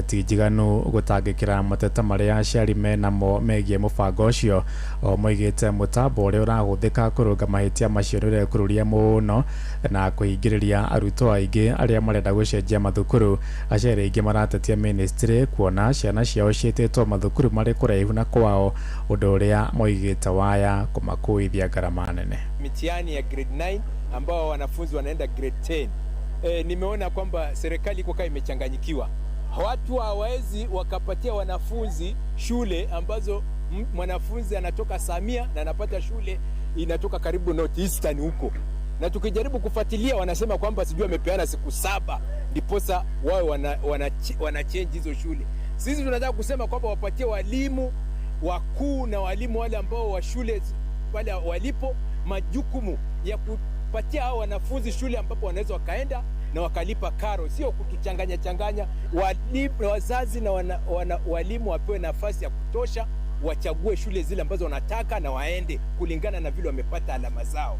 ti njiganu gũtangĩkĩra mateta marĩa aciari menamo megiĩ mũbango ũcio. O moigĩte mũtambo ũrĩa ũrahũthĩka kũrũnga mahĩtia macio nĩ ũrekururia mũno na kũhingĩrĩria arutwo aingĩ arĩa marenda gũcenjia mathukuru. Aciari aingĩ maratetia ministry kuona ciana ciao ciĩtĩtwo mathukuru marĩ kũraihu na kwao, ũndũ ũrĩa moigĩte waya kũmakuithia gharama nene. Mitihani ya grade 9 ambao wanafunzi wanaenda grade 10. Nimeona kwamba serikali iko kama imechanganyikiwa. Watu hawawezi wakapatia wanafunzi shule ambazo mwanafunzi anatoka Samia na anapata shule inatoka karibu North Eastern huko. Na tukijaribu kufuatilia wanasema kwamba sijui wamepeana siku 7 ndiposa wao wana change hizo shule. Sisi tunataka kusema kwamba wapatie walimu wakuu na walimu wale ambao wa shule wale walipo majukumu ya kupatia hao wanafunzi shule ambapo wanaweza wakaenda na wakalipa karo, sio kutuchanganya changanya. Wazazi na walimu wapewe nafasi ya kutosha, wachague shule zile ambazo wanataka na waende kulingana na vile wamepata alama zao.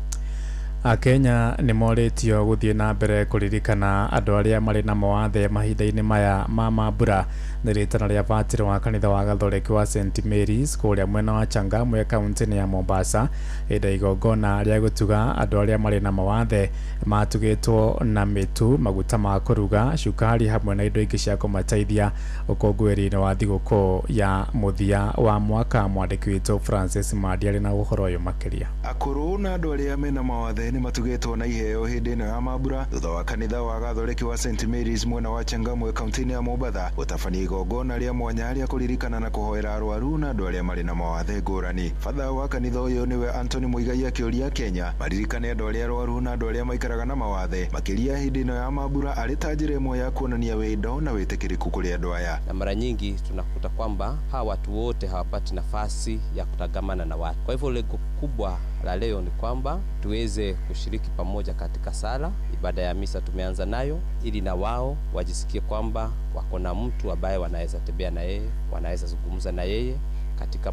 Akenya nĩ moritio gũthiĩ na mbere kũririkana andũ arĩa marĩ na mawathe mahinda-inĩ maya ma mambura. Nĩ rĩtana rĩa batĩrĩ wa kanitha wa Gathoreki wa St Mary's kũrĩa mwena wa Changamwe kaunti-inĩ ya Mombasa. Hĩndĩ igongona rĩa gũtuga andũ arĩa marĩ na mawathe matugĩtwo na mĩtu, maguta ma kũruga, cukari hamwe na indo ingĩ cia kũmateithia ũkũngũĩri-inĩ wa thigũkũ ya mũthia wa mwaka. Mwandĩki witũ Francis Madi arĩ na ũhoro ũyũ makĩria. Akũrũ na andũ arĩa mena mawathe nĩ matugĩtwo na iheo hĩndĩ ĩno ya mambura thutha wa kanitha wa Gathoreki wa St Mary's mwena wa Changamwe kaunti-inĩ ya Mombasa gũtabania igongona rĩa mwanya rĩa kũririkana na kũhoera arwaru na andũ arĩa marĩ na mawathe ngũrani. Father wa kanitha ũyũ nĩwe Anthony Muigai akĩũria Kenya maririkane andũ arĩa arwaru na andũ arĩa maikaraga na mawathe makĩria hĩndĩ ĩno ya mambura arĩ ta njĩra ĩmwe ya kuonania wendo na wĩtĩkĩrĩku kũrĩ andũ aya. Na mara nyingi tunakuta kwamba hawa watu wote hawapati nafasi ya kutangamana na watu. Kwa hivyo lengo kubwa la leo ni kwamba tuweze kushiriki pamoja katika sala. Ibada ya misa tumeanza nayo ili na wao wajisikie kwamba wako na mtu ambaye wanaweza tembea na yeye, wanaweza zungumza na yeye katika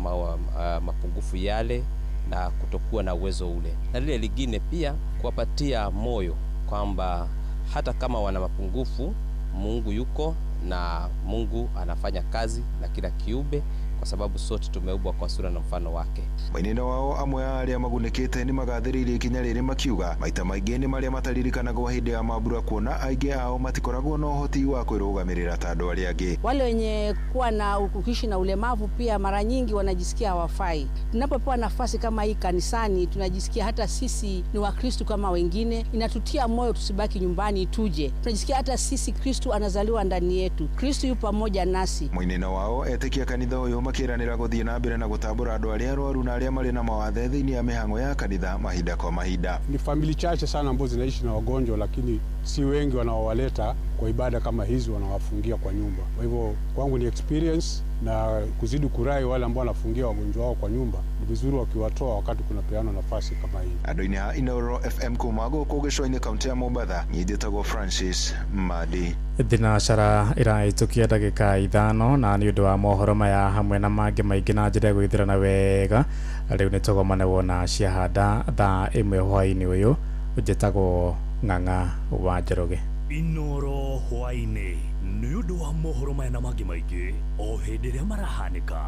mapungufu yale na kutokuwa na uwezo ule. Na lile lingine pia kuwapatia moyo kwamba hata kama wana mapungufu, Mungu yuko na Mungu anafanya kazi na kila kiumbe, kwa sababu sote tumeumbwa kwa sura na mfano wake. Mainino wao amwe arĩa magunĩkĩte nĩ magathĩrĩirie ikinya rĩrĩ makiuga maita maingĩ nĩ marĩa mataririkanaga hĩndĩ ya mambura kuona aingĩ ao matikoragwo na ũhoti wa kwĩrũgamĩrĩra ta andũ arĩa angĩ. Wale wenye kuwa na ukishi na ulemavu pia mara nyingi wanajisikia hawafai. Tunapopewa nafasi kama hii kanisani tunajisikia hata sisi ni Wakristo kama wengine. Inatutia moyo tusibaki nyumbani tuje. Tunajisikia hata sisi Kristo anazaliwa ndani yetu. Kristo yupo pamoja nasi. Mainino wao etĩkia kanitha ũyũ makiranĩra gũthiĩ na mbere na gũtambũra andũ arĩa arwaru na arĩa marĩ na mawathe thĩinĩ ya mĩhang'o ya kanitha mahinda kwa mahinda. Ni famili chache sana ambazo zinaishi na wagonjwa, lakini si wengi wanaowaleta kwa ibada kama hizi wanawafungia kwa nyumba. Kwa hivyo kwangu ni experience na kuzidi kurai wale ambao wanafungia wagonjwa wao kwa nyumba. Ni vizuri wakiwatoa wakati kuna peana nafasi kama hii. Andũ-inĩ ha Inoro FM kuma gũkũ gĩcũa-inĩ kaunti ya Mombasa, njĩtagwo Francis Madi. Thinacara ĩrahĩtũkia ndagĩka 5 na nĩ ũndũ wa mohoro maya hamwe na mangĩ maingĩ na njĩra gwĩthirana wega. Rĩu nĩ tũgomane wona ciahanda thaa 1 hwaĩ-inĩ ũyũ. Njĩtagwo Ng'ang'a wa Njoroge. Inoro hwaĩ-inĩ nĩ ũndũ wa mohoro maya na mangĩ maingĩ o hĩndĩ ĩrĩa marahanĩka.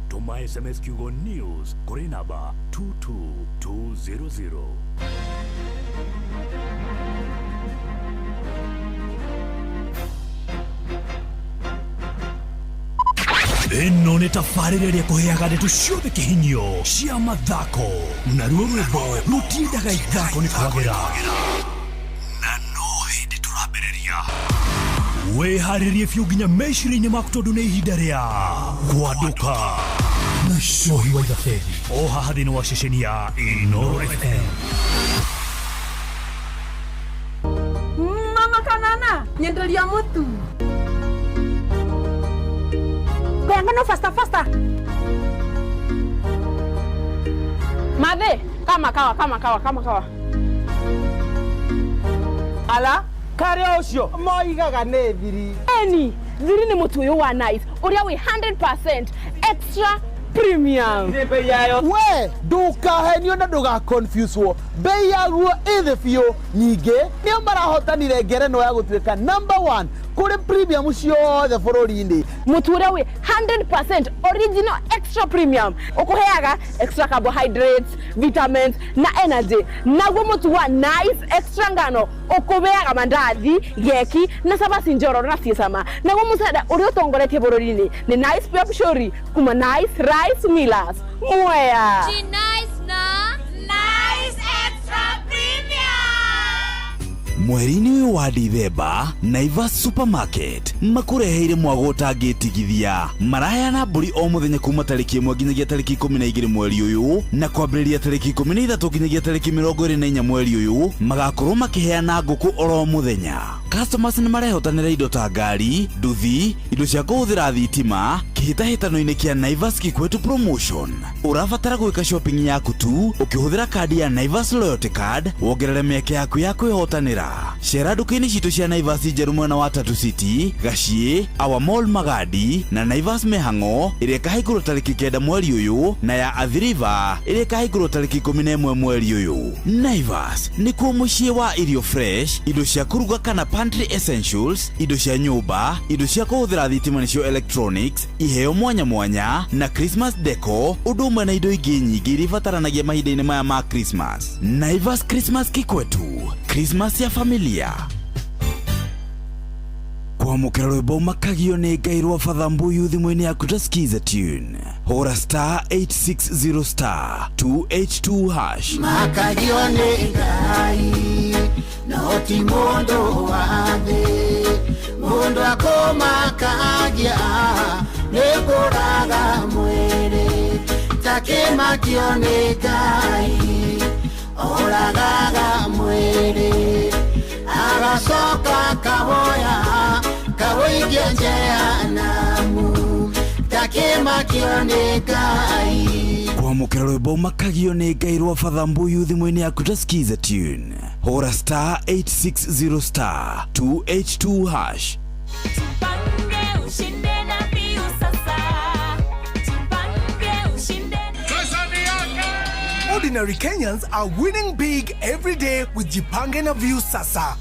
Tuma SMS kiugo news kũrĩ namba 22200. Ĩno nĩ tabarĩra ĩrĩa kũheaga ndeto ciothe kĩhinyio cia mathako na ruo rwĩmbo rũtindaga ithako nĩ kwagĩra na no hĩndĩ tũrambĩrĩria weharirie biũ nginya meciria-inĩ maku tondũ nĩ ihinda rĩa Gwaduka na Cohi wa Ithaberi o haha thĩinĩ wa ceceni ya Inooro FM. Mama Kanana, nyenderia mutu. Kwengano faster. Mathe, kama kawa. Ala, kare ucio moigaga nĩ thiri. Thiri ni mutu uyu wa nice. Uria wi 100% extra premium. We, ndukahenio na nduga confuse wo. Bei yaguo ĩthĩ biũ. Ningĩ nĩo marahotanire ngerenwa ya gũtuĩka #1 kũrĩ premium ciothe bũrũri-inĩ. Mutu uria wi 100% original extra premium. Ukuheaga extra carbohydrates, vitamins na energy. Naguo mutu wa nice extra ngano ukubeaga mandathi, geki na sabasi njoro na ciesama. Naguo musada uria utongoretie bũrũri-inĩ ni Nice Pep Shori kuma Nice Rice Millers. Mwea. Nice na Nice Extra Premium. Mweri-inĩ ũyũ wa Dithemba, Naivas Supermarket makureheire mwago ũtangĩtigithia. Maraheana mbũri o mũthenya kuma tarĩki 1 nginyagia tarĩki 12 mweri ũyũ, na kwambĩrĩria tarĩki 13 nginyagia tarĩki 24 mweri ũyũ, magakorwo makĩheana ngũkũ oro mũthenya. Customers nĩ marehotanĩra indo ta ngari, nduthi, indo cia kũhũthĩra thitima, kĩhĩtahĩtano-inĩ kĩa Naivas Kikwetu Promotion. Ũrabatara gwĩka shopping yaku tu ũkĩhũthĩra kadi ya Naivas Loyalty Card, wongerere mĩeke yaku ya kwĩhotanĩra. Cera nduka-inĩ citũ cia Naivas njerũ mwena wa Tatu City, Gaciĩ, Our Mall Magadi na Naivas Mĩhang'o ĩrĩa ĩkahingũrwo tarĩki 9 mweri ũyũ, na ya Athi River ĩrĩa ĩkahingũrwo tarĩki 11 mweri ũyũ. Naivas nĩkuo mũciĩ wa irio fresh, indo cia kũruga kana pantry essentials, indo cia nyũmba, indo cia kũhũthĩra thitima nĩcio electronics, iheo mwanya na Christmas deco, ũndũ ũmwe na indo ingĩ nyingĩ iria ibataranagia mahinda-inĩ maya ma Christmas. Naivas Christmas Kikwetu, Christmas ya familia. Kwamũkĩra rwĩmbo makagio nĩ Ngai rwa Father Mbuyu thimũ-inĩ yaku ta skiza tune. Hora *860 282 hash. Makagio nĩ Ngai no ti mũndũ wa thĩ, mũndũ akũmakagia nĩ kũraga mwĩrĩ. Takĩmakio nĩ Ngai oragaga mwĩrĩ, agacoka kawoya kawoigia jehanamu. Takĩmakio nĩ Ngai. Kwamũkĩra rwĩmbo makagio nĩ Ngai rwa Father Mbuyu thimũ-inĩ yaku ta skiza tune. Hora *860 282 hash. Ordinary Kenyans are winning big every day with Jipange na View Sasa.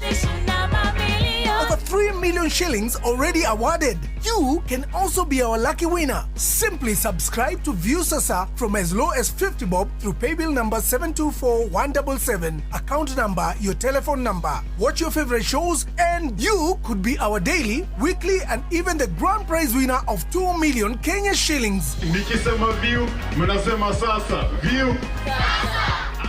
Over 3 million shillings already awarded. You can also be our lucky winner. Simply subscribe to View Sasa from as low as 50 bob through paybill number 724177, account number, your telephone number. Watch your favorite shows and you could be our daily, weekly and even the grand prize winner of 2 million Kenya shillings. Nikisema View, mnasema sasa. View.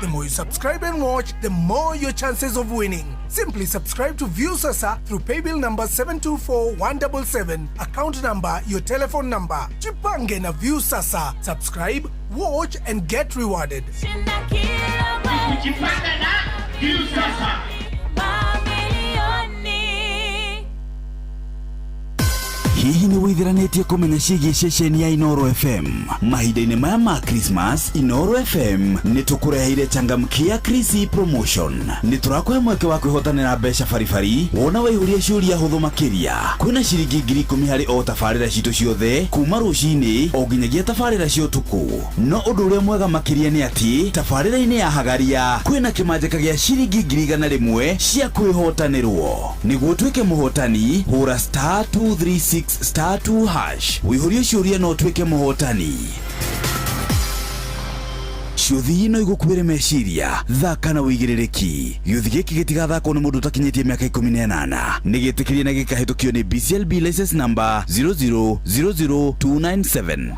The more you subscribe and watch, the more your chances of winning. Simply subscribe to View Sasa through paybill number 724177, account number, your telephone number. Jipange na View Sasa. Subscribe, watch and get rewarded. Jipange na View Sasa. Hihi nĩ wĩthiranĩtie kũmenya ciĩgiĩ ceceni ya Inooro FM? Mahinda-inĩ maya ma Christmas, Inooro FM nĩ tũkũreheire changamkia Chrissy Promotion. Nĩ tũrakũhe mweke wa kwĩhotanĩra mbeca baribari wona waihũria ciũria hũthũ makĩria. Kwĩna ciringi 10,000 harĩ o tabarĩra citũ ciothe kuma rũcinĩ o nginyagia tabarĩra cia ũtukũ. No ũndũ ũrĩa mwega makĩria nĩ atĩ tabarĩra-inĩ ya Hagaria kwĩna kĩmanjĩka gĩa ciringi 100,000 cia kwĩhotanĩrwo. Nĩguo tuĩke mũhotani, hũra *236 *2 hash. Wĩihũrie ciũria no tuĩke mũhotani. Ciũthi ino igũkuĩre meciria, thaka na wĩigĩrĩrĩki. Gĩũthi gĩkĩ gĩtigathakwo nĩ mũndũ ũtakinyĩtie mĩaka 18. Nĩ gĩtĩkĩrie na gĩkahĩtũkio nĩ BCLB license number 0000297.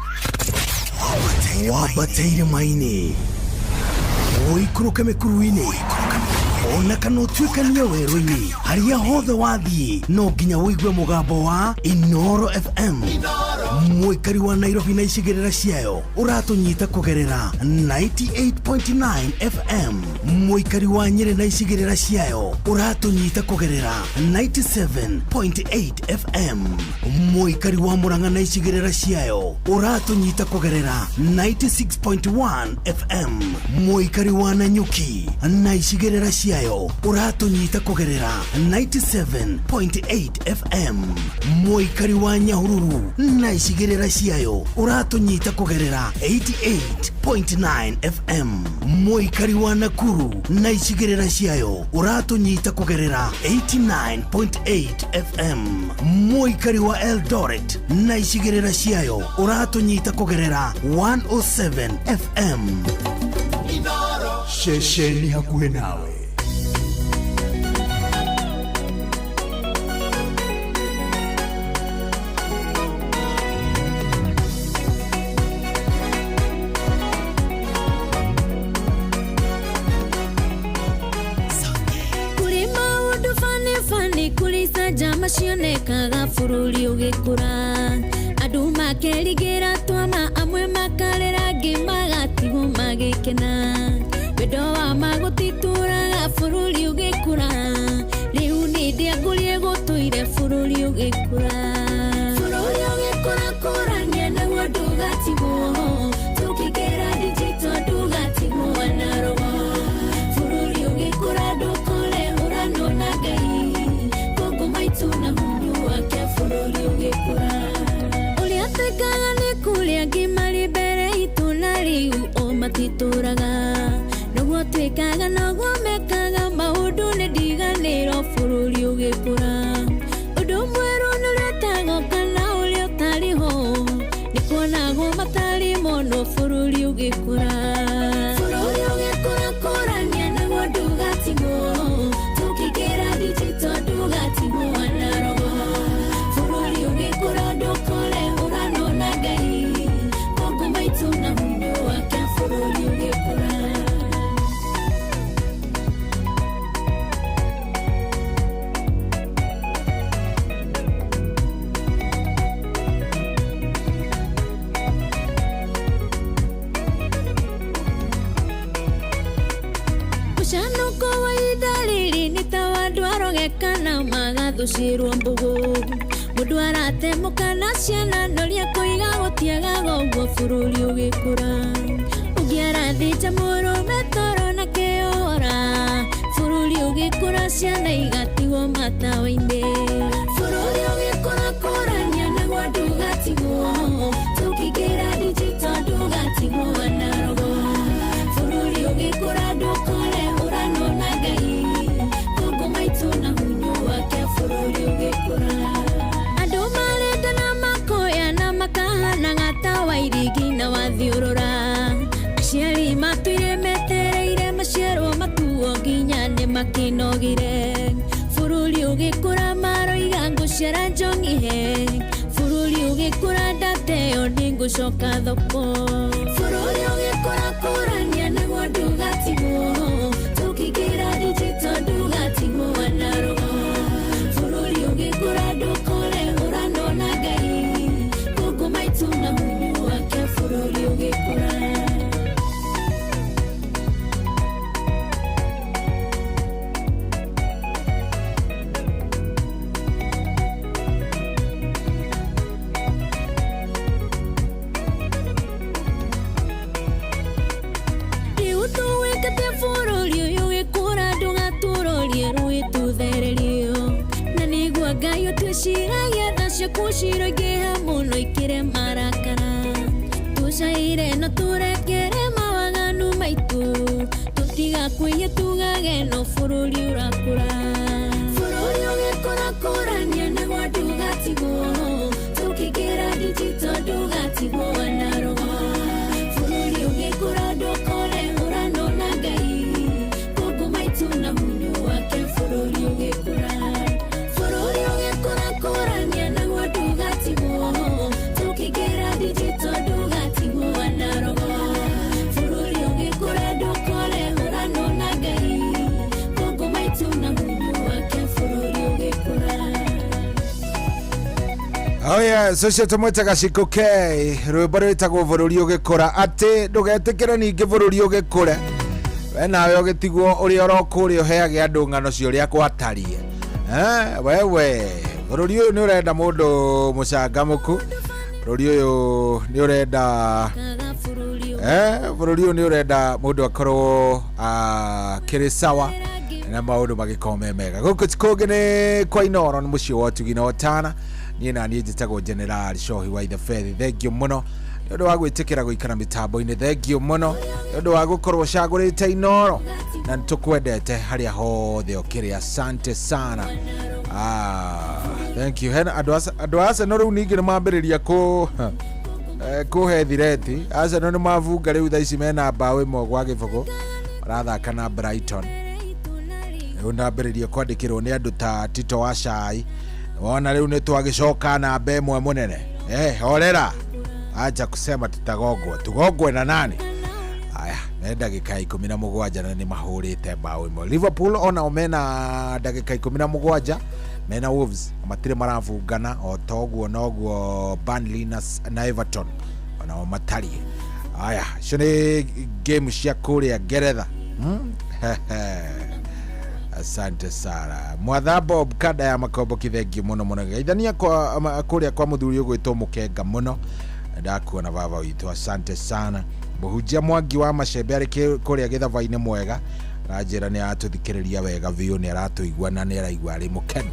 Wambateire maini, ũikũrũke mĩkuru-inĩ, ona kana utuikania werũ-inĩ harĩa hothe wathiĩ no nginya wĩigue mũgambo wa Inoro FM. Mũikari wa Nairobi na icigĩrĩra ciayo ũratũnyita kũgerera 98.9 FM. Mũikari wa Nyeri na icigĩrĩra ciayo ũratũnyita kũgerera 97.8 FM. Mũikari wa Murang'a na icigĩrĩra ciayo ũratũnyita kũgerera 96.1 FM. Mũikari wa Nanyuki na icigĩrĩra ciayo ũratũnyita kũgerera 97.8 FM. Mũikari wa Nyahururu na icigĩrĩra ciayo ũratũnyita kũgerera 88.9 FM. Mũikari wa Nakuru na icigĩrĩra ciayo ũratũnyita kũgerera 89.8 FM. Mũikari wa Eldoret na icigĩrĩra ciayo ũratũnyita kũgerera 107 FM. Shesheni hakuhĩ nawe. Macionekaga bũrũri ũgĩkũra andũ makerigĩra twama amwe makarera angĩ magatigwo magĩkena wendo wa magũtitũraga bũrũri ũgĩkũra rĩu nĩ ndĩangũrie gũtũire bũrũri ũgĩkũra kũrania naguo ndũgatigwo tũkĩgera digital ndũgatigwo wanarogo bũrũri ũgĩkũra ndũkore ũranona Ngai tuna hunyu wake bũrũri ũgĩkũra ũrĩa twĩkaga nĩ kũrĩa ngimari mbere itũ na rĩu o matitũraga noguo twĩkaga noguo mekaga maũndũ nĩ ndiganĩro bũrũri ũgĩkũra ũndũ mwerũ nĩ ũrĩa ũtagoka na ũrĩa ũtarĩ ho nĩ kuonagwo matarĩ mono bũrũri ũgĩkũra kũrania naguo ndũgatigwo tũkĩgera digital ndũgatigwo wanarogo bũrũri ũgĩkũra ndũkore ũranona Ngai kũngũ maitũ na hunyo wake bũrũri ũgĩkũra mũcanũko wa idalili nĩ ta wandũ arogekana magathũcĩrwo mbũgũ mũndũ aratemũkana ciana noria kũiga gũtiagaga ũguo bũrũri ũgĩkũra ũngĩarathĩnja mũrũme toro na kĩora bũrũri ũgĩkũra ciana igatigwo matawa-inĩ bũrũri ũgĩkũra kũrania naguo ndũgatigwo tũkĩgera digital ndũgatigwo wanarogo bũrũri ũgĩkũra ndũkore ũranona Ngai kũngũ maitũ na hunyo wake bũrũri ũgĩkũra andũ marendana makoya na makahanaga ta wairigi na wathiũrũra aciari matuire metereire maciarwo matuo nginya nĩ makinogire bũrũri ũgĩkũra maroiga ngũciara njongihe bũrũri ũgĩkũra ndateo nĩ ngũcoka thoko bũrũri ũgĩkũra kũrania naguo ndũgatigwo tũkĩgera digital ndũgatigwo wanarogo bũrũri ũgĩkũra ndũkore ũranona Ngai kũngũ maitũ na hunyu wake bũrũri ũgĩkũra twĩciragia tha ciaku ciroingĩha mũno ikĩre marakara tũcaire no tũrekere mawaganu maitũ tũtigakwĩye tugage no bũrũri ũrakũra bũrũri ũgĩkũra kũrania naguo ndũgatigwo tũkĩgera digital ndũgatigwo wanarogo bũrũri ũgĩkũra ndũkore ũranona Ngai kũngũ maitũ na hunyo wake bũrũri ũgĩkũra kũrania naguo ndũgatigwo tũkĩgera digital ndũgatigwo wanarogo bũrũri ũgĩkũra ndũkore ũranona Ngai kũngũ Oya, socio tumwetaga Shiko K. Rwimbo rwitagwo bururi ugikura ati ndugetikire ningi bururi ugikure. We nawe ugitigwo uri orokuri uheage andu ng'ano cio ria gwatarie. Wewe bururi uyu ni urenda mundu mucangamuku. Bururi uyu ni urenda bururi uyu ni urenda mundu akorwo kiri sawa na maundu magikorwo mega. Guku tikungi ni kwa Inoro ni mucio wa Tugino Tana. Nina ni njitagwo General Shohi wa the Faith. Thank you muno ndu wa gwitikira guikara mitambo-ini. Thank you muno ndu wa gukorwo cagurite Inoro na nitukwendete haria hothe ukiri. Asante sana. Thank you. Hena andu asa no riu ningi ni mambiriria kuhe thireti. Asa no ni mavunga riu thaici mena mbaũ imwe gwa Gibugu marathaka na Brighton. Riu ndambiriria kwandikirwo ni andu ta Tito wa Cai. Wona riu ni twagicoka na mbemwe munene. Horera. Acha kusema tugogwe na nani? Aya, me ndagika 17 na ni mahurite mbaũ imwe. Liverpool ona omena ndagika 17 mena Wolves matire maravungana o toguo noguo Burnley na Everton ona matarie. Aya, icio ni game cia kuria Ngeretha. Asante sana Mwathabo Bukada ya Makombo Kithengi muno muno. Geithania kwa kuria kwa muthuri ugwitwo Mukenga muno. Ndakuona baba witu. Asante sana Muhunjia Mwangi wa Macembe ari kuria Githava-ini mwega. Rajira ni atuthikiriria wega biu ni aratuigua na ni araigua ari mukenu.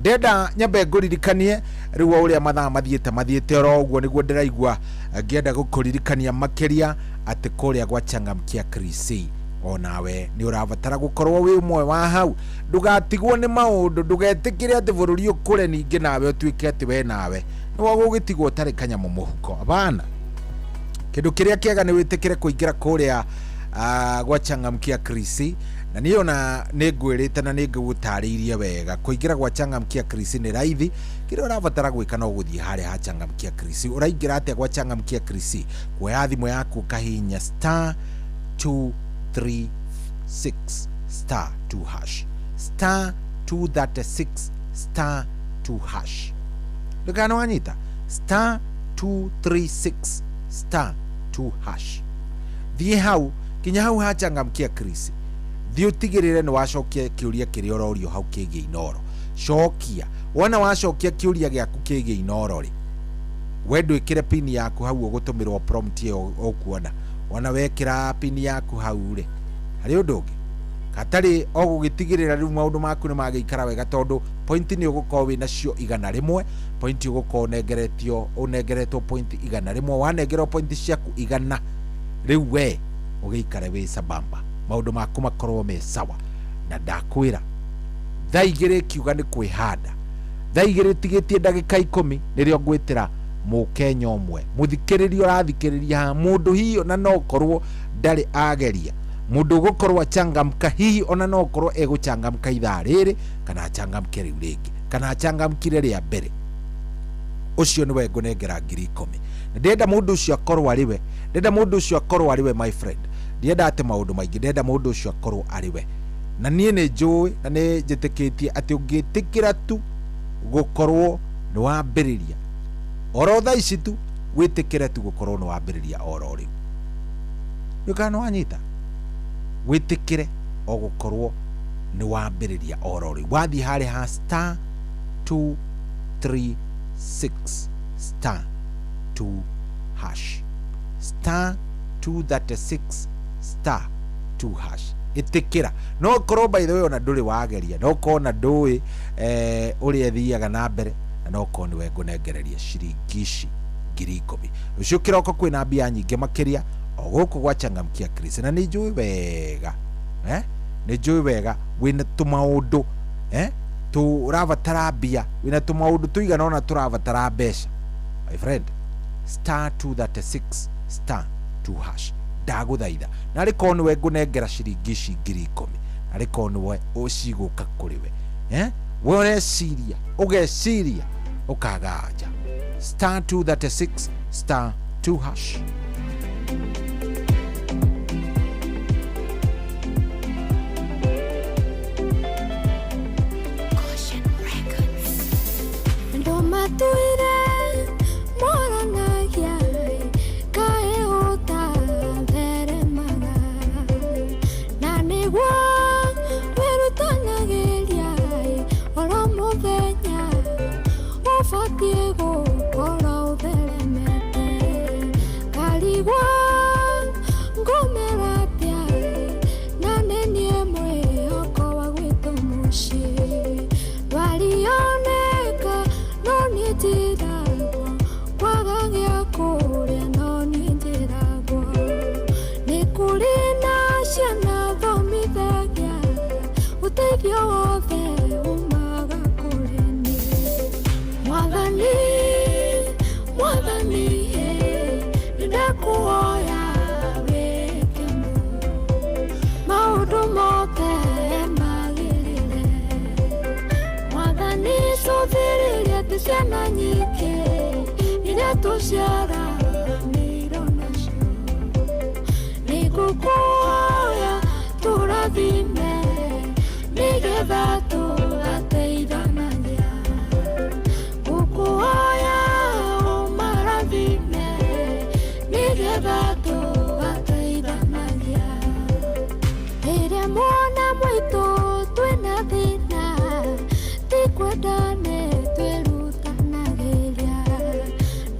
Ndenda nyambe nguririkanie riu uria mathaa mathiete oro uguo niguo ndiraigua ngienda gukuririkania makiria ati kuria gwa Changamkia Krisi onawe ni urabatara gukorwo wi umwe wa hau. Ndugatigwo ni maundu, ndugetikire ati bururi ukure ningi nawe utuike ati we nawe niwo gugitigwo tari kanyamu muhuko. Abana kindu kiria kiega ni witikire kuingira kuria gwa Changamkia Krisi na niona ningwirite na ningugutariirie wega. Kuingira gwa Changamkia Krisi ni raithi. Kile urabatara gwika no guthie haria ha Changamkia Krisi. Uraingira atia gwa Changamkia Krisi? Kuoya thimu yaku kahinya *236 *2 *236 *2 ndukano wanyita *236 *2 thie hau kinya hau ha Changamkia Krisi. Thie utigirire ni wacokia kiuria kiria urorio hau kigie Inoro. Cokia wona wacokia kiuria giaku kigie Inoro ri wendo ikire pin yaku hau ugutumirwo prompt iyo ukuona. Wona wekira pin yaku hau ri hari undu ungi katari ogugitigirira riu maundu maku ni magiikara wega tondu point ni ugukorwo wina cio 100 point ugukorwo unengeretwo point 100 wanengerwo point ciaku 100 riu we ugiikare wi sabamba maundu maku makorwo me sawa. Na ndakwira thaa igiri kiuga ni kwihanda. Thaa igiri tigitie ndagika 10 nirio ngwitira Mukenya umwe muthikiririo rathikiriria ha mundu hiyo na no korwo ndari ageria mundu gukorwo Changamka hihi ona no korwo eguchangamka ithaa riri kana changamke riu ringi kana changamkire ria mbere. Ucio ni we ngunengera 10,000 na ndenda mundu ucio akorwo ariwe. Ndenda mundu ucio akorwo ariwe my friend. Ndienda ate maundu maingi. Ndenda mundu ucio akorwo ariwe. Na nie ni njui na ni njitikitie ati ungitikira tu gukorwo ni wambiriria oro thaa ici tu witikire tu gukorwo ni wambiriria oro riu. Ndukano wanyita witikire o gukorwo ni wambiriria oro riu. Wathi hari ha *236 *2 *236 *2 itikira. No korwo by the way ona nduri wageria no kona ndui uri thiaga na mbere no koni we ngunengereria ciringi 10,000. Ucio kiroko kwina mbia nyingi makiria o guku gwa Changamkia Krisi na ni njui wega ni njui wega wina tumaundu turabatara mbia wina tumaundu tuigana ona turabatara mbeca my friend. *236 *2 ndaguthaitha na riko ni we ngunengera ciringi 10,000 na riko ni we uciguka kuri we we ureciria ugeciria ukagaja *236 *2 Ndo tuire moranagia kae ũtatheremaga na nĩguo wĩrutanagĩria oro mũthenya ũbatiĩ gũkorwo ũtheremete karigwo ngũmerapia na nĩ niĩ mwĩhoko wa gwitũ mũciĩ ndwarioneka no niĩ njĩragwo kwaga gĩa kũrĩa no niĩ njĩragwo nĩ kũrĩ na ciana thomithagia ũteithio wothe umaga kũrĩ niĩ Mwathani Mwathani nĩndakũhoya wĩke maũndũ mothe magĩrĩre Mwathani cũthĩrĩria atĩ ciana nyingĩ iria tũciaranĩirwo nacio nĩngũkũhoya tũrathime nĩgetha tũgateithanagia ngũkũhoya ũmarathime nĩgetha tũgateithanagia rĩrĩa mwana mũitũ twĩna thĩna ti kwendane twĩrutanagĩria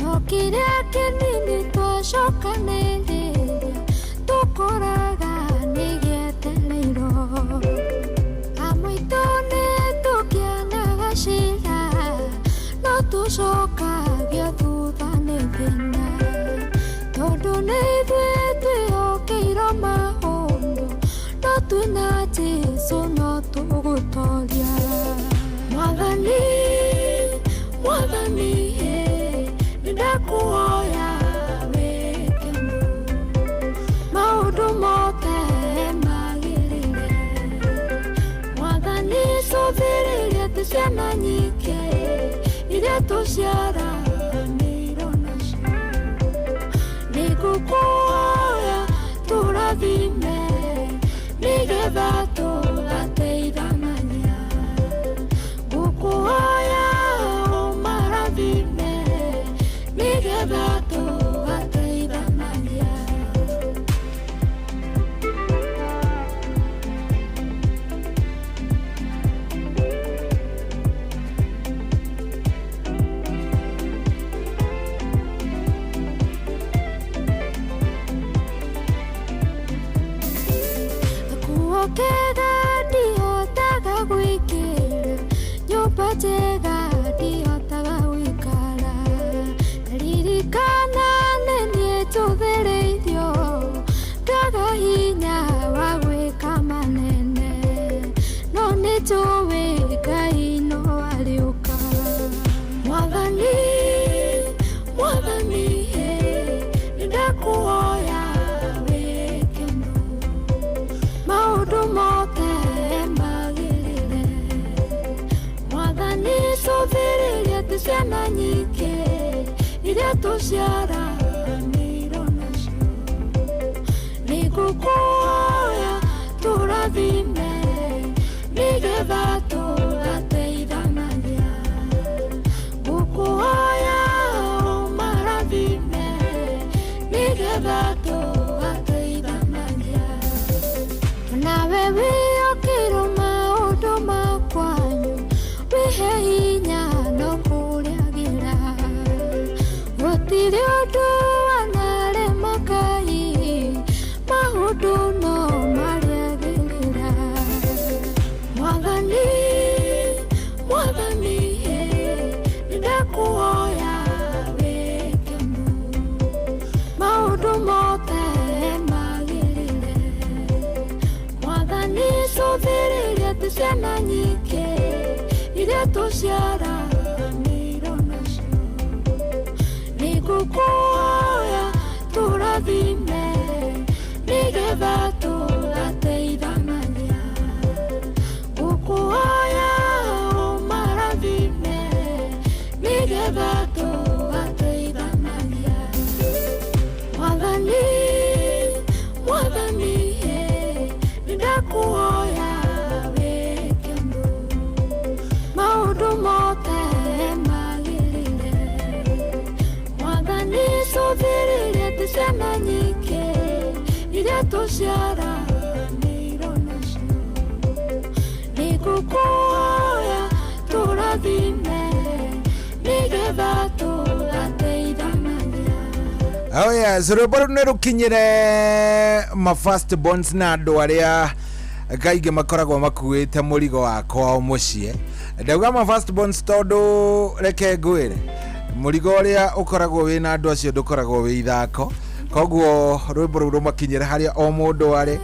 no kĩrĩa kĩnini twacokanĩrĩria tũkoraga nĩgĩetereirwo amũitũ nĩtũkĩanaga cira no tũcokagio thutha nĩ thĩna tondũ nĩ ithuĩ twĩhokeirwo maũndũ no twĩna Jesũ no tũgũtoria Mwathani Mwathani nĩndakũhoya wĩke maũndũ mothe magĩrĩre Mwathani cũthĩrĩria atĩ ciana nyingĩ iria tũciaranĩirwo nacio nĩngũkũhoya tũrathime nĩgetha tũgateithanagia ngũkũhoya ũmarathime nĩgetha tũgateithanagia kuokega ndihotaga gwĩkĩra nyũmba njega ndihotaga gwĩkara ndaririkana nĩ niĩ njũthĩrĩirio ngaga hinya wa gwĩka manene no nĩ njũĩ Ngai no arĩũka Mwathani Mwathani nĩndakũhoya wĩke maũndũ mothe magĩrĩre Mwathani cũthĩrĩria atĩ ciana nyingĩ iria tũciaranĩirwo nacio nĩngũkũhoya tũrathime nĩgetha tũgateithanagia ngũkũhoya ũmarathime nĩgetha tũgateithanagia nawe wĩhokeirwo maũndũ makwanyu wĩhe hinya no kũrĩagĩra gũtirĩ ũndũ wanarema Ngai maũndũ no marĩagĩrĩra Mwathani Mwathani nĩndakũhoya wĩke maũndũ mothe magĩrĩre Mwathani cũthĩrĩria atĩ ciana nyingĩ iria tũciaranĩirwo nacio nĩngũkũhoya tũrathime nĩgetha tũgateithanagia ngũkũhoya ũmarathime nĩgetha tũgateithanagia Mwathani Mwathani nĩndakũhoya wĩke maũndũ mothe magĩrĩre iria tuciaranĩirwo nacio nĩ ngũkũhoya tũrathime nĩgetha tũgateithanagia. Oh yes, rwĩmbo rũu nĩ rũkinyĩre ma first bonds na andũ arĩa kaingĩ makoragwo makuĩte mũrigo wa kwao mũciĩ. Ndauga ma first bonds tondũ reke ngwĩre mũrigo ũrĩa ũkoragwo wĩna andũ acio ndũkoragwo wĩ ithako, koguo rwĩmbo rũu rũmakinyĩre harĩa o mũndũ arĩ.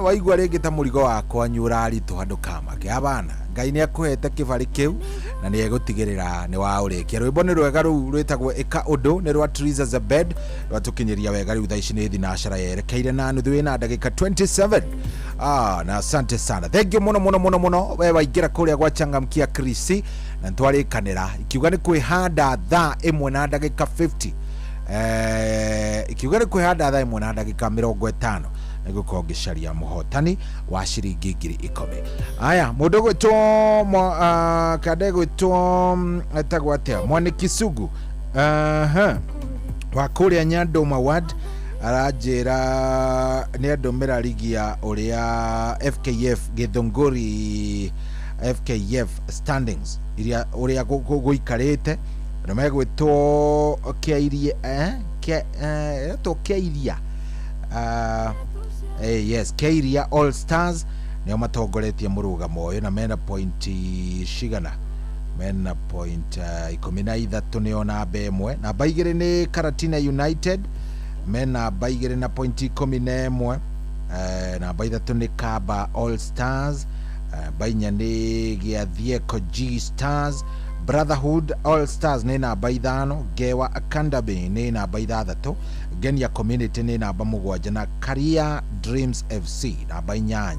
Waigua rĩngĩ ta mũrigo wakwa nyũraritũha ndũkamake abana, Ngai nĩ akũhete kĩbarĩ kĩu na nĩ egũtigĩrĩra nĩ waũrĩkia. Rwĩmbo nĩ rwega rũu rwĩtagwo ĩka ũndũ, nĩ rwa Teresa Zabed, rwatũkinyĩria wega rĩu thaa ici nĩ thinacara yerekeire na nuthu ĩna ndagĩka 27. Na asante sana, thank you mũno we waingĩra kũrĩa gwa Changamkia Krisi na ntwarĩkanĩra ikiuga nĩ kwĩhanda thaa 1:50, ikiuga nĩ kwĩhanda thaa 1:50 nĩgũkorwo ngĩcaria mũhotani wa ciringi 10,000. Aya, mũndũ gwĩtwo kande gwĩtwo etagwo atĩa Mwaniki Sugu wa kũrĩa Nyandũma ward aranjĩra nĩ andũmĩra ligi ya ũrĩa FKF Gĩthũngũri FKF standings iria ũrĩa gũikarĩte na megwĩtwo Kĩairia yes, Kĩairia All Stars nĩo matongoretie mũrũgamo ũyũ na mena point cigana, mena point 13 nĩo namba ĩmwe. Namba 2 nĩ Karatina United mena namba 2 na point 11. Namba 3 nĩ Kaba All Stars, namba 4 nĩ Gĩathieko G Stars, Brotherhood All Stars nĩ namba 5, Gewa Academy nĩ namba 6, Genia Community nĩ namba 7 na Career Dreams FC namba 8.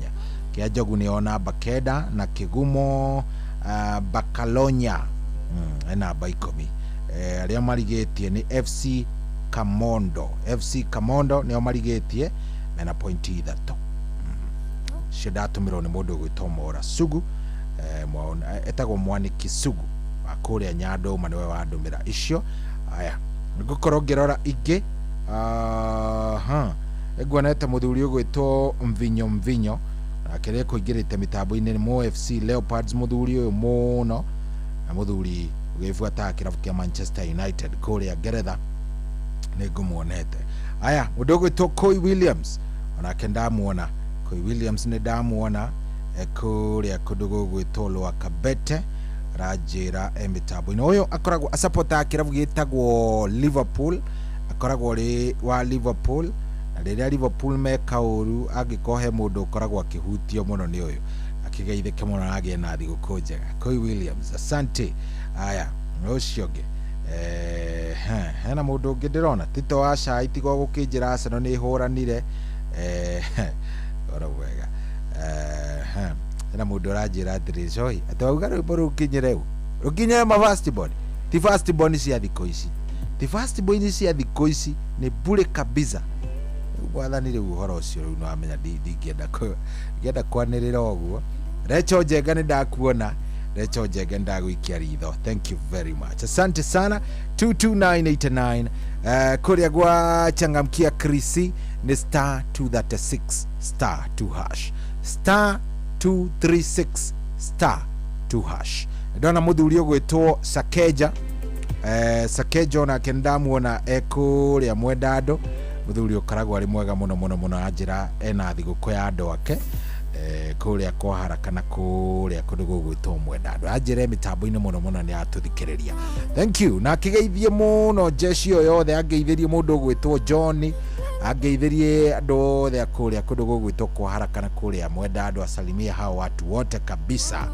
Kĩanjogu nĩo namba 9 na Kĩgumo Bakalonya namba 10. Arĩa marigĩtie nĩ FC Kamondo nĩo marigĩtie mena point 3. Cidatũmirwo nĩ mũndũ gwĩtwo Mora Sugu, etagwo Mwaniki Sugu wa kũrĩa Nyandũma nĩwe wandũmĩra icio. Aya, ngũkorwo ngĩrora ingĩ. Nguonete mũthuri ũgwĩtwo Mvinyo nake nĩ kũingĩrĩte mĩtambo-inĩ nĩ Mo FC Leopards, mũthuri ũyũ mũno na mũthuri ũgĩbuata kĩrabu kĩa Manchester United kũrĩa Ngeretha nĩ ngũmuonete. Aya, mũndũ ũgwĩtwo Koi Williams onake ndamuona. Koi Williams nĩ ndamuona kũrĩa kũndũ gũgwĩtwo Lwakabete ranjĩra mĩtambo-inĩ. Ũyũ akoragwo asupporta kĩrabu gĩtagwo Liverpool, akoragwo rĩ wa Liverpool na rĩrĩa Liverpool meka ũru angĩkorwo he mũndũ ũkoragwo akĩhutio mũno nĩ ũyũ akĩgeithĩke mũno na agĩe na thigũkũ njega. Koi Williams, asante. Aya, ũcio ũngĩ hena mũndũ ũngĩ ndĩrona Tito wa Cai tiga gũkĩnjĩra Arsenal nĩ hũranire ora wega. Hena mũndũ ũranjĩra atĩrĩ Joy atĩ wauga rwĩmbo rũkinyĩre rũkinyĩre ma first born, ti first born cia thikũ ici, ti first born cia thikũ ici nĩ bure kabisa. Mwathani rĩu ũhoro ũcio rĩu no amenya ndingĩenda kwanĩrĩra ũguo. Recho Njenga nĩ ndakuona, Recho Njenga ndagũikia ritho, thank you very much, asante sana. 22989 kũrĩa gwa Changamkia Krisi nĩ star 236 star 2 hash star 236 star 2 hash. Ndona mũthuri ũgwĩtwo Sakeja, Sakeja onake ndamuona ekũrĩa Mwendandũ, mũthuri ũkoragwo arĩ mwega mũno anjĩra ena thigũkũ ya andũ ake kũrĩa kwa haraka na kũrĩa kũndũ gũgwĩtwo Mwendandũ. Anjĩra mĩtambo-inĩ mũno nĩ atũthikĩrĩria, thank you. Na akĩgeithie mũno jeshi ĩyo yothe, angeithĩrie mũndũ ũgwĩtwo John, angeithĩrie andũ othe kũrĩa kũndũ gũgwĩtwo kwa haraka na kũrĩa Mwendandũ, asalimia hao watu wote kabisa.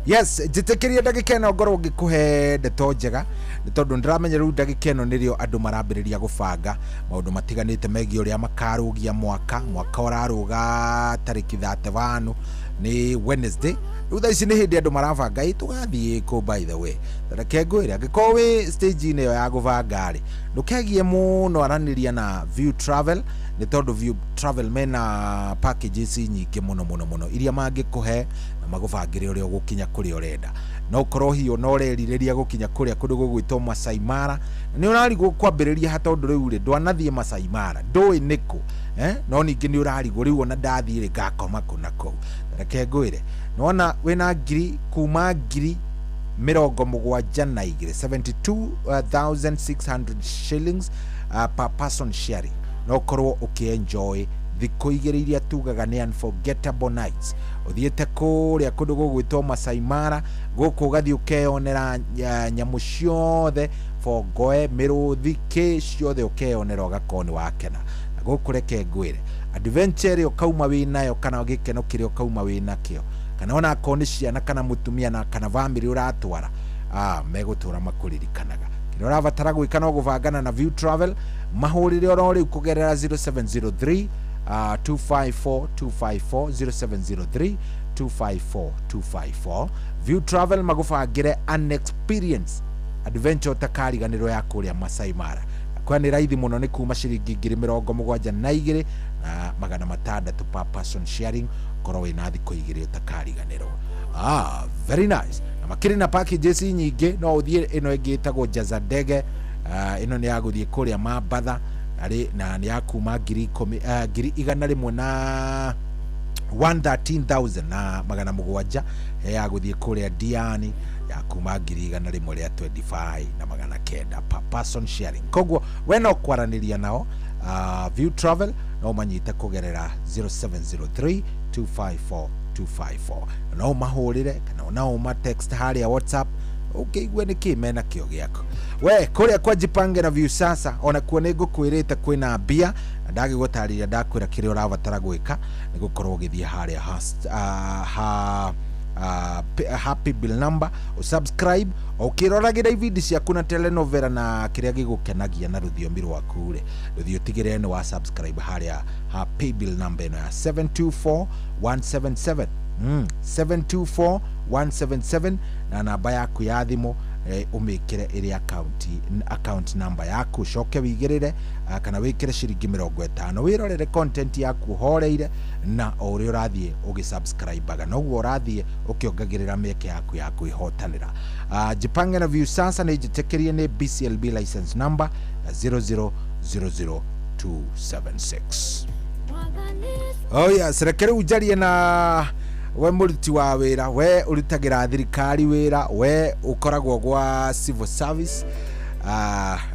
Yes, njĩtĩkĩrie ndagĩka ĩno ngorwo ngĩkũhe ndeto njega nĩ tondũ ndĩramenya rĩu ndagĩka ĩno nĩrĩo andũ marambĩrĩria gũbanga maũndũ matiganĩte megiĩ ũrĩa makarũgia mwaka ũrarũga tarĩki 31 ni Wednesday utha ici ni hindi andu marabanga tugathie ko by the way reke ngwire angĩkorwo wĩ stage ine yo ya gũbanga rĩ ndũkegie mũno araniria na View Travel nĩ tondũ View Travel mena packages nyingĩ mũno iria mangĩkũhe na magũbangĩre ũrĩa ũgũkinya kũrĩa ũrenda no korwo hiyo no rerirĩria gũkinya kũrĩa kũndũ gũgwĩtwo Masai Mara nĩ ũrarigwo kwambĩrĩria hata ũndũ rĩu rĩ ndwanathiĩ Masai Mara ndũĩ nĩkũ no ningĩ nĩ ũrarigwo rĩu ona ndathiĩ rĩ ngakoma kũ na kũu reke ngwĩre nona wena ngiri kuma ngiri 72,600 shillings per person sharing no korwo ukienjoy thikũ igĩrĩ iria tugaga nĩ unforgettable nights uthiĩte kũrĩa kũndũ gũgwĩtwo Masai Mara gũkũ ũgathiĩ ũkeyonera nyamũ ciothe bongoe mĩrũthi kĩ ciothe ũkeyonera ũgakorwo nĩ wakena na gũkũ reke ngwĩre adventure ũkauma wĩnayo kana gĩkeno kĩrĩa ũkauma wĩnakĩo kana ona akorwo nĩ ciana kana mũtumia na kana family ũratwara megũtũra makũririkanaga kĩrĩa ũrabatara gwĩka no gũbangana na View Travel mahũrĩre oro rĩu kũgerera 0703 254 254 0703 254 View Travel magũbangĩre an experience adventure takariganĩrwo ya kũrĩa Masai Mara kwa nĩ raithi mũno nĩ kuma ciringi 72,000 na 600 per person sharing korwo wĩna thikũ igĩrĩ ũtakariganĩrwo very nice na makĩrĩ na packages nyingĩ no ũthiĩ ĩno ĩngĩ ĩtagwo Jaza Ndege ĩno nĩ ya gũthiĩ kũrĩa Mambatha na nĩ ya kuma 100,000 na 113,000 na 700 ya gũthiĩ kũrĩa Diani ya kuma 100,000 rĩa 25 na 900 per person sharing koguo we no kwaranĩria nao View Travel no manyite kũgerera 0703 254 254 no mahũrĩre kana no ma text harĩa WhatsApp ũkĩigua nĩ kĩ mena kĩo gĩako we kũrĩa kwa Jipange na View sasa ona kuo nĩ ngũkwĩrĩte kwĩna mbia ndagĩgũtarĩria ndakwĩra kĩrĩa ũrabatara gwĩka nĩ gũkorwo ũgĩthiĩ harĩa happy bill number subscribe ukiroragĩra ibindi ciaku na telenovela na kĩrĩa gĩgũkenagia na rũthiomi rwaku rĩ rũthio tigĩrĩre nĩ wa subscribe harĩa happy bill number ĩno ya 724177 724177 na namba yaku ya thimũ umĩkĩre ĩrĩa account number yaku coke wĩigĩrĩre kana wĩkĩre ciringi 50 wĩrorere content yaku horeire na o ũrĩa ũrathiĩ ũgĩsubscribe-aga noguo ũrathiĩ ũkĩongagĩrĩra mĩeke yaku ya kwĩhotanĩra Jipange na View sasa nĩ njĩtĩkĩrie nĩ BCLB license number 0000276 yes reke rĩu njarie na we mũruti wa wĩra we ũrutagĩra thirikari wĩra we ũkoragwo gwa civil service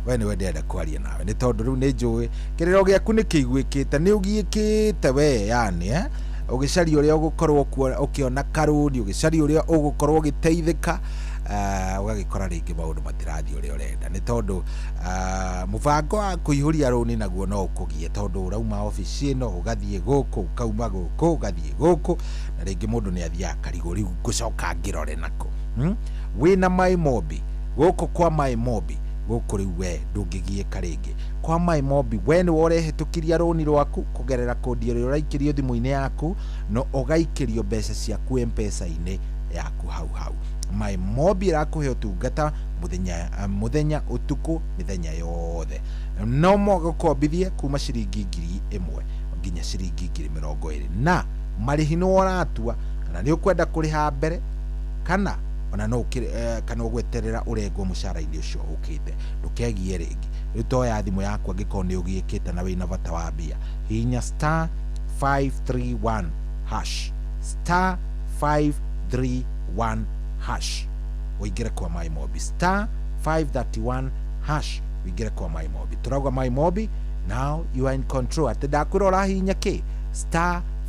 we nĩ wendenda kwaria nawe nĩ tondũ rĩu nĩ njũĩ kĩrĩro gĩaku nĩ kĩiguĩkĩte nĩ ũgiĩkĩte we yani ũgĩcaria ũrĩa ũgũkorwo ũkĩona karũni ũgĩcaria ũrĩa ũgũkorwo ũgĩteithĩka ũgagĩkora rĩngĩ maũndũ matirathiĩ ũrĩa ũrenda nĩ tondũ mũbango wa kũihũria rũni naguo no ũkũgie tondũ ũrauma obici ĩno ũgathiĩ gũkũ ũkauma gũkũ ũgathiĩ gũkũ na rĩngĩ mũndũ nĩ athiaga karigũ rĩu ngũcoka ngĩrore nako wĩna MyMobi gũkũ kwa MyMobi gũkũ rĩu we ndũngĩgiĩka rĩngĩ kwa MyMobi we nĩ worehetũkiria rũni rwaku kũgerera kodi ĩrĩa ũraikĩrio thimũ-inĩ yaku no ũgaikĩrio mbeca ciaku M-Pesa-inĩ yaku hau MyMobi ĩrakũhe ũtungata mũthenya ũtukũ mĩthenya yothe no mũgũkombithie kuma ciringi 1,000 nginya ciringi 20,000 na marĩhi nĩ ũratua kana nĩ ũkwenda kũrĩha mbere kana ona no kana ũgweterera ũrengwo mũcara-inĩ ũcio ũkĩte ndũkegie rĩngĩ rĩu toya thimũ yaku angĩkorwo nĩ ũgiĩkĩte na wĩna bata wa mbia hihinya *531# *531# uingire kwa MyMobi *531# uingire kwa MyMobi turauga MyMobi now you are in control ati ndakwĩrora hihinya kĩ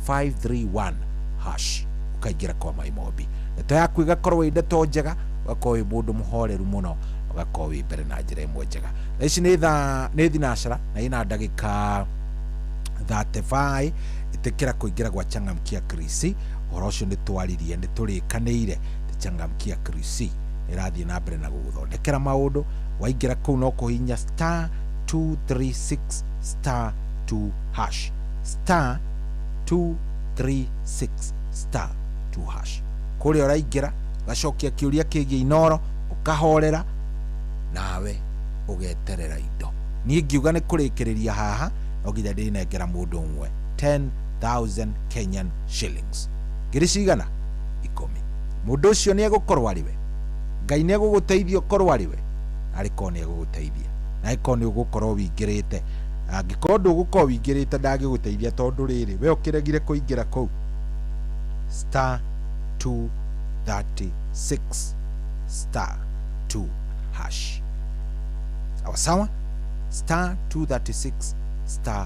*531# ukaingira kwa MyMobi ndeto yaku igakorwo ĩ ndeto njega ugakorwo wĩ mũndũ mũhoreru mũno ugakorwo wĩ mbere na njĩra ĩmwe njega ici nĩ thinacara na ina ndagĩka 35 itekera kũingĩra gwa Changamkia Krisi ũhoro ũcio nĩ twaririe nĩ tũrĩkanĩire Changamkia Krisi ĩrathiĩ na mbere na gũgũthondekera maũndũ waingĩra kũu no kũhinya *236*2# *236*2 *2# kuria uraingira gacokia kiuria kigie Inoro ukahorera nawe ugeterera indo nie ngiuga ni kurikiriria haha oginya ndinengera mundu umwe 10,000 Kenyan shillings ngiri cigana 10 mundu ucio ni egukorwo ariwe Ngai ni eguguteithia ukorwo ariwe ariko ni eguguteithia na iko ni ugukorwo wingirite angikorwo ndugukorwo wingirite ndagiguteithia tondu riri we ukiregire kuingira kou *236 *2#. Sawa *236 *2#.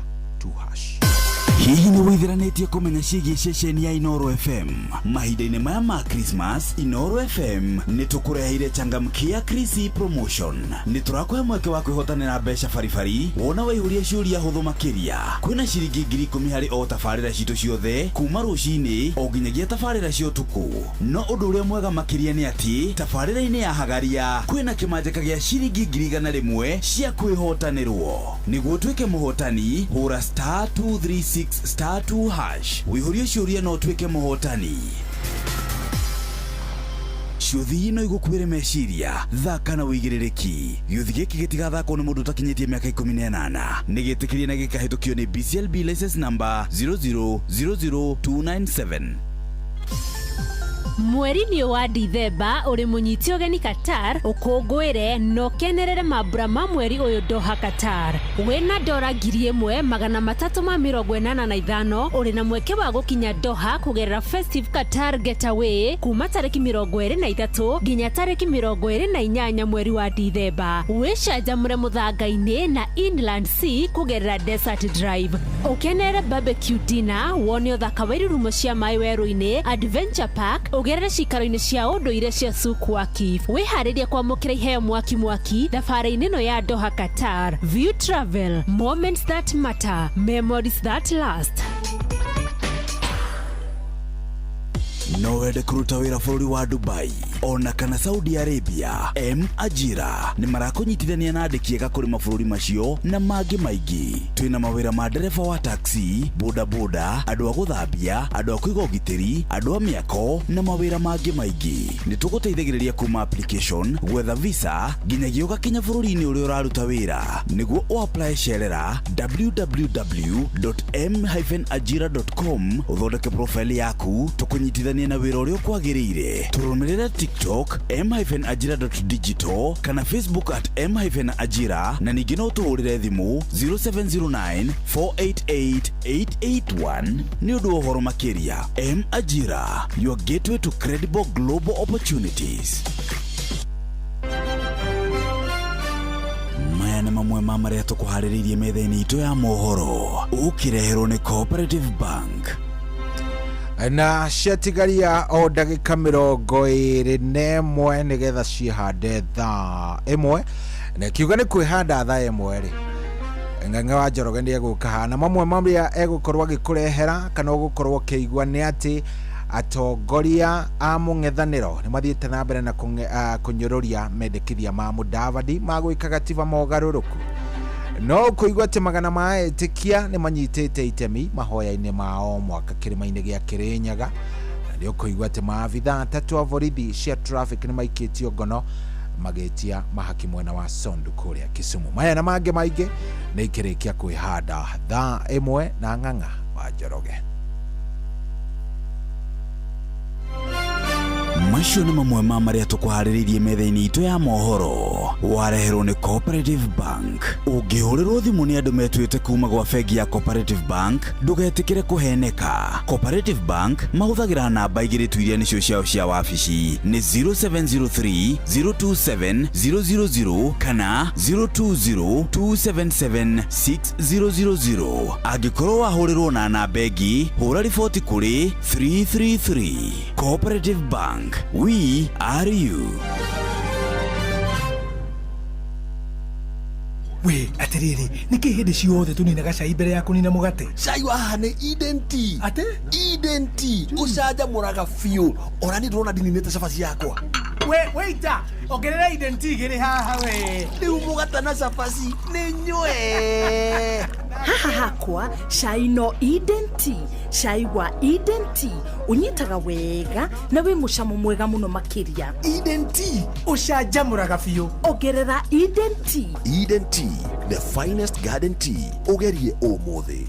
Hihi ni withiranitie kumenya ciĩgiĩ ceceni ya Inoro FM mahinda-inĩ maya ma Christmas? Inoro FM nĩ tũkũreheire changamkia Chrissy promotion. Nĩ tũrakũhe mweke wa kwĩhotanĩra mbeca baribari wona waihũria ciũria hũthũ makĩria. Kwĩna ciringi 10,000 harĩ o tabarĩra citũ ciothe kuma rũcinĩ o nginyagia tabarĩra cia ũtukũ. No ũndũ ũrĩa mwega makĩria nĩ atĩ tabarĩra-inĩ ya Hagaria kwĩna kĩmanjĩka gĩa ciringi 100,000 cia kwĩhotanĩrwo. Nĩguo ũtuĩke mũhotani hũra *236 *2# wĩihũrie ciũria no ũtuĩke mũhotani. Ciũthi ino igũkuĩre meciria thaka na wĩigĩrĩrĩki. Gĩũthi gĩkĩ gĩtigathakwo nĩ mũndũ ũtakinyĩtie mĩaka 18 nĩ gĩtĩkĩrie na gĩkahĩtũkio nĩ BCLB license number 0000297. Mweri ni wa Dithemba uri munyiti ogeni Qatar ukungwire no kenerere mambura ma mweri uyu Doha Qatar. Wena $1,385 uri na mweke wa gukinya Doha kugerera Festive Qatar Getaway kuma tariki 23 nginya tariki 28 mweri wa Dithemba. Wichanjamure muthanga-ini na Inland Sea kugerera Desert Drive. Ukenere barbecue dinner wone uthaka wa irurumo cia mai werũ-ini Adventure Park ugerere cikaro-ini cia unduire cia Suku Akif. Wihariria kwamukira iheo mwaki thabarĩ-inĩ ĩno ya Doha Qatar. View Travel, moments that matter, memories that last. No wende kuruta wĩra bũrũri wa Dubai ona kana Saudi Arabia, Ajira nĩ marakũnyitithania na andĩki ega kũrĩ mabũrũri macio na mangĩ maingĩ. Twĩna mawĩra ma ndereba wa taxi, bodaboda, andũ a gũthambia, andũ a kũiga ũgitĩri, andũ a mĩako na mawĩra mangĩ maingĩ. Nĩ tũgũteithagĩrĩria kuma application, gwetha visa nginyagia ũgakinya bũrũri-inĩ ũrĩa ũraruta wĩra. Nĩguo ũapply cerera www.m-ajira.com ũthondeke profile yaku tũkũnyitithania na wĩra ũrĩa ũkwagĩrĩire. Tũrũmĩrĩre TikTok m-ajira.digital kana Facebook @m-ajira na ningĩ no tũhũrĩre thimũ 0709488881 nĩ ũndũ wa ũhoro makĩria. M-Ajira, your gateway to credible global opportunities. Maya nĩ mamwe ma marĩa tũkũharĩrĩirie metha-inĩ itũ ya mohoro ũkĩreherwo nĩ Cooperative Bank. Na ciatigaria o ndagĩka 21 nĩgetha ciĩhande thaa 1 na kiuga nĩ kwĩhanda thaa 1 rĩ Ng'ang'a wa Njoroge nĩ egũka hana mamwe marĩa egũkorwo agĩkũrehera kana ũgũkorwo ũkĩigua nĩ atĩ atongoria a mũng'ethanĩro nĩ mathiĩte na mbere na kũnyũrũria mendekithia ma Mudavadi ma gwĩka gatiba mogarũrũku. No kũigua atĩ magana ma etĩkia nĩ manyitĩte itemi mahoya-inĩ mao mwaka kĩrĩma-inĩ gĩa Kĩrĩnyaga. Na nĩ ũkũigua atĩ maabitha 3 a borithi cia traffic nĩ maikĩtio ngono magĩtia mahaki mwena wa Sondu kũrĩa Kisumu. Maya na mangĩ maingĩ nĩ ikĩrĩkia kwĩhanda thaa 1 na Ng'ang'a wa Njoroge. Macio nĩ mamwe ma marĩa tũkũharĩrĩirie metha-inĩ itũ ya mohoro wareherwo nĩ Cooperative Bank. Ũngĩhũrĩrwo thimũ nĩ andũ metuĩte kuma gwa bengi ya Cooperative Bank ndũgetĩkĩre kũheneka. Cooperative Bank mahũthagĩra namba igĩrĩ tu iria nĩcio ciao cia wabici nĩ 0703-027-000 kana 020-277-6000. Angĩkorwo wahũrĩrwo na namba ĩngĩ hũra riboti kũrĩ 333. Cooperative Bank, we are you. We, atiriri, niki hĩndĩ ciothe tuninaga cai mbere ya kunina mugate? Cai waha nĩ Eden Tea. Ate? Eden Tea. Ũcanjamũraga biũ. Ona nĩ ndĩrona ndininĩte cabaci yakwa. We, waiter, ongerera Eden Tea gĩrĩ haha we. Rĩu mũgate na cabaci nĩ nyue. Haha, wakwa cai no Eden Tea. Cai wa Eden Tea unyitaga wega na wi mucamo mwega muno makiria. Eden Tea ucanjamũraga biũ. Ongerera Eden Tea. Eden Tea, the finest garden tea. Ugerie umuthi.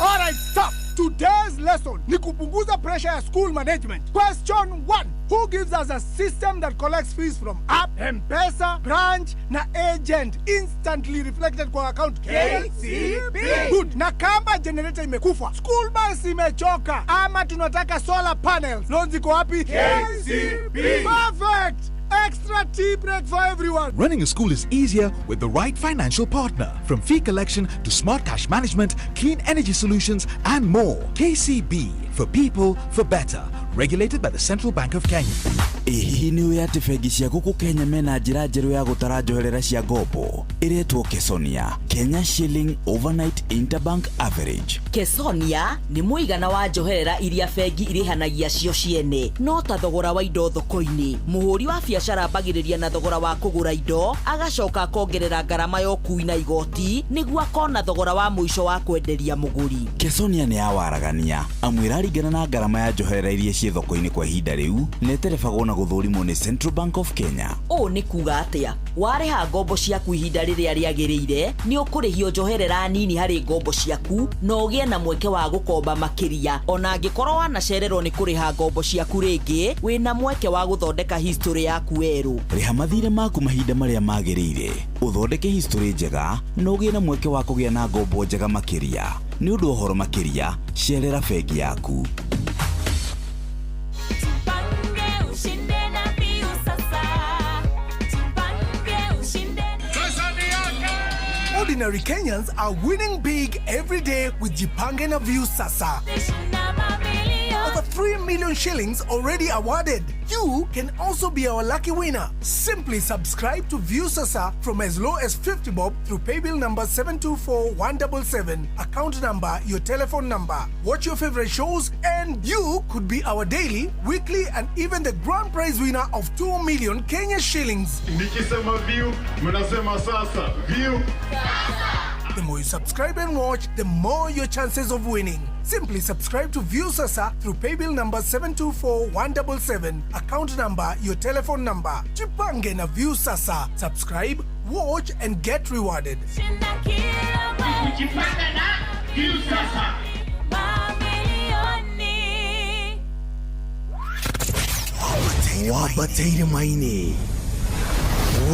All right, stop. Today's lesson ni kupunguza pressure ya school management. Question 1. Who gives us a system that collects fees from app, M-Pesa, branch na agent instantly reflected kwa account? KCB. Good. Na kama generator imekufa, school bus imechoka, ama tunataka solar panels, loans iko wapi? KCB. Perfect. Extra tea break for everyone. Running a school is easier with the right financial partner. From fee collection to smart cash management, clean energy solutions, and more. KCB, for people, for better. Regulated by the Central Bank of Kenya. Hihi ni uya ati bengi cia guku Kenya mena njira njeru ya gutara njoherera cia ngombo iretwo Kesonia, Kenya Shilling Overnight Interbank Average. Kesonia ni muigana wa njoherera iria bengi irihanagia cio ciene, no ta thogora wa indo thoko-ini. Muhuri wa biacara bagiriria na thogora wa kugura indo agacoka kongerera ngarama ya ukui na igoti niguo akona thogora wa muico wa kwenderia muguri. Kesonia ni awaragania amwira aringana na ngarama ya njoherera iria cie thoko-ini kwa ihinda riu neterebagwo na guthurimwo ni Central Bank of Kenya. O ni kuga atia wareha ngombo ciaku ihinda riria riagirire ni ukurihio njoherera nini hari ngombo ciaku no ugie na mweke wa gukomba makiria ona angikorwo wanacererwo ni kuriha ngombo ciaku ringi wina mweke wa guthondeka history yaku weru. Riha mathire maku mahinda maria magirire uthondeke history njega no ugie na mweke wa kugia na ngombo njega makiria. Ni undu uhoro makiria cerera bengi yaku. Ordinary Kenyans are winning big every day with Jipange na View Sasa. Over 3 million shillings already awarded. You can also be our lucky winner. Simply subscribe to View Sasa from as low as 50 bob through paybill number 724-177, account number, your telephone number. Watch your favorite shows and you could be our daily, weekly and even the grand prize winner of 2 million Kenya shillings. Nikisema View, mnasema sasa. View. The more you subscribe and watch, the more your chances of winning. Simply subscribe to View Sasa through paybill number 724-177, account number, your telephone number. Jipange na View Sasa. Subscribe, watch and get rewarded. Jipange na View Sasa. Wabateire maini.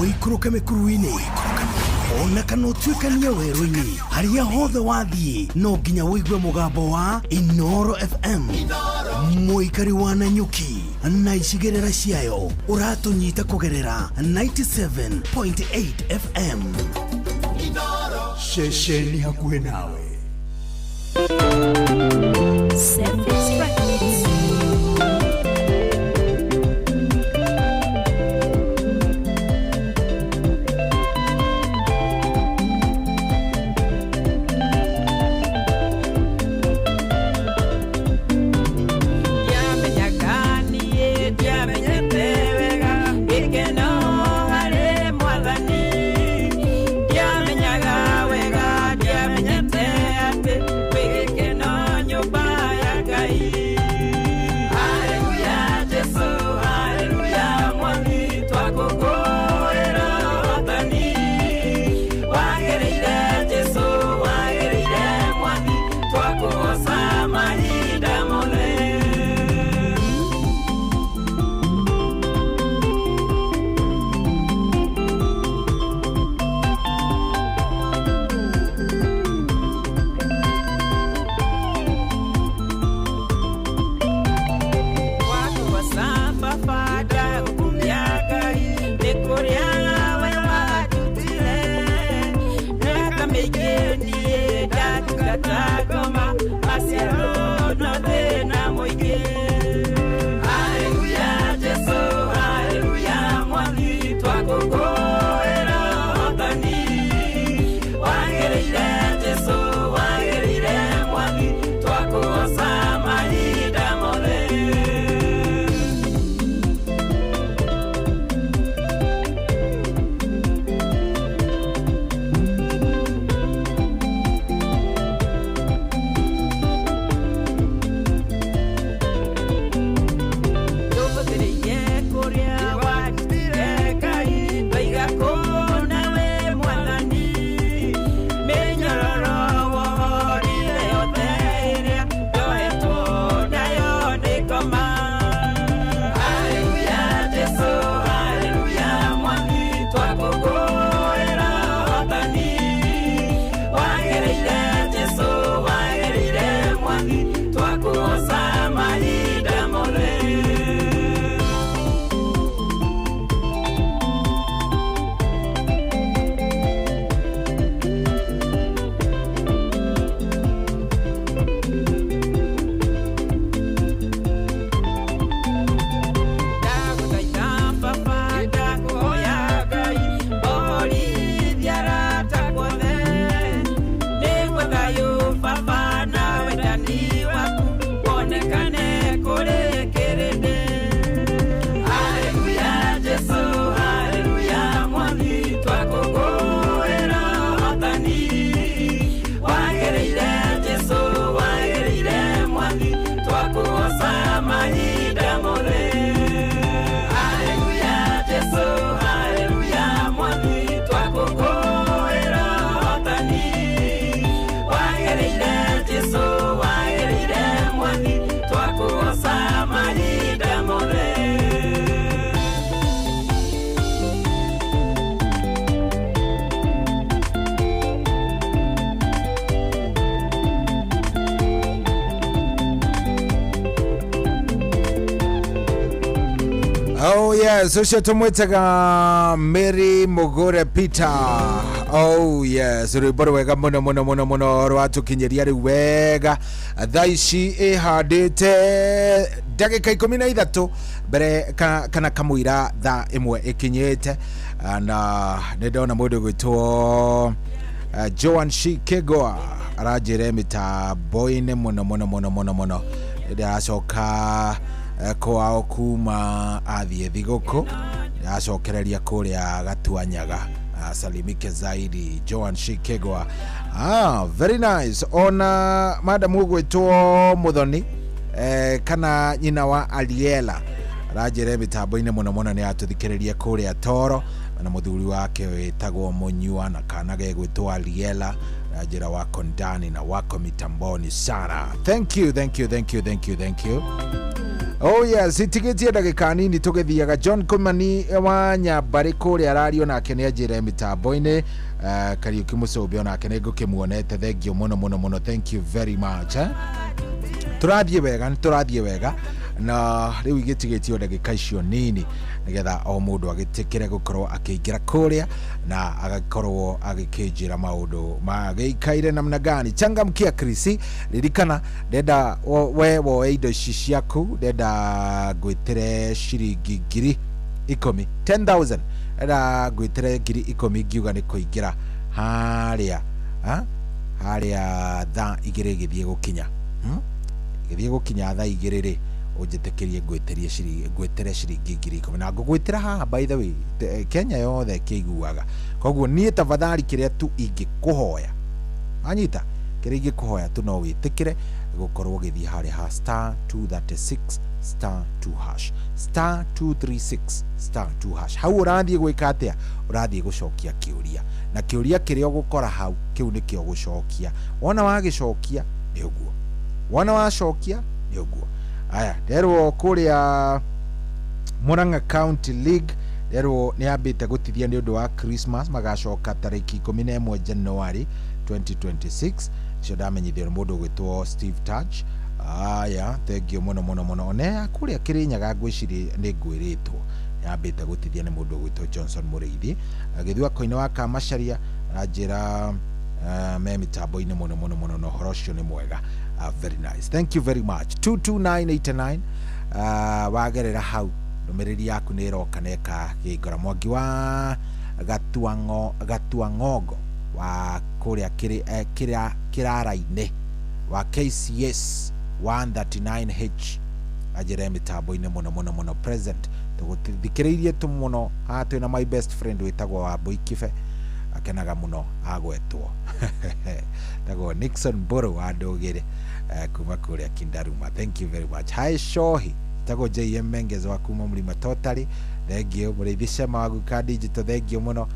Oikuruke mekuruini. Ona kana utuikania werũ-inĩ harĩa hothe wathiĩ no nginya wĩigue mũgambo wa Inoro FM. Mũikari wa Nanyuki na icigĩrĩra ciayo ũratũnyita kũgerera 97.8 FM. Ceceni hakuhĩ nawe. yes, ucio tumwitaga Mary Mugure Peter. Oh yes, rwimbo rwega muno muno muno muno rwatukinyeria riu wega thaa ici ihandite ndagika 13 mbere kana kamwira thaa imwe ikinyite na ndona mundu gwitwo Joan Shikegwa arajire mitambo-ini muno muno muno muno muno ndacoka kwao kuma athie thiguku ndacokereria kuria Gatuanyaga salimike zaidi Joan Shikegwa. Very nice. Ona madam ugwitwo Muthoni kana nyina wa Aliela rajire mitambo-ini muno muno ni atuthikiririe kuria Toro na muthuri wake wetagwo Munyua na kana gegwitwo Aliela rajira wako ndani na wako mitamboni sana. Thank you. Oh yes, itigetie ndagika nini tugithiaga. John Kumani wa Nyambari kuria radio nake ni ajire mitambo-ini Kariuki Mucumbi onake ni ngukimuonete. Thank you muno muno muno, thank you very much. Turathie wega na riu igitigetio ndagika icio nini nigetha o mundu agitikire gukorwo akiingira kuria na agakorwo agikinjira maundu magikaire namna gani. Changamkia Krisi, ririkana ndenda we woe indo ici ciaku, ndenda gwitire ciringi 10,000 10,000 ndenda gwitire 10,000 ngiuga ni kuingira haria thaa igiri githie gukinya thaa igiri ujitekerie gwetirie ciringi 10,000 na ngugwitira haha by the way Kenya yothe kiguaga. Koguo nie tafadhali kiria tu ingikuhoya anyita kiria ingikuhoya tu no witikire gukorwo githie hari ha *236 *2# *236 hau urathie gwika atia, urathie gucokia kiuria na kiuria kiria gukora hau kiu nikio gucokia. Wona wagicokia ni uguo, wona wacokia ni uguo. Aya derwo kuria Murang'a County League derwo ni ambite gutithia ni undu wa Christmas magacoka tariki 11 January 2026 cio ndamenyithio mundu gwitwo Steve Touch. Aya thank you muno muno muno. Ne kuria Kirinyaga ngwiciri ni ngwiritwo ni ambite gutithia ni mundu gwitwo Johnson Muriithi agithua koine wa Kamacharia ajira me mitambo-ini muno muno muno no horocio ni mwega. Very nice, thank you very much. 22989 wagerera hau numereri yaku ni roka neka gigora Mwangi wa Gatuangogo wa kuria kirara-ini wa KCS 139H ajire mitambo-ini muno muno muno present tuguthikireirie tu muno hatu na my best friend witagwo wa Boikife akenaga muno agwetwo tago Nixon Boro wa Ndugire kuma kuria Kindaruma. Thank you very much. Hi Shohi tago JM Mengezo wa kuma Mlima Totally. Thank you. Muridhisha mawaguka digital. Thank you muno.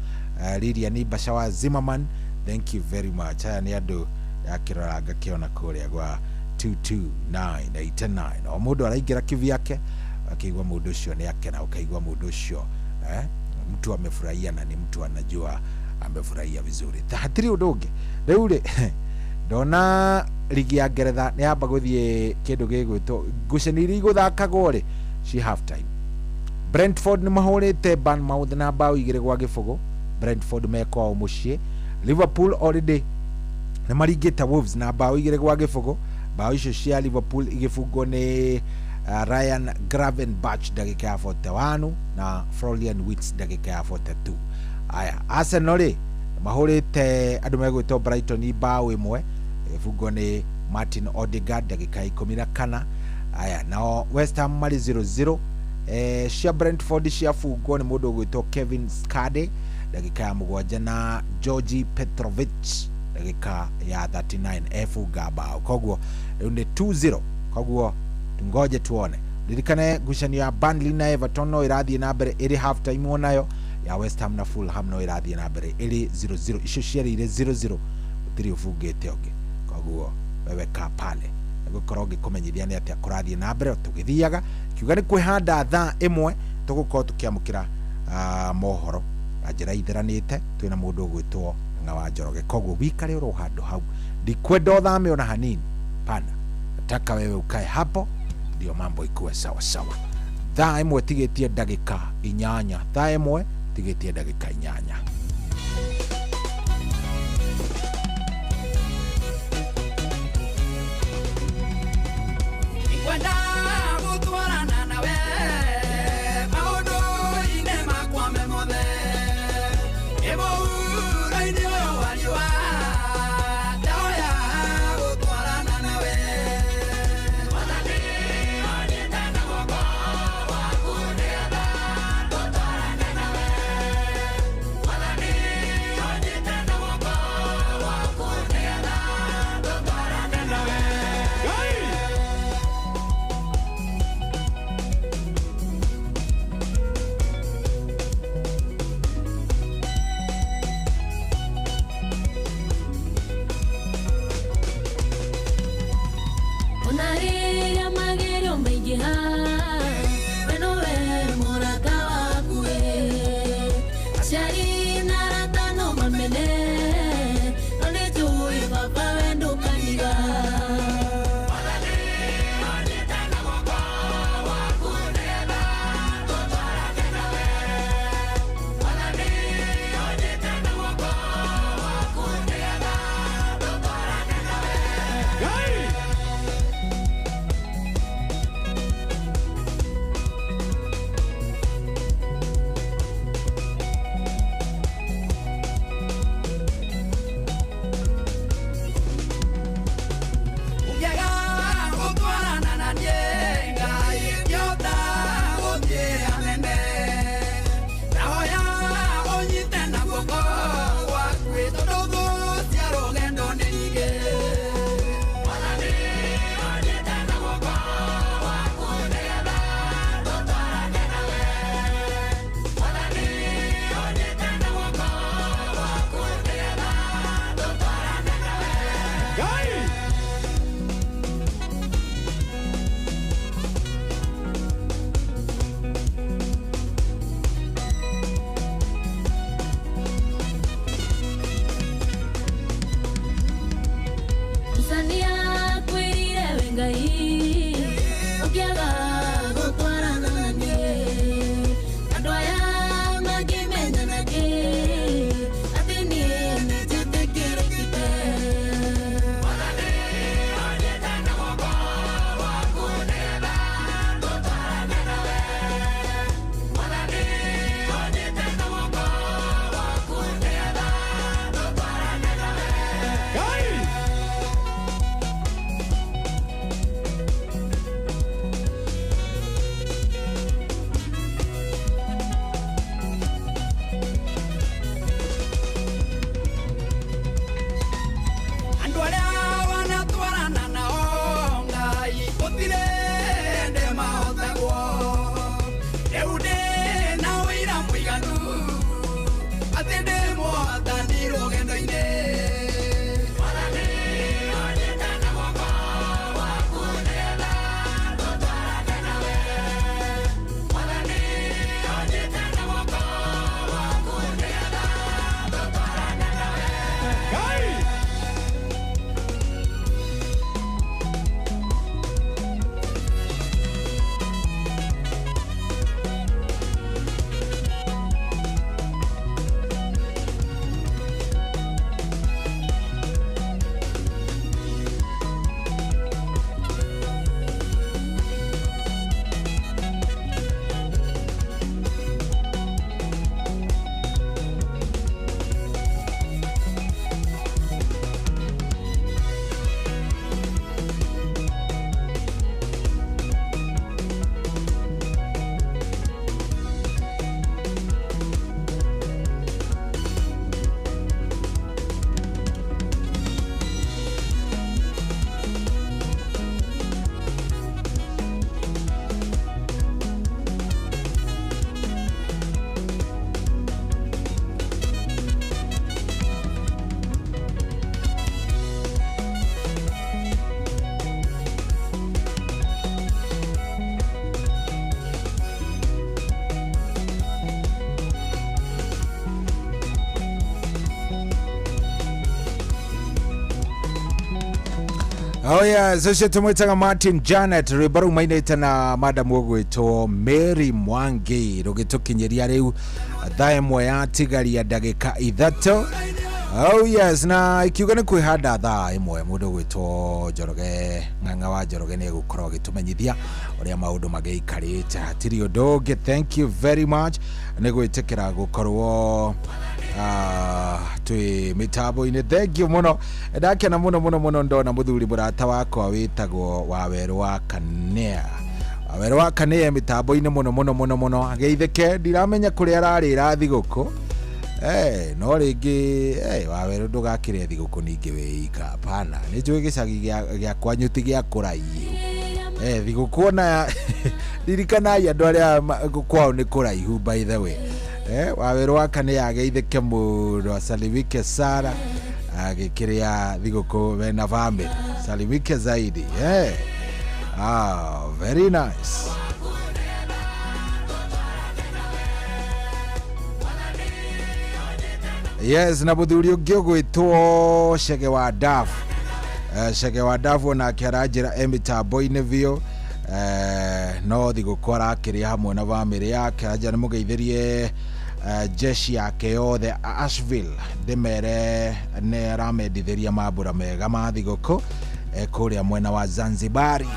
Lidia ni Bashawa Zimmerman. Thank you very much. Haya ni andu akiroraga kiona kuria gwa 22989 o mundu araigira kivyake akigwa mundu ucio ni akena ukaigwa mundu ucio mtu amefurahia na ni mtu anajua amefurahia vizuri. Hatiri udungi riu ndona ligi ya Ngeretha ni amba guthie kindu gigwitwo ngucaniri guthakagwo ri ci half time. Brentford ni mahurite Bournemouth na bao 2-0. Brentford mekwao mucii. Liverpool already ni maringite Wolves na bao 2-0. Bao icio cia Liverpool igifungwo ni Ryan Gravenberch dakika ya 41 na Florian Wirtz dakika ya 42. Aya Arsenal mahurite andu megwitwo Brighton bao 1 ifungwo ni Martin Odegaard dakika 14. Aya nao West Ham mari 0-0. Cia Brentford cia fungwo ni mundu gwitwo Kevin Skade dakika ya 7 na Georgi Petrovic dakika ya 39 efunga bao. Koguo ni 2-0. Koguo ngoje tuone. Lirikane ngucanio ya Burnley na Everton no irathie na mbere iri half time onayo ya West Ham na Fulham no irathie na mbere iri 0-0. Icio ciari ire 0-0 utiri ufungite onge. Koguo wewe ka pale gukorwo ngikumenyithia ni atia kurathie na mbere tugithiaga kiuga ni kwihanda thaa imwe tugukorwo tukiamukira mohoro ajira itheranite twina mundu gwitwo Ng'awa Njoroge. Koguo wikare ro handu hau ndikwenda uthame ona hanini pana nataka wewe ukae hapo ndio mambo ikuwe sawa sawa. thaa imwe tigetie ndagika 8 thaa imwe tigetie ndagika 8 Kwenda gutwarana nawe maundu-inĩ makwa me mothe ĩmũhuro-inĩ ũyũ wa riũa ndahoya gũtwarana nawe Mwathani onyite na guoko gwaku nĩgetha tũtwarane nawe Mwathani Oh yeah, so tumwetaga Martin Janet ribaru mainete na madam ogwitwo Mary Mwangi rugitukinyiria riu thaa imwe ya tigaria ndagika 3. Oh yes, na ikiuga ni kwihanda thaa imwe mundu gwitwo Njoroge Ng'ang'a wa Njoroge ni gukorwo gitumenyithia uria maundu mageikarite hatiri undu. Thank you very much ni gwitikira gukorwo twi mitambo-ini. Thank you muno, ndakena muno ndona muthuri murata wakwa witagwo Waweru wa Kanea. Waweru wa Kanea mitambo-ini muno ageithike, ndiramenya kuria ararira thiguku. No ringi Waweru ndugakire thiguku ningi wiika. Hapana, ni njui gicagi gia kwanyu ti gia kuraihu. Thiguku na ririkana andu aria kwao ni kuraihu by the way. Waweru wa Kanea ageithike muno, asalimike Sara agikiria thiguku na family, salimike zaidi. Very nice. Yes, na muthuri ungi ugwitwo Chege wa Dafu. Chege wa Dafu na kiarajira emitambo-ini vio. No thiguku arakiria hamwe na family yake, aja ni mugeithirie jeshi yake yothe Asheville ndimere ne ramedithiria mambura mega ma thiguku kuria mwena wa Zanzibari.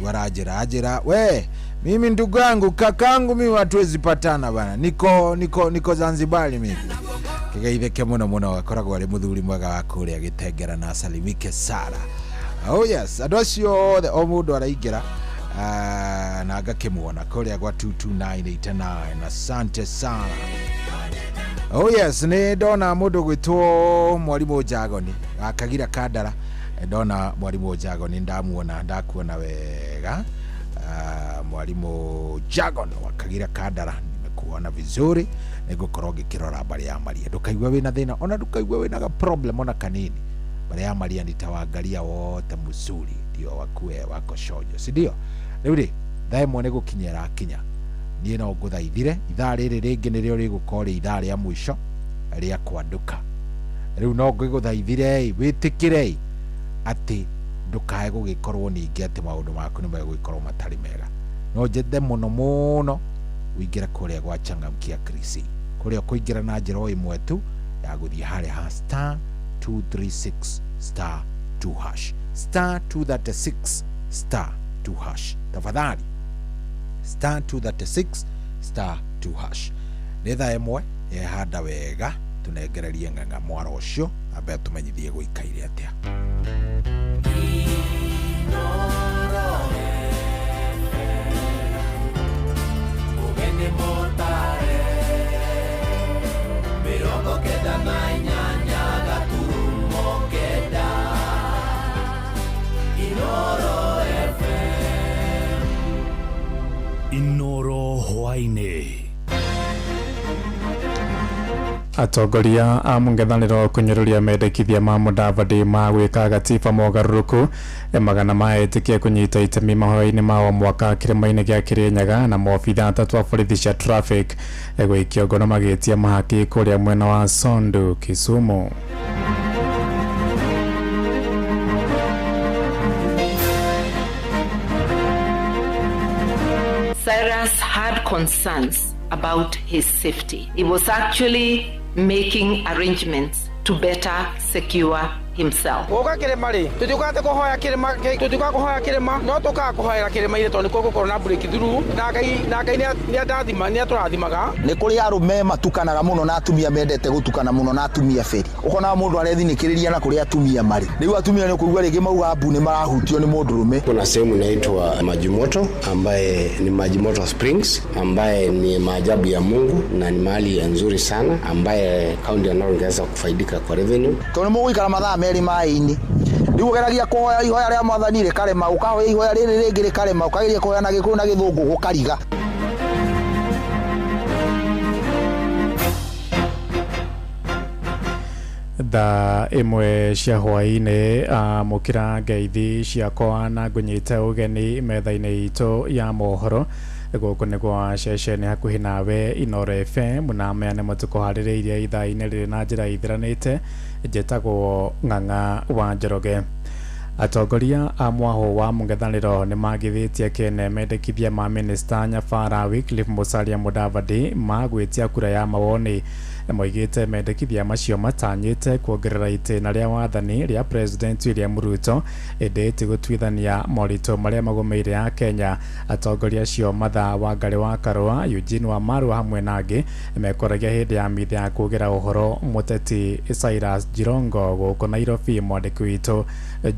Warajira we, mimi ndugu yangu kakangu mimi hatuwezi patana bana, niko Zanzibari mimi. Kigeithike muno akoragwo ari muthuri mwega wa kuria Gitengera na asalimike Sara. Oh yes, andu acio othe o mundu araingira na agakimwona kuria gwa 22989. Asante sana. Oh yes, ni ndona mundu gwitwo Mwalimu Jagoni akagira Kandara. Ndona Mwalimu Jagoni, ndakuona wega. Mwalimu Jagon wakagira Kandara, nimekuona vizuri. Nigukorwo ngikirora bari ya Maria. Ndukaigwa wina thina, ona ndukaigwa wina ga problem ona kanini. Bari ya Maria nitawaangalia wote mzuri ndio wakue wako shonyo, si ndio? Riu thaimwe ni gukinyera kinya. Nie no nguthaithire ithaa riri ringi nirio rigukorwo ithaa ria mwisho ria kwanduka. Riu no ngiguthaithire witikire ati ndukae gugikorwo ningi ati maundu maku ni megugikorwo matari mega. No njende muno uingira kuria gwa Changamkia Krisi, kuria kuingira na njira o imwe tu ya guthie hare ha *236 *2#, *236 *2#. Tafadhali *236 *2#. Ni thaa imwe handa wega, tunegererie Ng'ang'a mwara ucio abe tumenyithie guikaire atia. Inoro hwaine. Atongoria a mũng'ethanĩro kũnyũrũria mendekithia ma Mudavadi ma gwĩka gatiba mogarũrũku magana maetĩkia kũnyita itemi mahoya-inĩ ma o mwaka kĩrĩma-inĩ gĩa Kĩrĩnyaga, na maobitha 3 a borithi cia traffic gwĩkio ngono magĩtia mahaki kũrĩa mwena wa Sondu, Kisumu. Cyrus had concerns about his safety. He was actually making arrangements to better secure himself. Oga kirema ri tutukate kuhoya kirema no tukakuhoya kirema ile toni koko na break through na ngai ni atathima ni aturathimaga. Ni kuri arume matukanaga muno na atumia mendete gutukana muno na atumia feri. Ukona mundu arethinikiriria na kuri atumia mari. Riu atumia ni kuigwa rigi mauga abu ni marahutio ni mundurume. Kuna sehemu inaitwa Majimoto ambaye ni Majimoto Springs ambaye ni maajabu ya Mungu na ni mahali nzuri sana ambaye kaunti ya Narok ingeweza kufaidika kwa revenue. Tone muikara mathaa meri mai-ini. Riu geragia kuhoya ihoya ria mwathani ri karema ukahoya ihoya riri ringi ri karema ukageria kuhoya na gikuyu na githungu gukariga. Thaa imwe cia hwaĩ-inĩ mukira ngeithi ciakwa na ngunyite ugeni metha-inĩ itu ya mohoro guku ni gwa ceceni hakuhi nawe Inoro FM na meane matuko harĩrĩirie ithaa-inĩ rĩrĩ na njĩra ithiranĩte. Njĩtagwo Ng'ang'a wa Njoroge. Atongoria a mwaho wa mũng'ethanĩro nĩ magithĩtie kene mendekithia ma minista Nyabara Wycliffe Musalia Mudavadi magwĩtia kura ya mawoni. Moigĩte mendekithia macio matanyĩte kuongerera itĩna rĩa wathani rĩa President William Ruto ĩndĩ gũtuithania moritũ marĩa magũmĩire a Kenya. Atongoria acio Martha Wangari wa Karũa, Eugene Wamalwa hamwe na angĩ mekoragia hĩndĩ ya mitha ya kũgĩra ũhoro mũteti Cyrus Jirongo gũkũ Nairobi. Mwandĩki witũ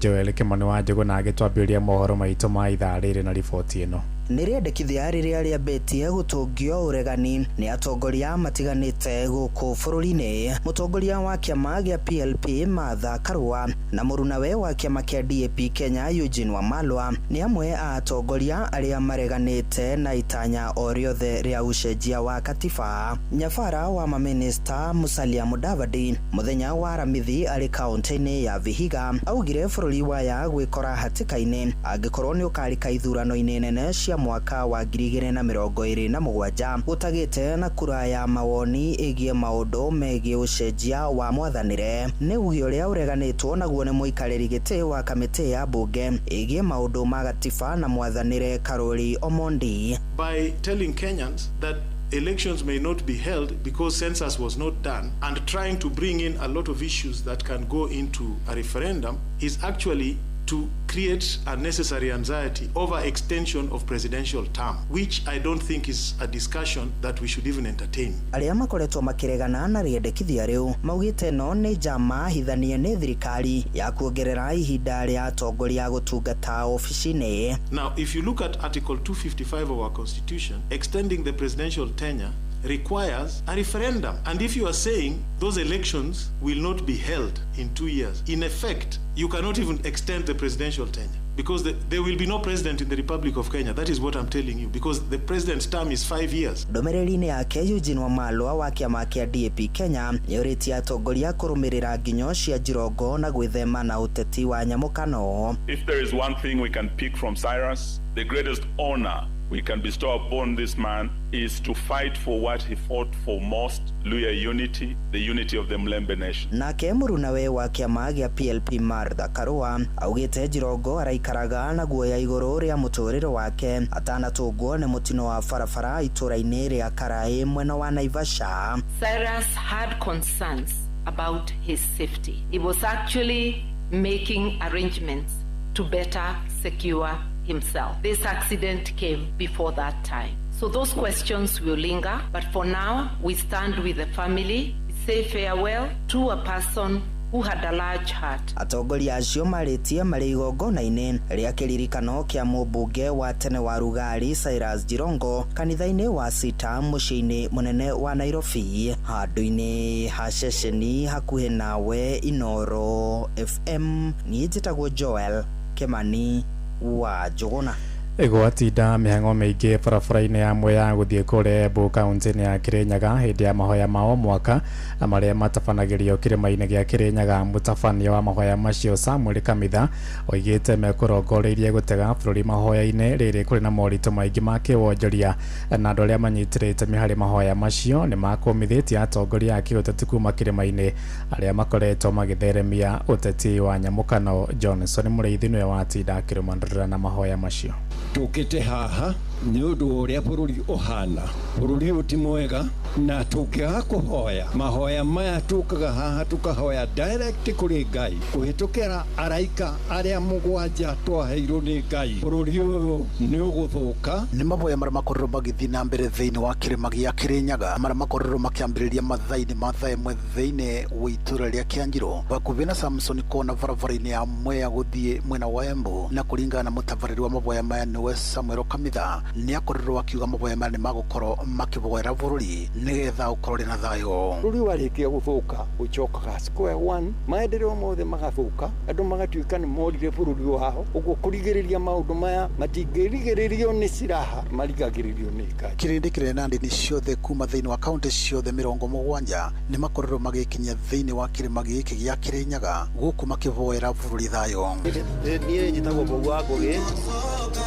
Joel Kimani wa Njũgũ na agĩtwambĩrĩria mohoro maitũ ma ithaa rĩrĩ na riboti ĩno. Nĩrĩendekithia rĩrĩa rĩambĩtie gũtũngio ũregani nĩ atongoria matiganĩte gũkũ bũrũri-inĩ. Mũtongoria wa kĩama gĩa PLP Martha Karũa na mũrunawe wa kĩama kĩa DAP Kenya Eugene Wamalwa nĩ amwe a atongoria arĩa mareganĩte na itanya o rĩothe rĩa ũcenjia wa katiba. Nyabara wa maminista Musalia Mudavadi mũthenya wa Aramithi arĩ kaunti-inĩ ya Vihiga augire bũrũri waya gwĩkora hatĩka-inĩ angĩkorwo nĩ ũkarĩka ithurano-inĩ nene cia mwaka wa 2027 gũtagĩte na kura ya mawoni ĩgiĩ maũndũ megiĩ ũcenjia wa mwathanĩre. Nĩ uge ũrĩa ũreganĩtwo naguo nĩ mũikarĩri gĩtĩ wa kamĩtĩ ya mbunge ĩgiĩ maũndũ ma gatiba na mwathanĩre Karuri Omondi. By telling Kenyans that elections may not be held because census was not done and trying to bring in a lot of issues that can go into a referendum is actually to create unnecessary anxiety over extension of presidential term, which I don't think is a discussion that we should even entertain. Arĩa makoretwo makiregana na rĩendekithia rĩu maugĩte no nĩ njama hithanie nĩ thirikari ya kuongerera ihinda rĩa atongoria gũtungata ofici-inĩ. Now, if you look at Article 255 of our Constitution, extending the presidential tenure requires a referendum. And if you are saying those elections will not be held in 2 years, in effect, you cannot even extend the presidential tenure because there will be no president in the Republic of Kenya. That is what I'm telling you, because the president's term is 5 years. Ndomereri-inĩ yake Eugene Wamalwa wa kĩama kĩa DAP Kenya nĩorĩtie atongoria kũrũmĩrĩra nginyo cia Jirongo na gwĩthema na ũteti wa nyamũkano. If there is one thing we can pick from Cyrus, the greatest honor we can bestow upon this man is to fight for what he fought for most, Luhya unity, the unity of the Mlembe nation. Nake mũrunawe wa kĩama gĩa PLP Martha Karũa augĩte Jirongo araikaraga na guoya igũrũ rĩa mũtũrĩre wake atanatũngwo nĩ mũtino wa barabara itũra-inĩ rĩa Karaĩ mwena wa Naivasha. Cyrus had concerns about his safety. He was actually making arrangements to better secure himself. This accident came before that time. So those questions will linger, but for now, we stand with the family, say farewell to a person who had a large heart. Atongoria acio marĩtie marĩ igongona-inĩ rĩa kĩririkano kĩa mũmbunge wa tene wa Rugari Cyrus Jirongo kanitha-inĩ wa Sita mũciĩ-inĩ mũnene wa Nairobi. Handũ-inĩ ha ceceni hakuhĩ nawe Inoro FM, niĩ njĩtagwo Joel Kimani wa Njũgũna. Igwatinda mĩhang'o mĩingĩ barabara-inĩ amwe ya gũthiĩ kũrĩa Embu kaunti-inĩ ya Kirinyaga hĩndĩ ya mahoya mao mwaka marĩa matabanagĩrio kĩrĩma-inĩ gĩa Kirinyaga. Mũtabania wa mahoya macio Samuel Kamitha oigĩte mekũrongoreirie gũtega bũrũri mahoya-inĩ rĩrĩ kũrĩ na moritũ maingĩ ma kĩwonjoria na andũ arĩa manyitĩrĩte harĩ mahoya macio nĩ makũmithĩtie atongoria a kĩũteti kuma kĩrĩma-inĩ arĩa makoretwo magĩtheremia ũteti wa nyamũkano. Johnson Mũrĩithi nĩwe watinda akĩrũmanĩrĩra na mahoya macio. Tukite haha nĩ ũndũ ũrĩa bũrũri ũhana, bũrũri ũyũ ti mwega, na tũngĩaga kũhoya mahoya maya tũkaga haha tukahoya direct kũrĩ Ngai kũhĩtũkĩra araika arĩa mũgwanja twaheirwo nĩ Ngai, bũrũri ũyũ nĩ ũgũthũka. Nĩ mahoya marĩa makorirwo magĩthiĩ na mbere thĩinĩ wa kĩrĩma gĩa Kirinyaga marĩa makorirwo makĩambĩrĩria mathaa-inĩ ma thaa ĩmwe thĩinĩ wa itũra rĩa Kĩanjĩro hakuhĩ na Samson Kona barabara-inĩ ya Mwea gũthiĩ mwena wa Embu, na kũringana na mũtabarĩri wa mahoya maya nĩwe Samuel Kamitha nĩ akorirwo akiuga mahoya maya nĩ magũkorwo makĩvoera bũrũri nĩgetha ũkorwo rĩ na thayũ. Bũrũri warĩkia gũthũka ũcokaga square one, maendeleo mothe magathũka, andũ magatuĩka nĩ morire bũrũri wao. Ũguo kũrigĩrĩria maũndũ maya matingĩrigĩrĩrio nĩ ciraha, marigagĩrĩrio nĩ Ngai. Kĩrĩndĩ kĩnene na ndini ciothe kuma thĩinĩ wa kaunti ciothe 70 nĩ makorirwo magĩkinyia thĩinĩ wa kĩrĩma gĩkĩ gĩa Kirinyaga gũkũ makĩvoera bũrũri thayũ. Niĩ njĩtagwo Mbũgu wa Ngũgĩ,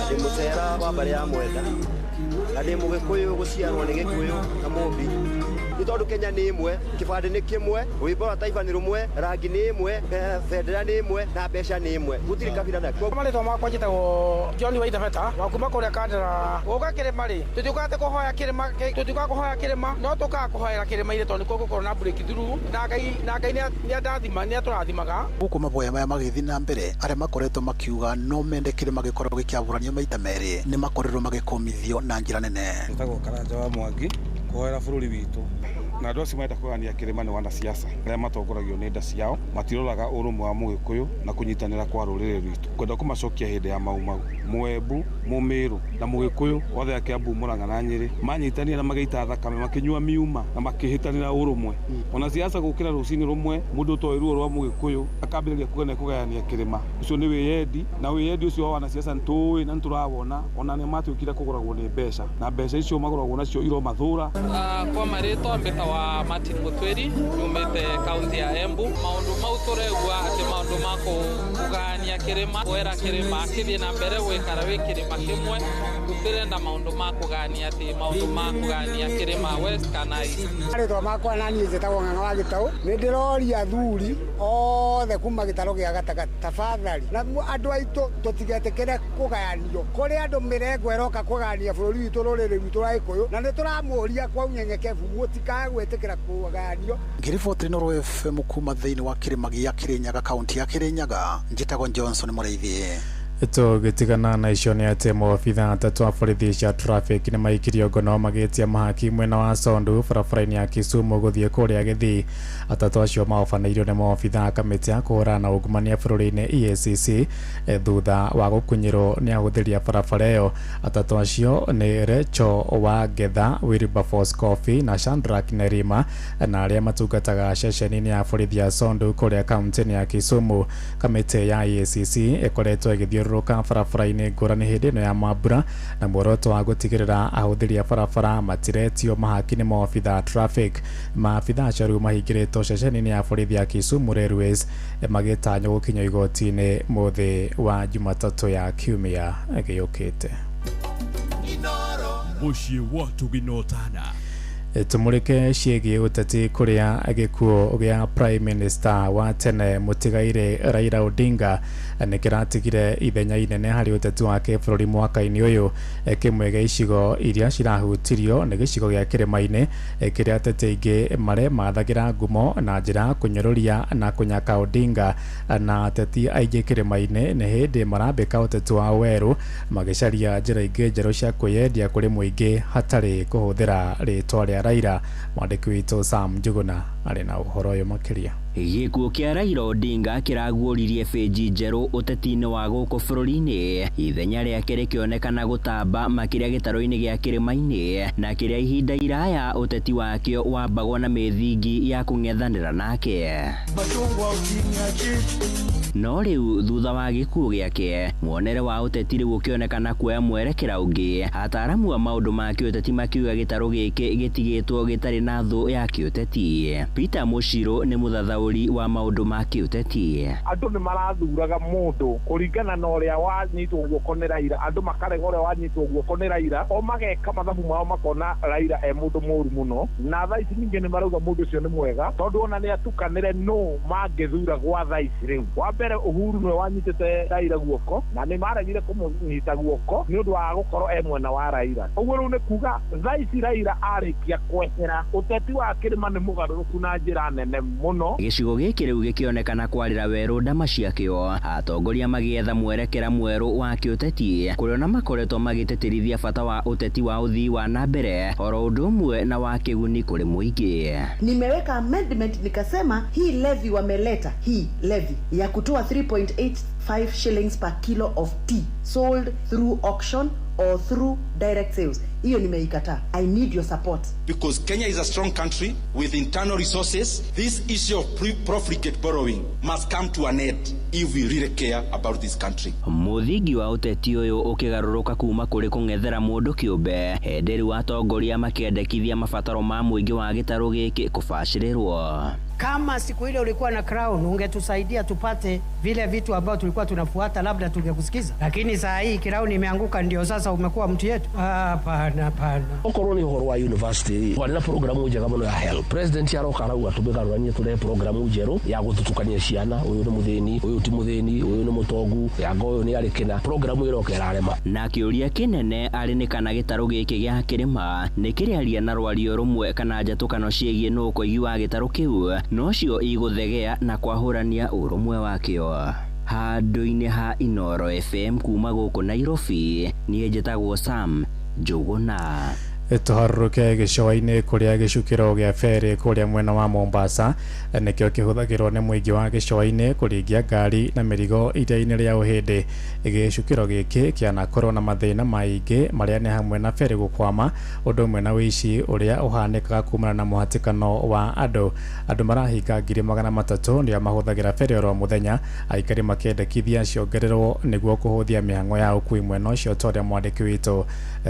ndĩ mũcera wa mbarĩ ya Mwenda, na ndĩ Mũgĩkũyũ gũciarwo nĩ Gĩkũyũ na Mũmbi. ni tondu Kenya ni imwe kibande ni kimwe wimbo wa taifa ni rumwe rangi ni imwe bendera ni imwe na mbeca ni imwe gutiri kabira na kwa mali to makwa njitagwo John Waitha Beta wa kuma kuria Kandara uga kirima ri tutikate kuhoya kirima tutikakuhoya kirima no tukakuhoya kirima ile tondu gukorwo na breakthrough na ngai ni ndathima ni aturathimaga guku maboya maya magithi na mbere aria makoretwo makiuga no mende kirima gikorwo gikiaburanio maita meri ni makorirwo magikomithio na njira nene tutagwo Karanja wa Mwangi kuhoera bururi witu na andu acio marenda kugania kirima ni wanasiasa aria matongoragio ni nda ciao matiroraga urumwe wa Mugikuyu na kunyitanira kwa ruriri rwitu kwenda kumacokia hindi ya maumau Mwembu Mumiru na Mugikuyu othe a Kiambu Murang'a na Nyeri manyitanira na magaita thakame makinyua miuma na makihitanira urumwe ona siasa gukira rucini rumwe mundu to ruo rwa Mugikuyu akambiriria kugania kirima ucio ni wiyendi na wiyendi ucio wa wanasiasa ntui na nturawona ona ni matuikire kuguragwo ni mbeca na mbeca icio maguragwo nacio iro mathura kwa marito mbeta wa Martin Mutweri numete kaunti ya Embu maundu mau turegwa ati maundu mako kugania kirima kwera kirima kithie na mbere gwikara wi kirima kimwe tutirenda maundu makugania ati maundu makugania kirima west kana east marito makwa nani njitagwo Ng'ang'a wa Gitau ni ndiroria thuri othe kuma gitaro gia gatagati tafadhali na andu aitu tutigetekere kugayanio kuri andu mirengo eroka kugania bururi witu ruriri witu ra Gikuyu na ni turamuria kwa unyenyekevu mutika gwetekera kugayanio ngiriboti no ro FM kuma thiini wa kirima gia Kirinyaga kaunti ya Kirinyaga njitagwo Johnson Mureithi ito gitigana na icio ni ati maobitha atatu a borithi cia traffic ni maikirio ngono magitia mahaki mwena wa Sondu barabara-ini ya Kisumu guthie kuria Githii atatu acio maobanairio ni maobitha a kamiti ya kuhurana na ungumania bũrũri-inĩ EACC thutha wa gukunyirwo ni ahuthiria barabara iyo atatu acio ni Recho wa Getha Wilberforce Coffee na Shandrak Nerima na aria matungataga ceceni-ini ya borithi ya Sondu kuria kaunti ya Kisumu kamiti ya EACC ikoretwo igithio ruka barabara-ini ngurani hindi ino ya mambura na muoroto wa gutigirira ahuthiria barabara matiretio mahaki ni maobitha traffic maabitha acio riu mahingiritwo ceceni-ini ya borithi ya Kisumu Railways magitanywo gukinya igoti-ini muthi wa Jumatatu ya kiumia giyukite muciĩ watu ginotana tumurike ciĩgiĩ ũteti kuria gĩkuũ gĩa Prime Minister wa tene Mũtigaire Raila Odinga nikiratigire ithenya inene harĩ ũteti wake bũrũri mwaka-inĩ ũyũ kĩmwe gĩa icigo iria cirahutirio nĩ gĩcigo gĩa kĩrĩma-inĩ kĩrĩa ateti aingĩ maremathagĩra ngumo na njĩra kũnyũrũria na kũnyaka Odinga na ateti aingĩ kĩrĩma-inĩ nĩ hĩndĩ marambĩka ũteti wa werũ magĩcaria njĩra ingĩ njerũ cia kwĩyendia kũrĩ mũingĩ hatarĩ kũhũthĩra rĩtwa rĩa Raila. Mwandĩki witũ Sam Njuguna arĩ na ũhoro ũyũ makĩria. Gĩkuũ kĩa Raila Odinga kĩraguũririe bĩnji njerũ ũteti-inĩ wa gũkũ bũrũri-inĩ ithenya rĩake rĩkĩonekana gũtamba makĩria gĩtarũ-inĩ gĩa kĩrĩma-inĩ na kĩrĩa ihinda iraya ũteti wakĩo wambagwo na mĩthingi ya kũng'ethanĩra nake no rĩu thutha wa gĩkuũ gĩake muonere wa ũteti rĩu ũkĩonekana kuoya mwerekera ũngĩ ataaramu a maũndũ ma kĩũteti makiuga gĩtarũ gĩkĩ gĩtigĩtwo gĩtarĩ na thũ ya kĩũteti. Peter Mushiro nĩ mũthathaũri wa maũndũ ma kĩũteti. Andũ nĩ marathuraga mũndũ kũringana na ũrĩa wanyitwo guoko nĩ Raila, andũ makarega ũrĩa wanyitwo guoko nĩ Raila o mageka mathabu mao makona Raila e mũndũ mũru mũno na thaa ici ningĩ nĩ marauga mũndũ ũcio nĩ mwega tondũ ona nĩ atukanĩre no mangĩthura gwa thaa ici rĩu. Wa mbere Uhuru nĩ wanyitĩte Raila guoko na nĩ maregire kũmũnyita guoko nĩ ũndũ wa gũkorwo e mwena wa Raila. Ũguo rĩu nĩ kuga thaa ici Raila arĩkia kwehera ũteti wa kĩrĩma nĩ mũgarũrũku na njĩra nene mũno. Gĩcigo gĩkĩ rĩu gĩkĩonekana kwarĩra werũ ndama ciakĩo atongoria magĩetha mwerekera mwerũ wa kĩũteti kũrĩa ona makoretwo magĩtĩtĩrithia bata wa ũteti wa ũthii wa na mbere oro ũndũ ũmwe na wa kĩguni kũrĩ mũingĩ. Nimeweka amendment nikasema hii levy wameleta hii levy ya kutoa 3.85 shillings per kilo of tea sold through auction or through direct sales. Hiyo nimeikataa. I need your support. Because Kenya is a strong country with internal resources, this issue of profligate borrowing must come to an end if we really care about this country. Mũthingi wa ũteti ũyũ ũkĩgarũrũka kuma kũrĩ kũng'ethera mũndũ kĩũmbe hĩndĩ rĩu atongoria makĩendekithia mabataro ma mũingĩ wa gĩtarũ gĩkĩ kũbacĩrĩrwo. Kama siku ile ulikuwa na Crown, ungetusaidia tupate vile vitu ambavyo tulikuwa tunafuata, labda tungekusikiza. Lakini saa hii Crown imeanguka, ndio sasa umekuwa mtu yetu. Hapana. Okoroni horo wa university wala programu njega muno ya HELB. President aroka arauga tubigaruranie tule programu njeru ya gututukania ciana, uyu ni muthini, uyu ti muthini, uyu ni mutongu, yanga uyu ni arikina. Programu iroka irarema. Na kiuria kinene arinikana gitaru giki gia kirima ni kiriaria na rwario rumwe kana njatukano ciegie no kuigi wa gitaru kiu nocio iguthegea na kwahurania urumwe wakio. Handu-ini ha Inoro FM kuma guku Nairobi ni njitagwo Sam Njuguna. Tuharuke gicua-ini kuria gicukiro gia feri kuria mwena wa Mombasa nikio kihuthagirwo ni muingi wa gicua-ini kuringia ngari na mirigo iria-ini ria uhindi. Gicukiro giki kianakorwo na mathina maingi maria ni hamwe na feri gukwama, undu umwe na wici uria uhanikaga kumana na muhatikano wa andu marahinga 300,000 ndio mahuthagira feri oro muthenya, aikari makendekithia ciongererwo niguo kuhuthia mihango ya ukui mwena ucio toria mwandiki witu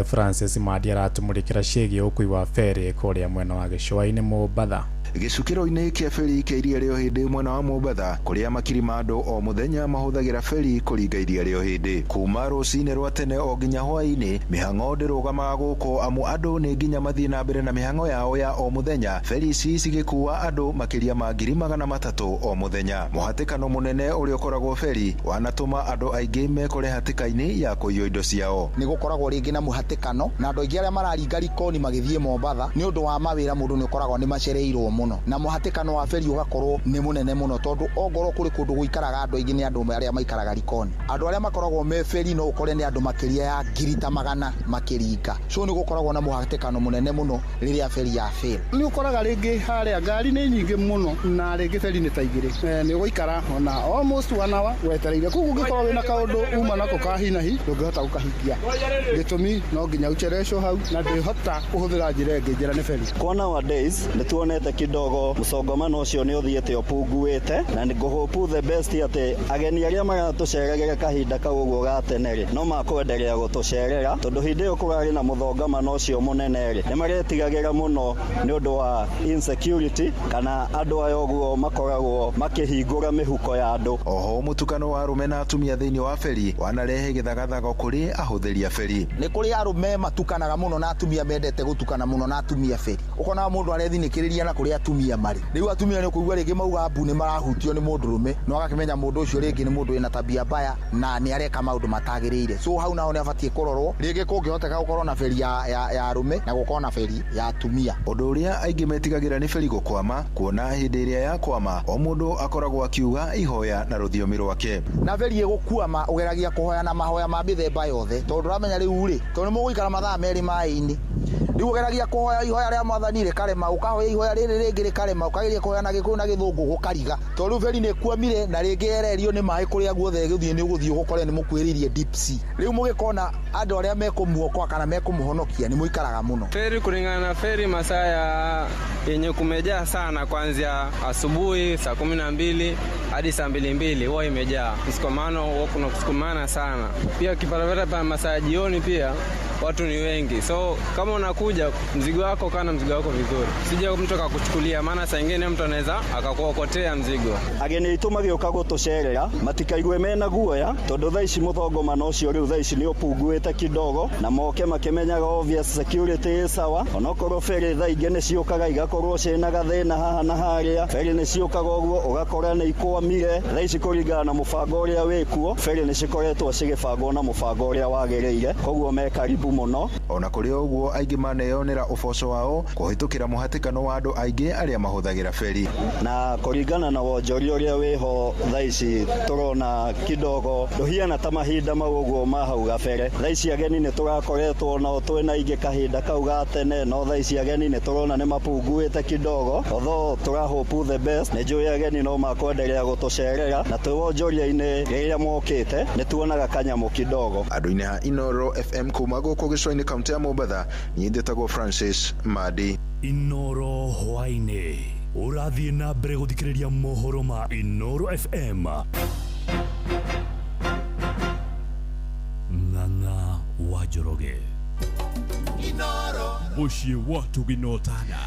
Francis Madi aratumurikira ciĩgiĩ ũkui wa feri kũrĩa mwena wa gĩcũa-inĩ Mombatha. Gĩcukĩro-inĩ kĩa feri kĩa iria rĩa Uhindi mwena wa Mombatha kũrĩa makiri ma andũ o mũthenya mahũthagĩra feri kũringa iria rĩa Uhindi. Kuma rũcinĩ rwa tene o nginya hwaĩ-inĩ mĩhang'o ndĩrũgamaga gũkũ amu andũ nĩ nginya mathiĩ na mbere na mĩhang'o yao ya o mũthenya. Feri ici cigĩkua andũ makĩria ma 300,000 o mũthenya. Mũhatĩkano mũnene ũrĩa ũkoragwo feri wanatũma andũ aingĩ mekore hatĩka-inĩ ya kũiywo indo ciao. Nĩ gũkoragwo rĩngĩ na mũhatĩkano na andũ aingĩ arĩa mararinga Likoni magĩthiĩ Mombatha nĩ ũndũ wa mawĩra mũndũ nĩ ũkoragwo nĩ macereirwo muno na muhatikano wa feri ugakorwo ni munene muno tondu ongorwo kuri kundu guikaraga andu aingi ni andu aria maikaraga Likoni. Andu aria makoragwo me feri no ukore ni andu makiria ya 100,000 makiringa. So ni gukoragwo na muhatikano munene muno riria feri ya feri. Ni ukoraga ringi haria ngari ni nyingi muno na ringi feri ni taigiri. Ni guikara ona almost 1 hour wetereire. Kugu gikorwo wina kaundu uma nako kahinahi ndungihota gukahingia. Gitumi no nginya ucheresho hau na ndihota kuhuthira njira ingi njira ni feri. Kwa nowadays ni tuonete kidogo musongamano ucio ni uthiete upunguite na ni nguhopu the best ate ageni aria maratuceragera kahinda kau uguo gatenere no makwenderea gutucerera tondu hindi iyo kurari na muthongamano ucio munenere ni maretigagira muno ni undu wa insecurity kana andu ayo uguo makoragwo makihingura mihuko ya andu. Oho mutukano wa arume na atumia thiini wa feri wanarehe githagathago kuri ahuthiri a feri. Ni kuri arume matukanaga muno na atumia mendete gutukana muno na atumia feri. Ukona mundu arethinikiriria na kuri atumia mari. Riu atumia ni kuigua ringi mauga mbu ni marahutio ni mundurume no agakimenya mundu ucio ringi ni mundu ina tabia mbaya na ni areka maundu matagirire. So hau naho ni abatie kurorwo ringi kungihoteka gukorwo na feri ya arume na gukorwo na feri ya atumia. Undu uria aingi metigagira ni feri gukwama kuona hindi iria ya kwama o mundu akoragwo akiuga ihoya na ruthiomi rwake. Na feri gukwama ugeragia kuhoya na mahoya ma mithemba yothe tondu ramenya riu ri tondu muguikara mathaa meri mai-ini riu ugeragia kuhoya ihoya ria mwathani karema ukahoya ihoya riri ringi rikarema ukageria kuhoya na gikuyu na githungu gukariga tondu feri ni kwamire na ringi ererio ni mai kuria guothe guthie ni guthie gukore ni mukwiririe deep sea. Riu mugikona andu aria mekumuokoa kana mekumuhonokia ni muikaraga muno. Feri kulingana na feri masaa yenye kumejaa sana kuanzia asubuhi saa 12 hadi saa 2 huwa imejaa. Msukumano huwa kuna kusukumana sana. Pia kiparapara pa masaa jioni pia watu ni wengi. So kama unakuja mzigo wako kana mzigo wako vizuri. Sije mtu akakuchukulia maana saa nyingine mtu anaweza akakuokotea mzigo. Ageni itumage ukagutucerera matikaigwe mena guoya tondu thaa ici muthongomano ucio riu thaa ici ni upunguite kidogo na moke makimenyaga obvious security sawa onokorwo feri thaa ingi ni ciukaga igakorwo cina gathina haha na haria feri ni ciukaga uguo ugakora ni ikwamire thaa ici kuringana na mubango uria wikuo feri ni cikoretwo cigibangwo na mubango uria wagiriire koguo me karibu muno. Ona kuri uguo aingi maneyonera uboco wao kuhitukira muhatikano wa andu aingi aria mahuthagira feri na kuringana na wonjoria uria wiho thaa ici turona kidogo nduhiana ta mahinda mau uguo ma hau gabere. Thaa ici ageni ni turakoretwo na twina ingi kahinda kau gatene no thaa ici ageni ni turona ni mapunguite kidogo although turahope the best ni njui ageni no makwenderea gutucerera na twonjoria-ini riria mokite ni tuonaga kanyamu kidogo. Andu-ini ha Inoro FM kuma guku gicua-ini kaunti ya Mombatha ni ndetagwo Francis Madi. Inoro hwaini urathie na mbere guthikiriria mohoro ma Inoro FM. Ng'ang'a wa Njoroge Inoro muciĩ wa Tuginotana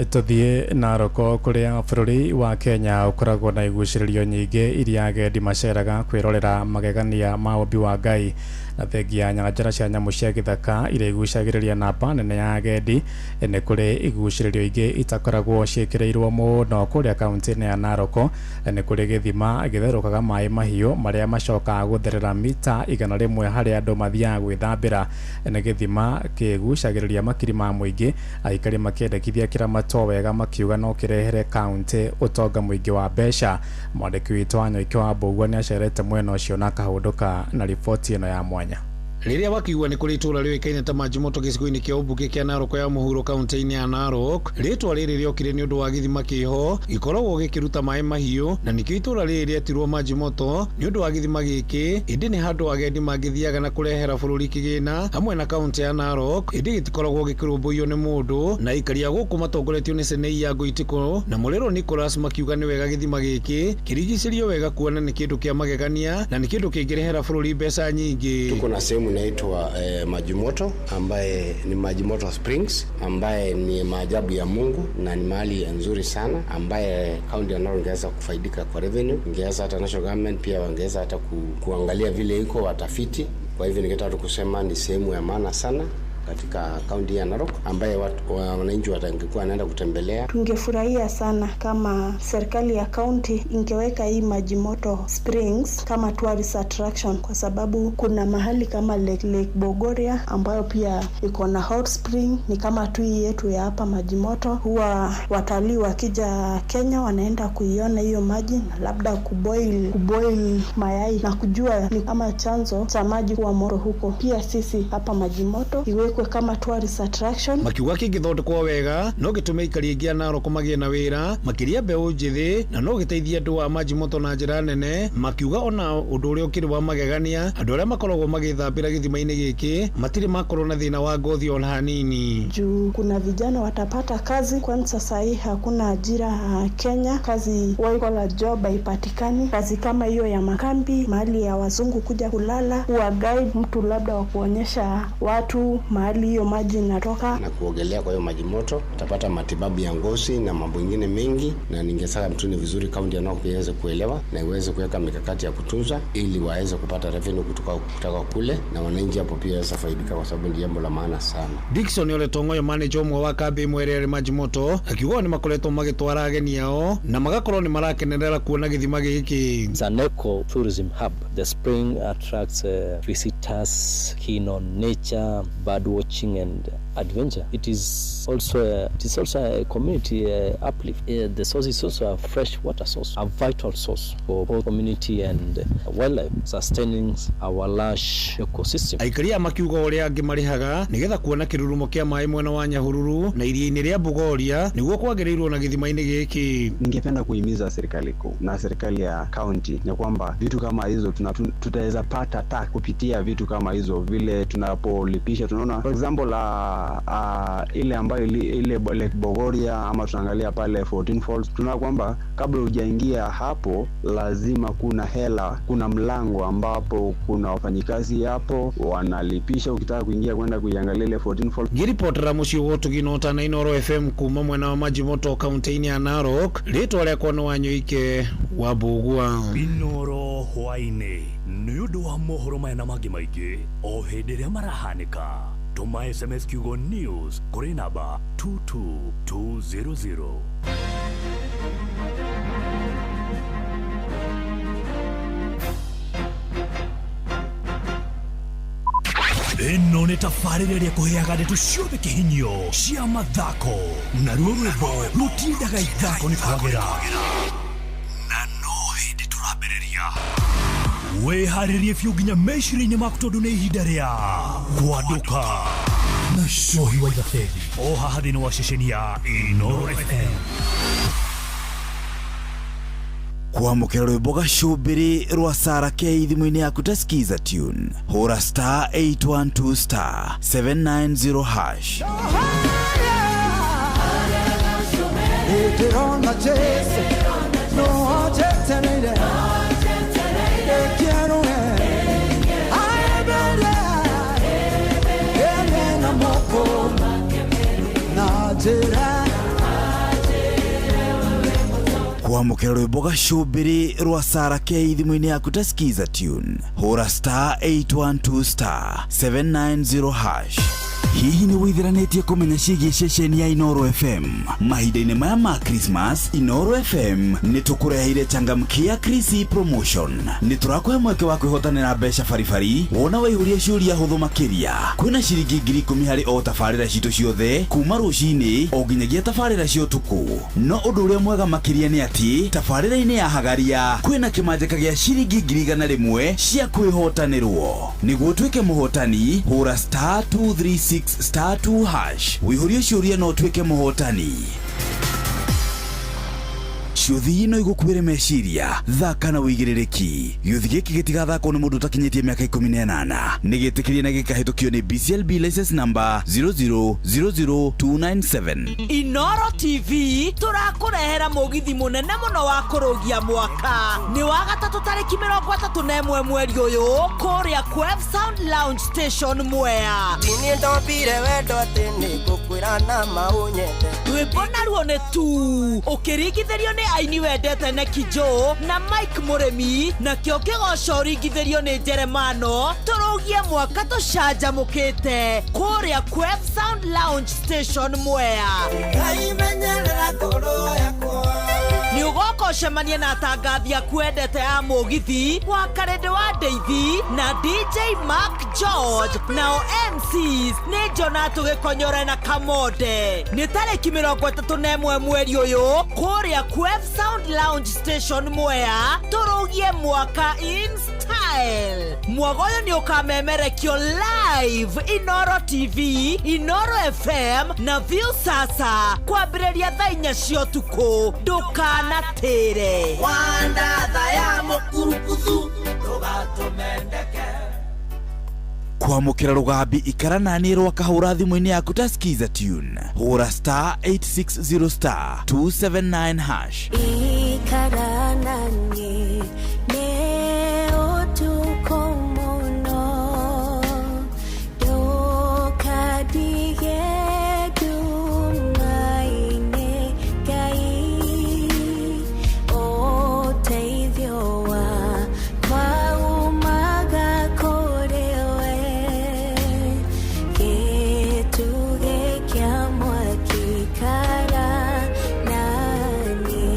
tuthie Naroko kuria bururi wa Kenya ukoragwo na iguciririo nyingi iria agendi maceraga kwirorera magegania ma ũmbi wa Ngai na thengia nyanjara cia nyamu cia githaka iria igucagiriria namba nene ya agendi nĩ kũrĩ iguciririo ingĩ itakoragwo ciĩkĩrĩirwo mũno kũrĩa kaunti-inĩ ya Naroko. Nĩ kũrĩ gĩthima gĩtherũkaga maĩ mahiũ marĩa macokaga gũtherera mita 100 harĩa andũ mathiaga gwĩthambĩra. Nĩ gĩthima kĩgucagĩrĩria makiri ma mũingĩ, aikari makĩendekithia kĩramato wega makiuga no kĩrehere kaunti ũtonga mũingĩ wa mbeca. Mwandĩki witũ wa Nyoike wa Mbũgua nĩ acerete mwena ũcio na akahũndũka na riboti ĩno ya mwanya. Riria wakiugwa ni kuri itura riũĩkaine ta Majimoto gĩcigo-inĩ kĩa ũmbunge kĩa Naroko ya mũhuro kaunti-inĩ ya Narok, rĩtwa rĩrĩ rĩokire nĩ ũndũ wa gĩthima kĩho gĩkoragwo gĩkĩruta maĩ mahiũ, na nĩkĩo itura rĩrĩ rĩetirwo Majimoto nĩ ũndũ wa gĩthima gĩkĩ. Ĩndĩ nĩ handũ agendi mangĩthiaga na kũrehera bũrũri kĩgĩna hamwe na kaunti ya Narok. Ĩndĩ gĩtikoragwo gĩkĩrũmbũiyo nĩ mũndũ, na ikaria gũkũ matongoretio nĩ Senei ya Ngoitiko na Mũrero Nicholas makiuga nĩ wega gĩthima gĩkĩ kĩrigicĩrio wega kuona nĩ kĩndũ kĩa magegania na nĩ kĩndũ kĩngĩrehera bũrũri mbeca nyingĩ. Tuko na sehemu inaitwa Majimoto ambaye ni Majimoto Springs ambaye ni maajabu ya Mungu na ni mahali nzuri sana ambaye kaunti ya Narok ingeweza kufaidika kwa revenue, ingeweza hata national government pia wangeweza hata kuangalia vile iko watafiti. Kwa hivyo ningetaka kusema ni sehemu ya maana sana katika kaunti ya Narok ambaye wananchi watangekuwa wanaenda kutembelea. Tungefurahia sana kama serikali ya kaunti ingeweka hii Majimoto Springs kama tourist attraction, kwa sababu kuna mahali kama Lake Bogoria ambayo pia iko na hot spring, ni kama tui yetu ya hapa Majimoto. Huwa watalii wakija Kenya wanaenda kuiona hiyo maji na labda kuboil mayai na kujua ni kama chanzo cha maji kwa moto huko. Pia sisi hapa Majimoto iwe kama tourist attraction. Makiuga kĩngĩthondekwo wega no gĩtũme ikari aingĩ a Naroko magĩe na wĩra makĩria mbeũ njĩthĩ na no gĩteithie andũ a Majimoto na njĩra nene. Makiuga ona ũndũ ũrĩa ũkĩrĩ wa magegania, andũ arĩa makoragwo magĩthambĩra gĩthima-inĩ gĩkĩ matirĩ makorwo na thĩna wa ngothi ona hanini. Juu kuna vijana watapata kazi, kwani sasa hii hakuna ajira Kenya, kazi white collar job haipatikani. Kazi kama hiyo ya makambi, mahali ya wazungu kuja kulala, huwa guide mtu labda wa kuonyesha watu mahali hiyo maji inatoka na kuogelea. Kwa hiyo Majimoto utapata matibabu ya ngozi na mambo mengine mengi, na ningesaka mtu ni vizuri kaunti ya Narok iweze kuelewa na iweze kuweka mikakati ya kutunza ili waweze kupata revenue kutoka kule na wananchi hapo pia waweze faidika, kwa sababu ni jambo la maana sana. Dickson Ole Tongoyo manager umwe wa kambi mwere Majimoto akiuga ni makoretwo magĩtwara ageni ao na magakorwo ni marakenerera kuona gĩthima gĩkĩ. It's an eco tourism hub. The spring attracts visitors keen on nature, bird watching and adventure. It is also a community uplift. The source is also a fresh water source, a vital source for both community and wildlife, sustaining our large ecosystem. Aikaria makiuga ũrĩa angĩ marihaga nigetha kuona kĩrurumo kĩa maĩ mwena wa Nyahururu na iria-inĩ rĩa Bogoria nĩguo kwagĩrĩirwo na gĩthima-inĩ gĩkĩ. Ningependa kuhimiza serikali kuu na serikali ya county ya kwamba vitu kama hizo tutaweza pata tax kupitia vitu kama hizo vile tunapolipisha. Tunaona for example ile ambayo ile Lake Bogoria ama tunaangalia pale 14 Falls, tunaona kwamba kabla hujaingia hapo lazima kuna hela, kuna mlango ambapo kuna wafanyikazi hapo wanalipisha ukitaka kuingia kwenda kuiangalia ile 14 Falls. Ngiripotera mucio wotu ginota na Inoro FM kuma mwena wa Majimoto kaunti-inĩ ya Narok, rĩtwa rĩakwa nĩ wa Nyoike wa Mbũgua. Inoro hwainĩ nĩ ũndũ wa mohoro maya na mangĩ maingĩ o hĩndĩ ĩrĩa marahanĩka. Tuma SMS kiugo news kuri namba 22200. Ĩno nĩ tabarĩra ĩrĩa kũheaga ndeto ciothe kĩhinyio cia mathako na ruo rwĩmbo rũtindaga ithako nĩ kwagĩra na no hĩndĩ tũrambĩrĩria. Wĩharĩrie biũ nginya meciria-inĩ maku tondũ nĩ ihinda rĩa kwadũka na cohi wa ithabethi o haha thĩinĩ wa ceceni ya Inoro FM. Kwamũkĩra rwĩmbo gacũmbĩrĩ rwa Sarah K thimũ-inĩ yaku ta skiza tune, hũra star 812 star 790 hash. kwamukira rwimbo gacumbiri rwa Sarah K thimu-ini yaku ta skiza tune hura star 812 star 790 hash. Hihi ni withiranetie kumenya ciĩgiĩ ceceni ya Inoro FM? Mahinda-inĩ maya ma Christmas, Inoro FM nĩ tũkũreheire changamkia Chrissy promotion. Nĩ tũrakũhe mweke wa kwĩhotanĩra mbeca baribari wona waihũria ciũria hũthũ makĩria. Kwĩna ciringi 10,000 harĩ o tabarĩra citũ ciothe kuma rũcinĩ o nginyagia tabarĩra cia ũtukũ. No ũndũ ũrĩa mwega makĩria nĩ atĩ tabarĩra-inĩ ya Hagaria kwĩna kĩmanjĩka gĩa ciringi 100,000 cia kwĩhotanĩrwo. Nĩguo tuĩke mũhotani, hũra star 236 star 2 hash. Wĩihũrie ciũria no tuĩke mũhotani. Ciũthi ino igũkuĩre meciria, thaka na wĩigĩrĩrĩki. Gĩũthi gĩkĩ gĩtigathakwo nĩ mũndũ ũtakinyĩtie mĩaka 18. Nĩ gĩtĩkĩrie na gĩkahĩtũkio nĩ BCLB license number 0000297. Inoro TV tũrakũrehera mũgithi mũnene mũno wa kũrũgia mwaka. Nĩ wa gatatũ tarĩki 31 mweri ũyũ kũrĩa Quev Sound Lounge Station Mwea. Niĩ ndombire wendo atĩ nĩ ngũkwĩra na maũnyete. Rwĩmbo naruo nĩ tu ũkĩringithĩrio nĩ aini wendete na Kijo na Mike Muremi na kĩo kĩgoco ũringithĩrio nĩ Jeremano. Tũrũgie mwaka tũcanjamũkĩte kũrĩa Quev Sound Lounge Station Mwea. Ngaimenyerera ngoro yakwa. Nĩ ũgoka ũcemanie na atangathi akuendete a mũgithi wa Karende wa Ndeithi na DJ Mark George. Nao MCs nĩ Jonathan Gĩkonyore na Kamonde. Nĩ tarĩki 31 mweri ũyũ kũrĩa Quev Sound Lounge Station Mwea. Tũrũgie mwaka in style. Mwago ũyũ nĩ ũkamemerekio live Inoro TV, Inoro FM na Viusasa kwambĩrĩria thaa 4 cia ũtukũ. Ndũkanatĩre. Wandatha ya mũkurukuthu ndũgatũmendeke. Kwamũkĩra rũgambi ikara naniĩ rwa kahũra thimũ-inĩ yaku ta skiza tune hũra star 860 star 279 hash. Ikara naniĩ nĩ ũtukũ mũno ndũkadige nduma-inĩ Ngai ũteithio wakwa umaga kũrĩ we gĩtugĩ kĩa mwaki kara naniĩ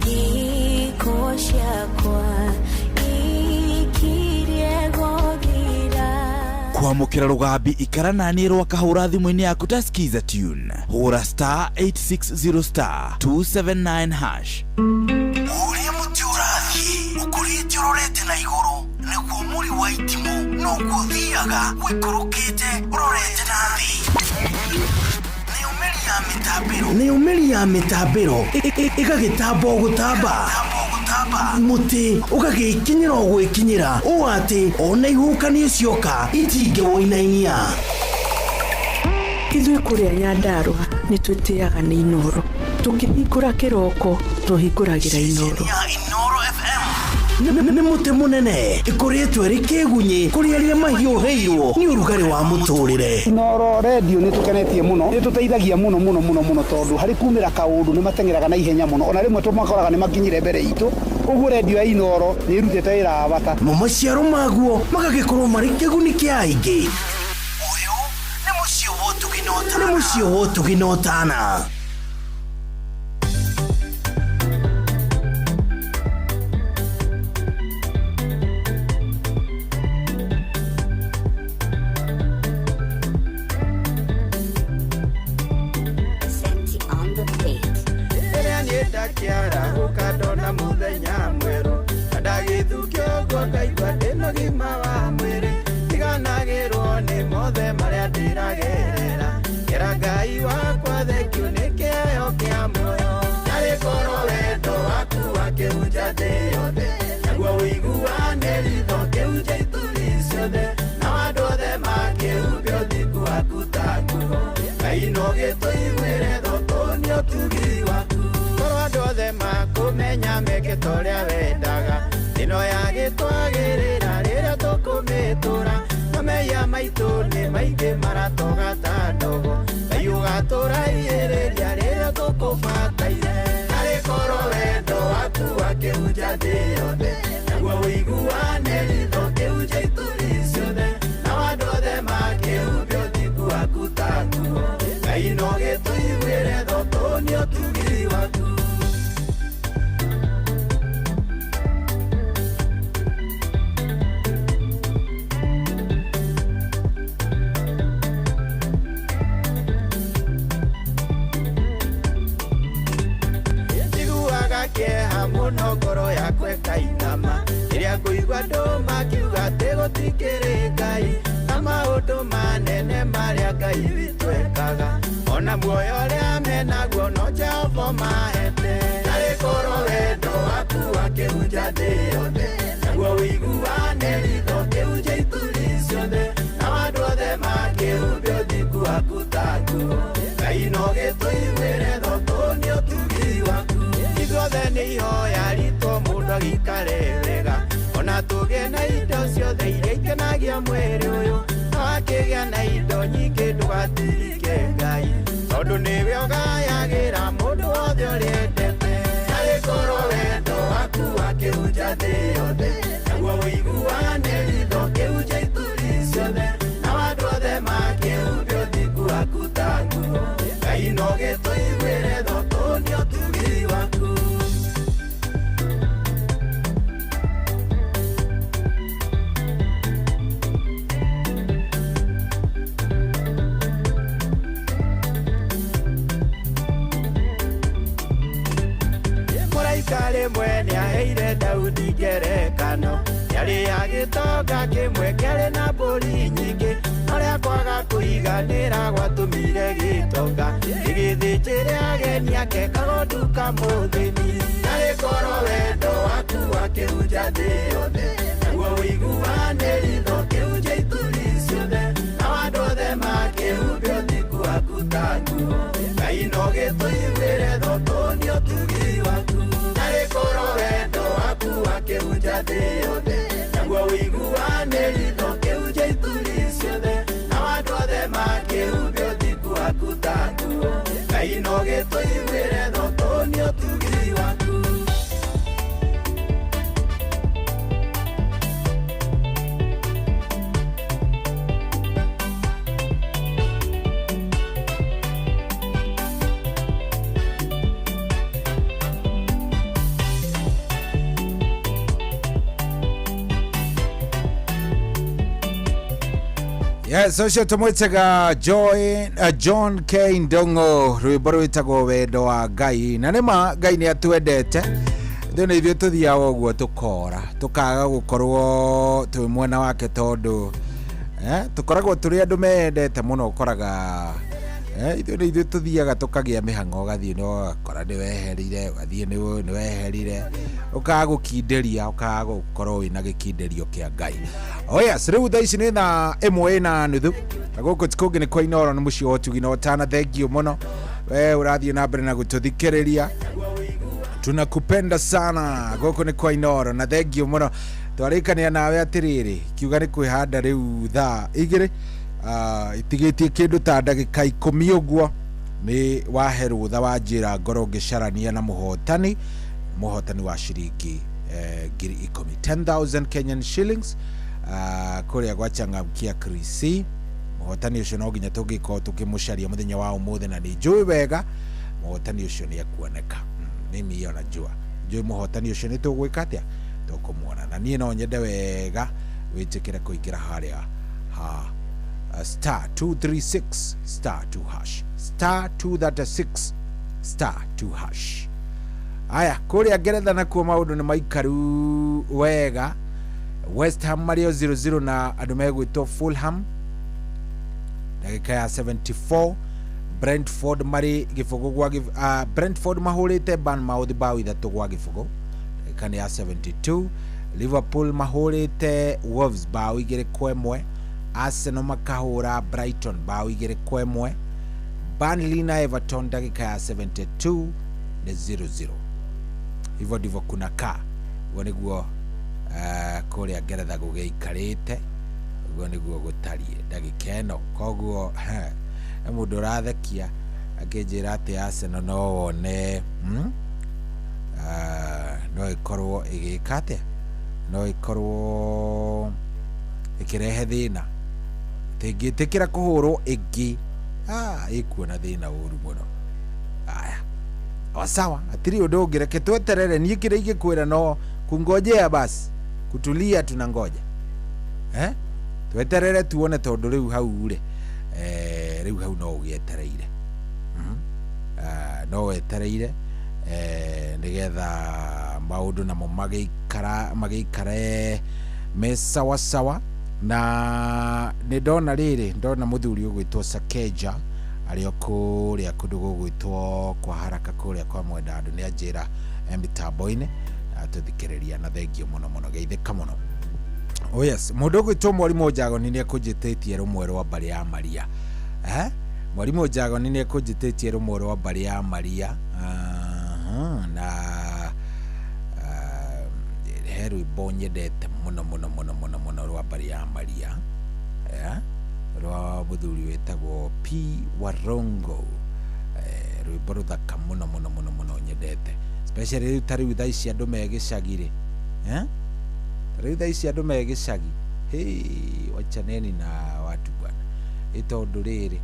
gĩko ciakwa ikirie gũthira. Kwamũkĩra rũgambi ikara naniĩ rwa kahũra thimũ-inĩ yaku ta skiza tune hũra star 860 star 279 hash. Ũrĩa mũtĩ ũrathiĩ ũkũrĩte ũrorete na igũrũ nĩguo mũri wa itimũ noguo ũthiaga wĩikũrũkĩte ũrorete na thĩ. Nĩ ũmeri ya mĩtambĩro ĩgagĩtamba o gũtamba, mũtĩ ũgagĩkinyĩra o gwĩkinyĩra ũũ atĩ ona ihuhũkanio cioka itingĩwoinainia. Ithuĩ kũrĩa Nyandarua nĩ twĩtĩaga nĩ Inoro. Tũkĩhingũra kĩroko tũhingũragĩra Inoro. Nĩ mũtĩ mũnene ĩkoretwo ĩrĩ kĩgunyi kũrĩ arĩa mahiũhĩirwo nĩ ũrugarĩ wa mũtũrĩre. Inoro radio nĩ tũkenetie mũno, nĩ tũteithagia mũno tondũ harĩ kumĩra kaũndũ nĩ matengeraga na ihenya mũno, ona rĩmwe tũmakoraga nĩ makinyire mbere itũ. Ũguo radio ya Inoro nĩ ĩrutĩte wĩra wa bata. Maciaro maguo magagĩkorwo marĩ kĩguni kĩa aingĩ. Ũyũ nĩ mũciĩ wa Ũtugi na Ũtana. Kiara ukadona muthenya mweru ndagithukio gwa kaigwa ndino gima wa mwiri tiganagirwo ni mothe maria ndiragerera kera Ngai wakwa thekio ni kĩheo kĩa muoyo narĩ korwo wendo waku wakĩhunja thĩ yothe naguo ũiguane ritho kĩhunja ituri ciothe na andũ othe makĩhumbia ũthiku waku ta nguo Ngai no gĩtũiguĩre tho tũnĩ ũtugi waku andũ othe makũmenya meke torĩa wendaga ĩno yagĩtwagĩrĩra rĩrĩa tũkũmĩtũra mameya maitũ nĩ maingĩ maratoga ta ndogo Ngai ũgatũraihĩrĩria rĩrĩa tũkũbataire koro wendo waku wakiuja thĩ yothe naguo ũiguane ritho kĩuja ituri ciothe na andũ othe makĩhumbio ũthingu waku ta nguo Ngai no gĩtũiguĩre tho tũnĩ ũtugi waku kĩeha mũno ngoro yakwa ĩkainama rĩrĩa ngũigua andũ makiuga atĩ gũtikĩrĩ Ngai na maũndũ manene marĩa Ngai witũ ekaga ona muoyo ũrĩa menaguo no Jehova mahete narĩ korwo wendo waku wakĩhunja thĩ yothe naguo ũiguane ritho kĩhunja ituri ciothe na andũ othe makĩhumbio ũthingu waku ta nguo Ngai no gĩtũiguĩre tho tũnĩ ũtugi waku ithuothe nĩ ihoya ritũ mũndũ agĩikare wega ona tũgĩe na indo ciothe iria ikenagia mwĩrĩ ũyũ no akĩgĩa na indo nyingĩ ndũgatirike Ngai tondũ nĩwe ũgayagĩra mũndũ wothe ũrĩa endete narĩ korwo wendo waku wakĩhunja thĩ yothe naguo ũiguane ritho kĩhunja ituri ciothe na andũ othe makĩhumbio ũthingu waku ta nguo Ngai no gĩtũiguĩre tho tũnĩ ũtugi waku rĩmwe nĩaheire Daudi ngerekano yarĩ ya gĩtonga kĩmwe kĩarĩ na mbũri nyingĩ norĩa kwaga kũiganĩra gwatũmire gĩtonga gĩgĩthĩnjĩre ageni ake kagondu kamũthĩni narĩ korwo wendo waku wakĩhunja thĩ yothe naguo ũiguane ritho kĩhunja ituri ciothe na andũ othe makĩhumbio ũthingu waku ta nguo Ngai no gĩtũiguĩre tho tũnĩ ũtugi waku narĩ korwo wendo waku wakĩhunja thĩ yothe naguo ũiguane ritho kĩhunja ituri ciothe na andũ othe makĩhumbio ũthingu waku ta nguo Ngai no gĩtũiguĩre tho tũnĩ ũtugi waku Yes, ucio tumwitaga John K. Ndongo rwimbo rwitagwo wendo wa Ngai na nĩma Ngai nĩ atwendete thĩna ithuĩ tuthiaga ũguo tukora tukaga gũkorwo twĩ mwena wake tondũ tukoragwo tũrĩ andũ mendete mũno ũkoraga ithuĩ tuthiaga tukagĩa mĩhang'o ũgathiĩ ũgakora nĩweherire ũgathiĩ nĩweherire ũkaga gũkindĩria ũkaga gũkorwo wĩna gĩkindĩrio kĩa Ngai. Oh yes, rĩu thaa ici nĩ thaa 1:30 na gũkũ ti kũngĩ nĩ kwa Inooro nĩ mũciĩ wa ũtugi na ũtana thengiũ mũno we ũrathiĩ na mbere na gũtũthikĩrĩria tunakupenda sana gũkũ nĩ kwa Inooro na thengiũ mũno twarĩkanĩra nawe atĩrĩrĩ kiuga nĩ kwĩhanda rĩu thaa 2 itigĩtie kĩndũ ta ndagĩka 10 ũguo nĩ wahe rũtha wa njĩra ngoro ngĩcarania na mũhotani wa ciringi 10,000 Kenyan shillings kũrĩa gwachangamkia Krisi mũhotani ũcio no nginya tũngĩkorwo tũkĩmũcaria mũthenya wa ũmũthĩ na nĩ njũĩ wega mũhotani ũcio nĩ ekuoneka mimi ona njũĩ mũhotani ũcio nĩ tũgwĩka atĩa tũkũmuona na niĩ no nyende wega wĩtĩkĩre kũingĩra harĩa star 236 star 2 hash star 236 star 2 hash. Aya kũrĩa Ngeretha nakuo maũndũ nĩ maikaru wega. West Ham Mario 0-0 na andũ megwĩtwo Fulham ndagĩka ya 74. Brentford marĩ gĩbũgũ gwa Brentford mahũrĩte Bournemouth bao 3 gwa gĩbũgũ ndagĩka ya 72. Liverpool mahũrĩte Wolves bao 2-1. Arsenal makahũra Brighton bao 2-1. Burnley na Everton ndagĩka ya 72 na 0-0. Hivyo ndivyo kunakaa. Huo nĩguo kũrĩa Ngeretha gũgĩikarĩte, ũguo nĩguo gũtariĩ ndagĩka ĩno. Koguo mũndũ ũrathekia akĩnjĩra atĩ Arsenal no wone no ikorwo igikate no ikorwo ikirehe thina tingitikira kuhurwo ingi ikuona thina uru muno. Aya sawa, atiri undu ungireke tweterere. Nie kire igikwira no kungojea basi, kutulia tunangoja tweterere tuone, tondu riu hau ri riu hau no ugietereire no wetereire nigetha maundu namo magikare me sawa sawa. Na ni ndona muthuri ugwitwo Sakeja ario kuria kundu gugwitwo kwa haraka kuria kwa mwenda andu ni anjira mitambo-ini tuthikiriria na thengio muno geithika muno. Oh yes, mundu ugwitwo Mwalimu Njagoni ni ekunjititie rumwe rwa mbari ya Maria. Mwalimu Njagoni ni ekunjititie rumwe rwa mbari ya Maria. Na rwimbo nyendete muno rwa mbari ya Maria rwa muthuri wetagwo P Warongo. Rwimbo ruthaka muno nyendete, especially riu tariu thaa ici andu me gicagi riu thaa ici andu me gicagi wachaneni na watu bwana, itondu riri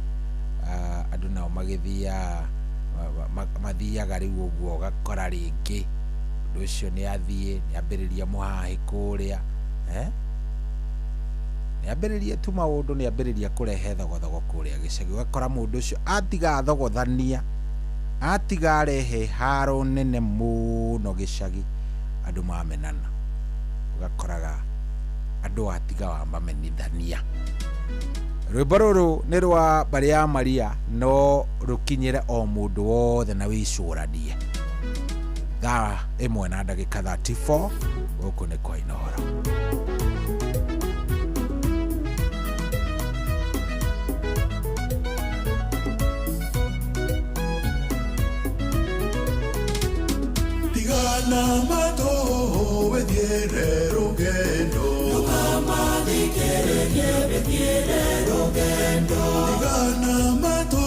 andu nao mathiaga riu uguo gakora ringi undu ucio ni athie ni ambiriria muhahi kuria ni ambiriria tu maundu, ni ambiriria kurehe thogothogo kuria gicagi. Ugakora mundu ucio atiga thogothania, atiga arehe haro nene muno gicagi, andu mamenana, ugakoraga andu atiga wa mamenithania. Rwimbo ruru ni rwa mbari ya Maria, no rukinyire o mundu wothe na wicuranie. Thaa 1:34 guku ni kwa Inohoro. Tigana mato wethiere rugendo, tukamathikirerie wethiere rugendo. Tigana mato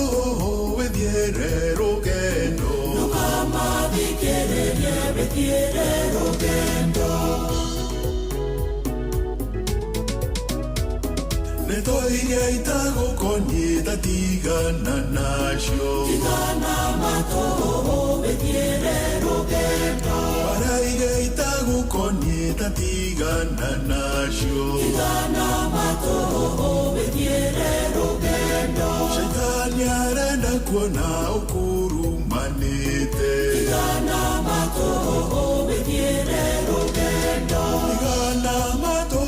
wethiere rugendo, tukamathikirerie wethiere rugendo. Netoiria itagukonyi tatigana nacio, tigana mato wethiere rugendo. Baraiga itagukonyi tatigana nacio, tigana mato wethiere rugendo. Shaitani arenda kuona ukurumanite, tigana mato wethiere rugendo. Tigana mato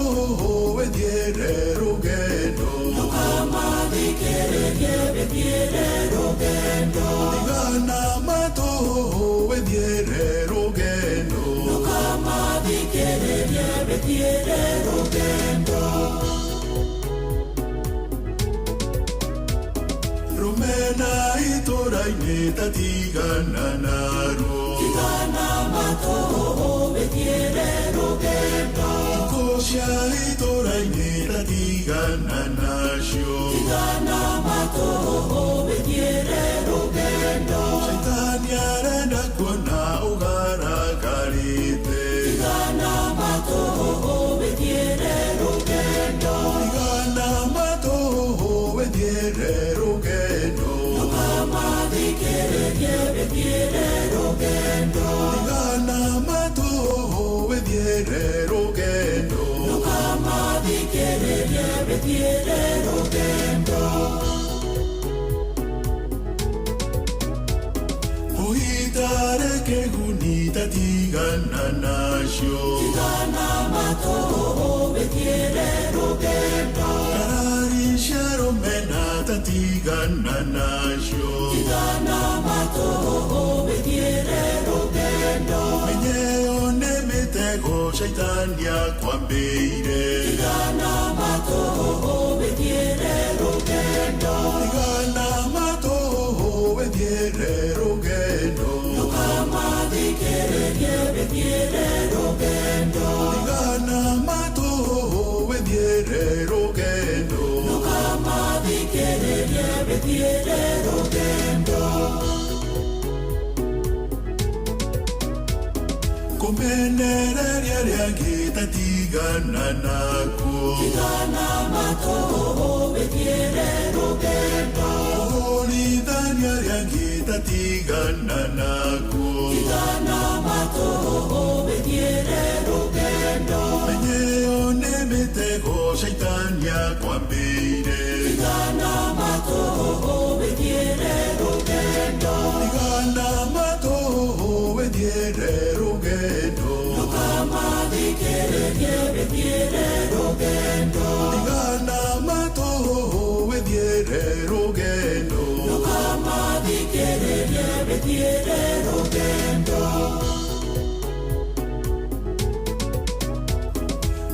wethiere rugendo, tukamathikirerie wethiere rugendo. Tigana mato wethiere rugendo, tukamathikirerie wethiere rugendo. Rumena itũra-inĩ tatigana naruo, tigana mato wethiere rugendo. Ngũkũ cia itũra-inĩ tatigana nacio, tigana mato wethiere rugendo. Shaitani arenda kuona ũgaragarĩte, tigana mato wethiere rugendo. Tigana mato wethiere rugendo, tukamathikirerie wethiere rugendo. Tigana mato wethiere rugendo, tukamathikirerie wethiere rugendo. Ũhitare kĩguni tatigana nacio, tigana mato wethiere rugendo. Ngarari cia rũmena tatigana nacio, tigana mato wethiere rugendo. Mĩnyeo nĩ mĩtego shaitani akwambĩire, tigana mato wethiere rugendo. Tigana mato wethiere rugendo, tukamathikirerie wethiere rugendo. Tigana mato wethiere rugendo, tukamathikirerie wethiere rugendo. rĩangĩta tigana nakuo tigana matũhũhũ wĩthiĩre rũgendo kũhũrithania rĩangĩta tigana nakuo tigana matũhũhũ wĩthiĩre rũgendo menyeo nĩ mĩtego caitani akwambĩire tigana matũhũhũ wĩthiĩre rũgendo tigana matũhũhũ wĩthiĩre rũgendo ndũkamathikĩrĩrie wĩthiĩre rũgendo tigana matũhũhũ wĩthiĩre rũgendo ndũkamathikĩrĩrie wĩthiĩre rũgendo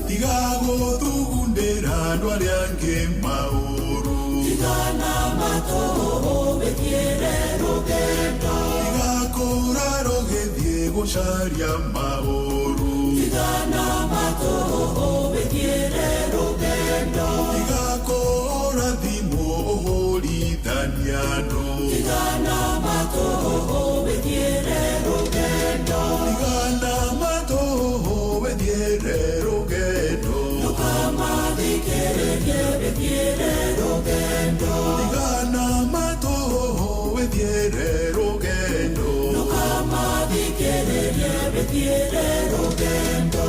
tiga gũthugundĩra andũ arĩa angĩ maũru tigana matũhũhũ wĩthiĩre rũgendo tiga kũra rũgĩthiĩ gũcaria maũru tigana matũhũhũ wĩthiĩre rũgendo tiga kũra thimũ ũhũrithania andũ tigana matũhũhũ wĩthiĩre rũgendo tigana matũhũhũ wĩthiĩre rũgendo ndũkamathikĩrĩrie wĩthiĩre rũgendo tigana matũhũhũ wĩthiĩre rũgendo ndũkamathikĩrĩrie wĩthiĩre rũgendo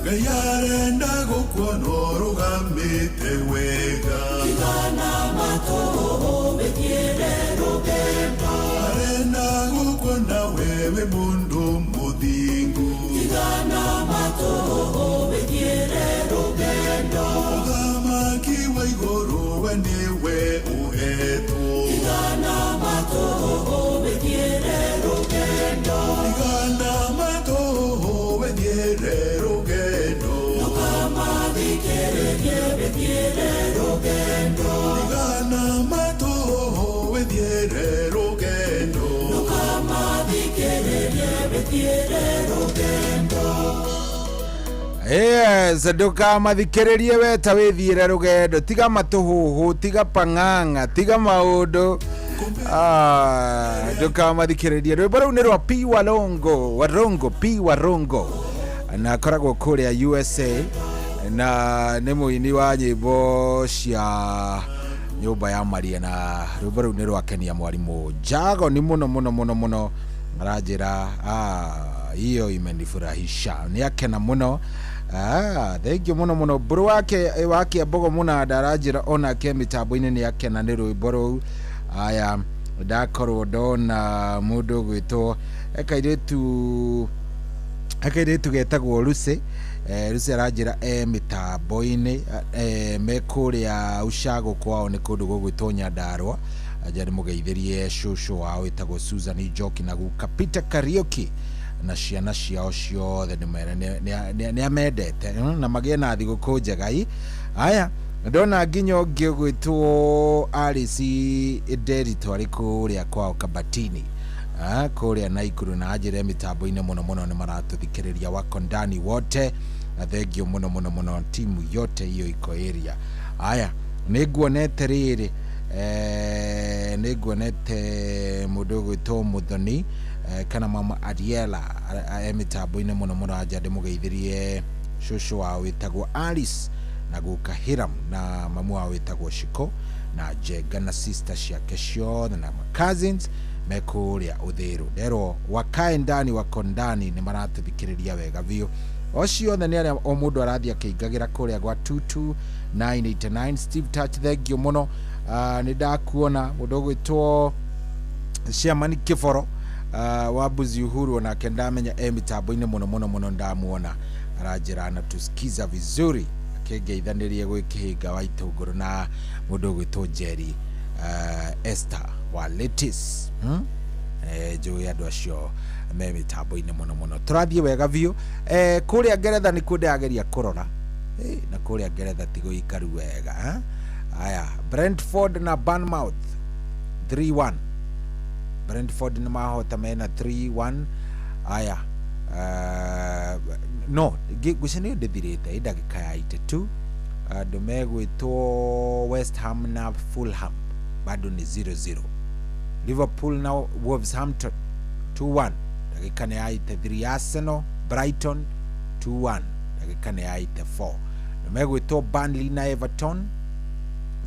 Ngai arenda gũkuona ũrũgamĩte wega tigana matũhũhũ wĩthiĩre rũgendo arenda gũkuona wewe mũndũ mũthingu tigana matũhũhũ wĩthiĩre rũgendo ũthamaki wa igũrũ we nĩwe ũhetwo tigana matũhũhũ wĩthiĩre rũgendo tigana matũhũhũ wĩthiĩre rũgendo ndũkamathikĩrĩrie wĩthiĩre rũgendo tigana matũhũhũ wĩthiĩre rũgendo ndũkamathikĩrĩrie wĩthiĩre rũgendo Yes, ndũkamathikĩrĩrie weta wĩthiĩre rũgendo tiga matũhũhũ tiga pang'ang'a tiga maũndũ ndũkamathikĩrĩrie rwĩmbo rũu nĩ rwa P Warongo na akoragwo kũrĩa USA na nĩ mũini wa nyĩmbo cia nyũmba ya Maria na rwĩmbo rũu nĩ rwakenia mwarimũ Jago ni mũno aranjĩra hiyo imenifurahisha nĩ akena mũno thank you mũno bro wake Mbogo Mũnanda aranjĩra onake mĩtambo-inĩ nĩ akena nĩ rwĩmbo rũu aya ndakorwo ndona mũndũ gwĩtwo akairĩtu getagwo Lucy aranjĩra mĩtambo-inĩ me kũrĩa Ushago kwao nĩ kũndũ gũgwĩtwo Nyandarua aja nĩ mũgeithĩrie cũcũ wao wĩtagwo Susan Njoki na guka Peter Kariuki na ciana ciao ciothe nĩ amendete na magĩe na thigũkũ njega aya ndona nginya ũngĩ gwĩtwo Alice Derito arĩ kũrĩa kwao Kabatini kũrĩa Naikuru na ajĩre mĩtambo-inĩ mũno nĩ maratũthikĩrĩria wako ndani wote na thengio mũno timu yote hiyo iko area aya nĩnguonete rĩrĩ nĩnguonete mũndũ gwĩtwo Muthoni kana mama Ariela mĩtambo-inĩ mũno aja ndĩmũgeithĩrie cũcũ wao wĩtagwo Alice na guka Hiram na mamu wao wĩtagwo Shiko na Jega na sister ciake ciothe na cousins me kũrĩa Ũthĩrũ nderwo wakae ndani wako ndani nĩ maratũthikĩrĩria wega biũ o ciothe nĩ arĩa o mũndũ arathiĩ akĩingagĩra kũrĩa gwa 22989 Steve Touch thengio mũno nĩ ndakuona mũndũ gwĩtwo Ciamani Kĩboro wa Buzi Uhuru onake ndamenya mĩtambo-inĩ mũno ndamuona aranjĩra anatusikiza vizuri akĩngeithanĩrie gwĩ kĩhĩnga wa Itũngũrũ na mũndũ gwĩtwo Jerry Esther wa Letis njũĩ andũ acio me mĩtambo-inĩ mũno tũrathiĩ wega biũ kũrĩa Ngeretha nĩ kuo ndĩrageria kũrora na kũrĩa Ngeretha ti gũikaru wega aya Brentford na Bournemouth 3-1 Brentford nĩ mahota mena 3-1 aya no gũcenio ndĩthirĩte ndagĩka ya 82 andũ megwĩtwo West Ham na Fulham bado ni 0-0 Liverpool na Wolverhampton 2-1 ndagika nĩ yaite 3 Arsenal Brighton 2-1 ndagika nĩ yaite 4 nimegwĩtwo Burnley na Everton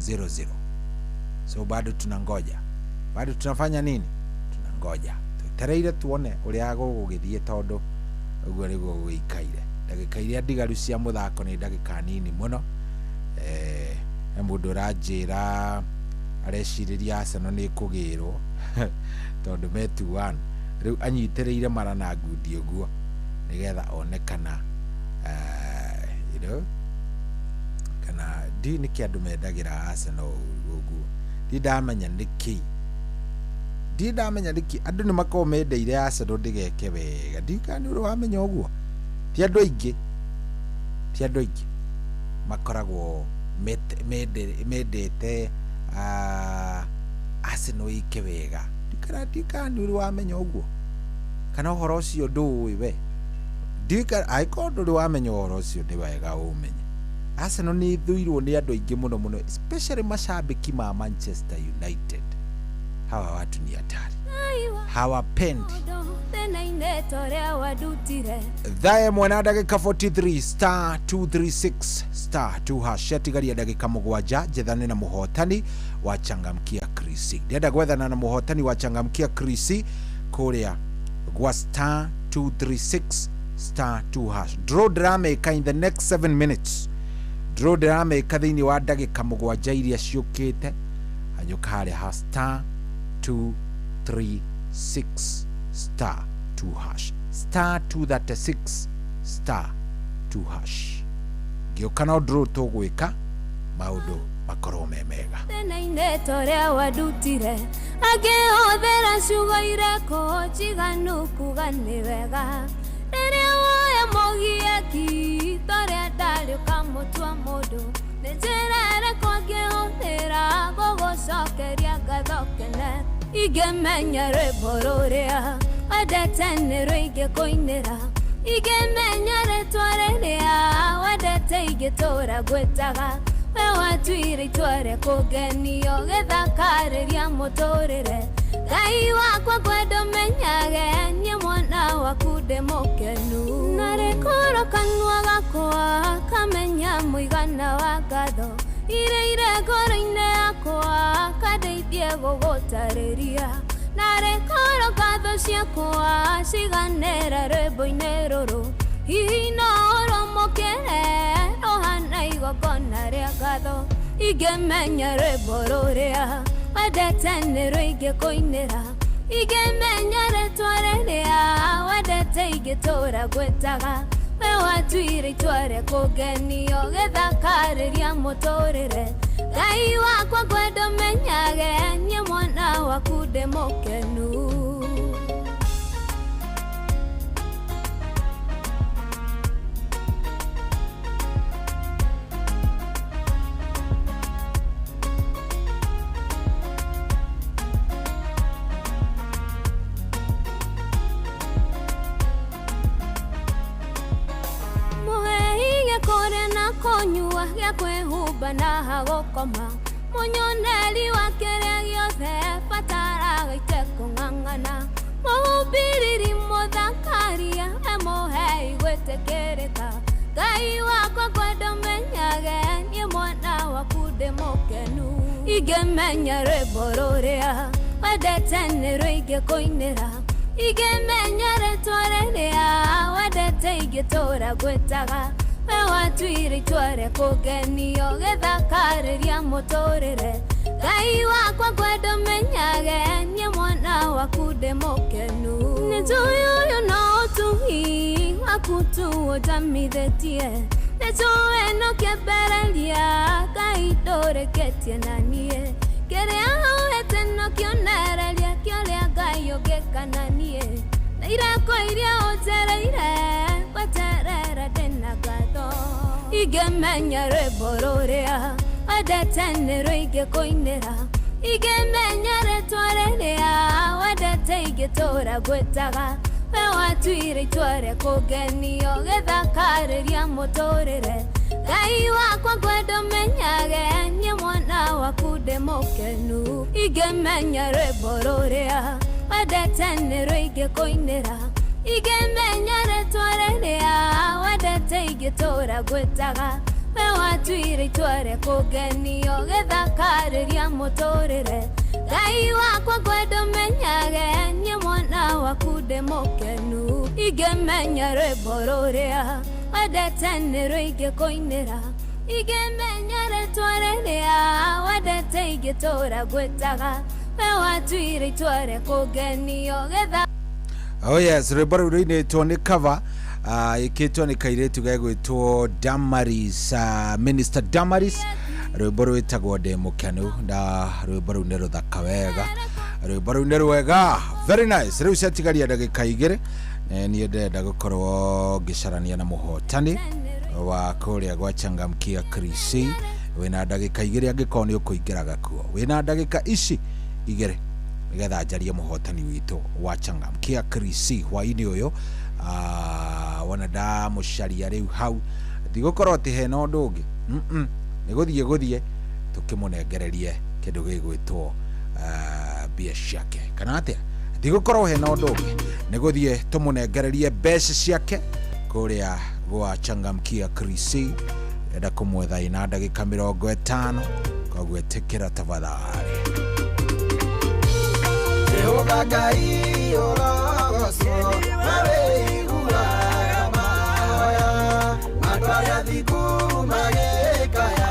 0-0 so bado tunangoja bado tunafanya nini tunangoja twetereire tuone ũrĩa gũgũgĩthiĩ tondũ ũguo nĩguo gũgĩikaire ndagika iria ndigaru cia mũthako nĩ ndagika nini mũno mũndũ ũranjĩra areciria Arsenal nĩ kũgĩrwo tondũ me 2-1 rĩu anyitĩrĩire mara na ngundi ũguo nĩgetha onekana kana ndi nĩ kĩandũ mendagĩra Arsenal ũguo ndamenya nĩkĩ andũ nĩ makorwo mendeire Arsenal ndĩgeke wega ndikani ũrĩ wamenya ũguo ti andũ aingĩ makoragwo mendete Arsenal ike wega ndikani ũrĩ wamenya ũguo kana ũhoro ũcio ndũĩ we angĩkorwo ndũrĩ wamenya ũhoro ũcio nĩ wega ũmenye Arsenal nĩ ithuirwo nĩ andũ aingĩ mũno especially mashabiki ma Manchester United hawa watu ni hatari hawapendi thae mwena ndagika 43 star 236 star 2 atigaria ndagika mũgwanja njethane na mũhotani wa Changamkia Krisi ndienda gwethana na mũhotani wa Changamkia Krisi kũrĩa gwa star 236 star 2 draw ndĩramĩka in the next 7 minutes draw ndĩramĩka thĩinĩ wa ndagika mũgwanja iria ciũkĩte hanyũka harĩa ha star 236 star 2 star 236 star 2 gĩũka no draw tũgwĩka maũndũ makorwo me mega tena-inĩ torĩa wadutire angĩhũthĩra ciugo ireko njiganu kuga nĩ wega rĩrĩa woya mũgieki torĩa ndarĩ ũkamũtua mũndũ nĩ njĩra ĩrĩkũ angĩhũthĩra gũgũcokeria ngatho kene ingĩmenya rwĩmbo rũrĩa wendete nĩrwo ingĩkũinĩra ingĩmenya rĩtwa rĩrĩa wendete ingĩtũũra ngwĩtaga we watuire itua rĩa kũngenio gĩthakarĩria mũtũrĩre Ngai wakwa kwenda ũmenyage niĩ mwana waku ndĩ mũkenu na rĩkũrũ kanua gakwa kamenya mũigana wa ngatho iria ngoro-inĩ yakwa kandeithie gũgũtarĩria na rĩkũrũ ngatho ciakwa ciganĩra rwĩmbo-inĩ rũrũ hihi no ũrũmũkĩre rũhana igongona rĩa ngatho ingĩmenya rwĩmbo rũrĩa wendete nĩrwo ingĩkũinĩra ingĩmenya rĩtwa rĩrĩa wendete ingĩtũũra ngwĩtaga we watuire itua rĩa kũngenio gĩthakarĩria mũtũrĩre Ngai wakwa kwenda ũmenyage niĩ mwana waku ndĩ mũkenu konyua gĩa kwĩhumba na hagũkoma mũnyoneri wa kĩrĩa gĩothe bataraga ite kũng'ang'ana mũhumbĩriri mũthakaria emũhe igwĩtĩkĩrĩka Ngai wakwa kwenda ũmenyage niĩ mwana waku ndĩ mũkenu ingĩmenya rwĩmbo rũrĩa wendete nĩrwo ingĩkũinĩra ingĩmenya rĩtwa rĩrĩa wendete ingĩtũũra ngwĩtaga we watuire itua rĩa kũngenio gĩthakarĩria mũtũrĩre Ngai wakwa kwenda ũmenyage niĩ mwana waku ndĩ mũkenu nĩ njũĩ ũyũ no ũtugi waku tu ũnjamithĩtie nĩ njũĩ no kĩambĩrĩria Ngai ndũrĩkĩtie na niĩ kĩrĩa hauhĩte no kĩonereria kĩorĩa Ngai ũngĩka na niĩ na ireko iria ũnjereire gweterera ndĩna ngatho ingĩmenya rwĩmbo rũrĩa wendete nĩrwo ingĩkũinĩra ingĩmenya rĩtwa rĩrĩa wendete ingĩtũũra ngwĩtaga we watuire itua rĩa kũngenio gĩthakarĩria mũtũrĩre Ngai wakwa kwenda ũmenyage niĩ mwana waku ndĩ mũkenu ingĩmenya rwĩmbo rũrĩa wendete nĩrwo ingĩkũinĩra igemenya retwarerea wendete ingĩtũra gwĩtaga we watuire itware kũgenio gĩthakarĩria mũtũrĩre Ngai wakwa ngwenda ũmenyage niĩ mwana waku ndĩ mũkenu igemenya rwĩmbo rũrĩa wendete nĩrwo ingĩkũinĩra igemenya retwarerea wendete ingĩtũra gwĩtaga we watuire itware kũgenio gĩtha Oh yes, rwĩmbo rũu rũinĩtwo nĩ cover ikĩtwo nĩ kairĩtu gegwĩtwo Damaris, Minister Damaris. Rwĩmbo rwĩtagwo ndĩ mũkenu na rwĩmbo rũu nĩ rũthaka wega, rwĩmbo rũu nĩ rwega, very nice. Rĩu ciatigaria ndagĩka igĩrĩ niĩ ndenda gũkorwo ngĩcarania na mũhotani wa kũrĩa gwa Changamkia Krisi. Wĩna ndagĩka igĩrĩ angĩkorwo nĩ ũkũingĩraga kuo, wĩna ndagĩka ici igĩrĩ nigetha njarie mũhotani witũ wa Changamkia Krisi hwainĩ ũyũ. Wona ndamucaria rĩu hau ndigũkorwo atĩ hena ũndũ ũngĩ, nĩ gũthiĩ tũkĩmũnengererie kĩndũ gĩgwĩtwo mbia ciake, kana atĩa? Ndigũkorwo hena ũndũ ũngĩ, nĩ gũthiĩ tũmũnengererie mbeca ciake kũrĩa gwa Changamkia Krisi. Enda kũmwetha ina ndagĩka 50, koguo ĩtĩkĩra tafadhali. Jehova Ngai ũrogocwo nawe iguaga mahoya andũ arĩa athingu magĩkaya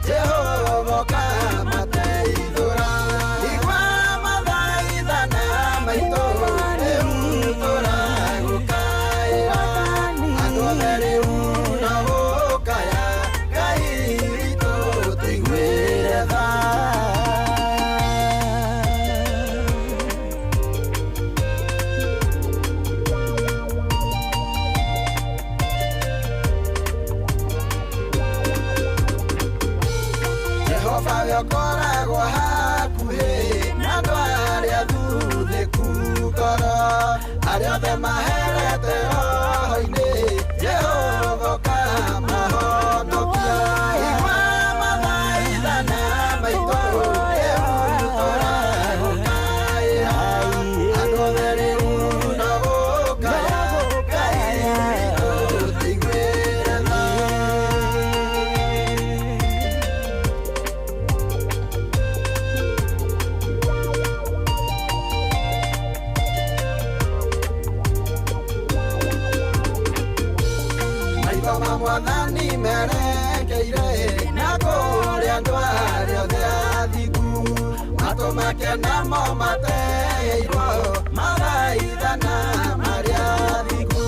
Jehova ũkamateithũra igua mathaithana maitũ rĩu tũragũkaĩra andũ othe rĩu no gũkaya Ngai witũ tũiguĩre tha. Koragwo hakuhĩ na andũ arĩa thuthĩku ngoro arĩa othe maherete roho-inĩ Jehova ũkamahonokia igua mathaithana maitũ rĩu tũragũkaĩra andũ othe rĩu no gũkaya Ngai witũ tũiguĩre tha. Mwathani merekeire na kũrĩa andũ arĩa othe athingu matũ make namo mateirwo mathaithana marĩa athingu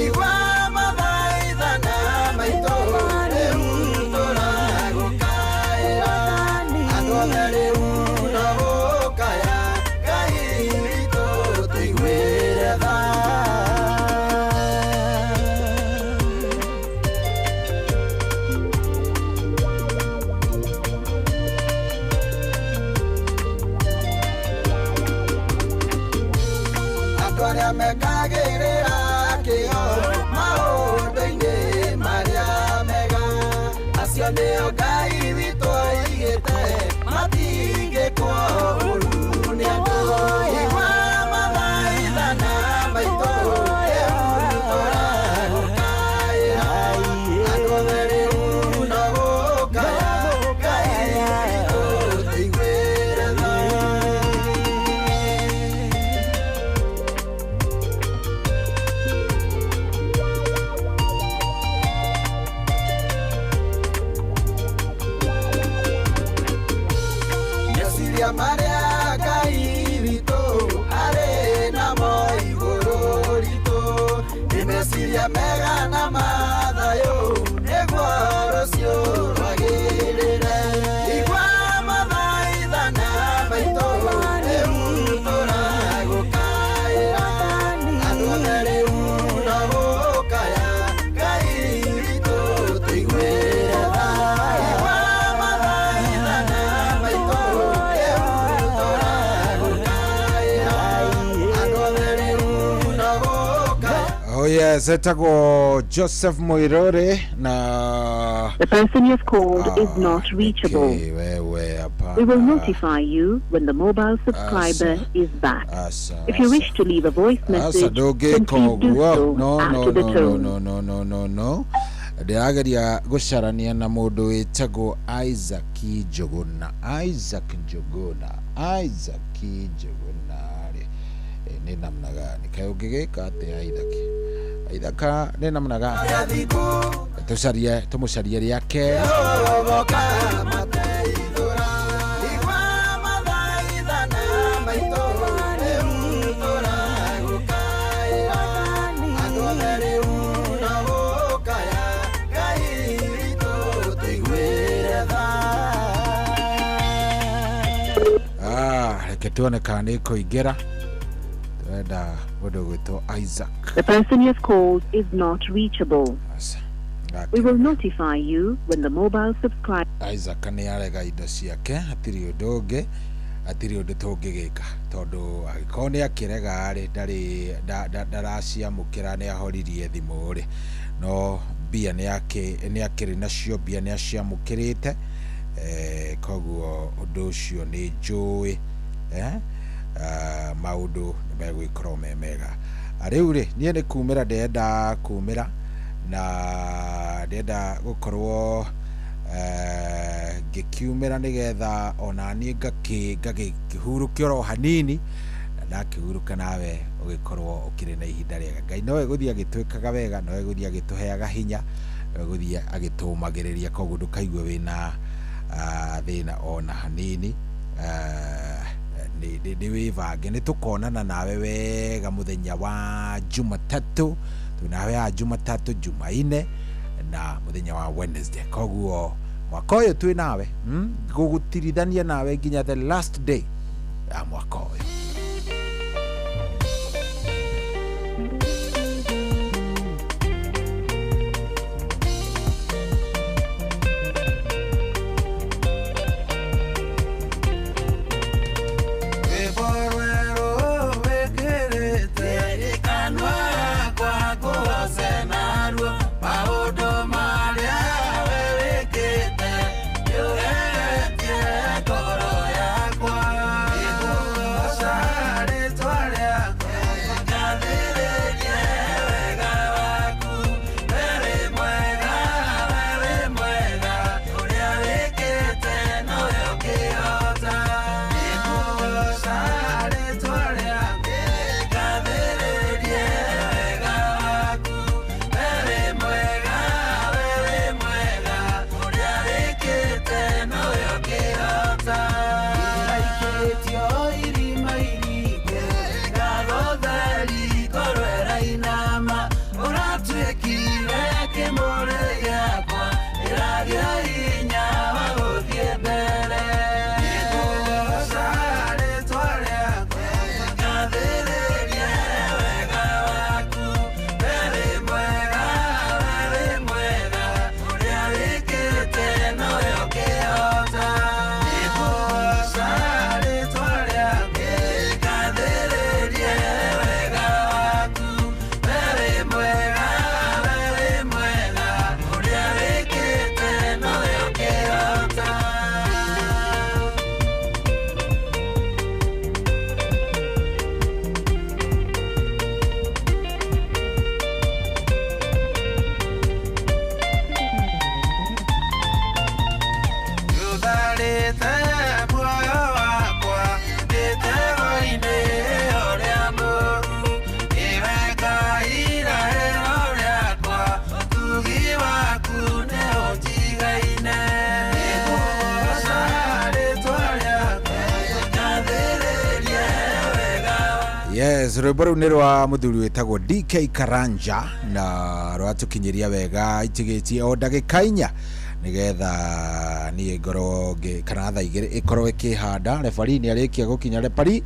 igua mathaithana maitũ rĩu tũragũkaĩra andũ othe rĩu no gũkaya Ngai witũ tũiguĩre tha. Arĩa mekagĩrĩra kĩo maũndũ-inĩ marĩa mega acio nĩo Ngai witũ oigĩte matingĩkwo ũru nĩ andũ igua mathaithana maitũ rĩu tũragũkaĩra andũ othe rĩu no gũkaya Ngai witũ tũiguĩre tha. Marĩa Ngai witũ arĩ namo igũrũ ritũ nĩ meciria mega na mathayũ nĩguo rũciũ rwagĩrĩre igua mathaithana maitũ rĩu tũragũkaĩra andũ othe rĩu no gũkaya Ngai witũ tũiguĩre tha igua mathaithana maitũ yes, etagwo Joseph Moirore na the person you have called is not reachable. Wewe hapana. We will notify you when the mobile subscriber is back. If you wish to leave a voice message, then please do so after the tone. No. Ndirageria gucarania na mundu witagwo Isaac Njuguna. Ni namna gani kayo gigika atia Isaac ni namna gani tumucarie riake tuone kana ikoingera twenda mundu gwitwo Isaac. The person you have called is not reachable. We will notify you when the mobile subscriber. Isaac ni arega indo ciake atiri undu tungigika tondu agiko ni akirega ari ndaraciamukira ni ahoririe thimu ri no bia ni akiri nacio bia ni aciamukirite koguo undu ucio ni njui maundu nimegwikorwo me mega riu ri nie ni kumira ndenda kumira na ndenda gukorwo ngikiumira nigetha ona ni ngakihurukio ro hanini na ndakihuruka nawe ugikorwo ukiri na ihinda riega. Ngai nowe guthia gitwikaga wega, nowe guthia gituheaga hinya, nowe guthia agitumagiriria koguo ndukaigue wina thina ona hanini. Ni wivange ni tukonana nawe wega muthenya wa Jumatatu, tunawe ya Jumatatu, Jumaine na muthenya wa Wednesday. Koguo mwaka uyu twi nawe gugutirithania nawe nginya the last day ya mwaka uyu. Yes, rwimbo rũu nĩ rwa mũthuri wĩtagwo DK Karanja na rwatukinyiria wega itigitie o ndagĩka 4 nigetha niĩ ngorwo kana thaa 2 ikorwo ikihanda. Referee nĩ arĩkia gukinya. Referee,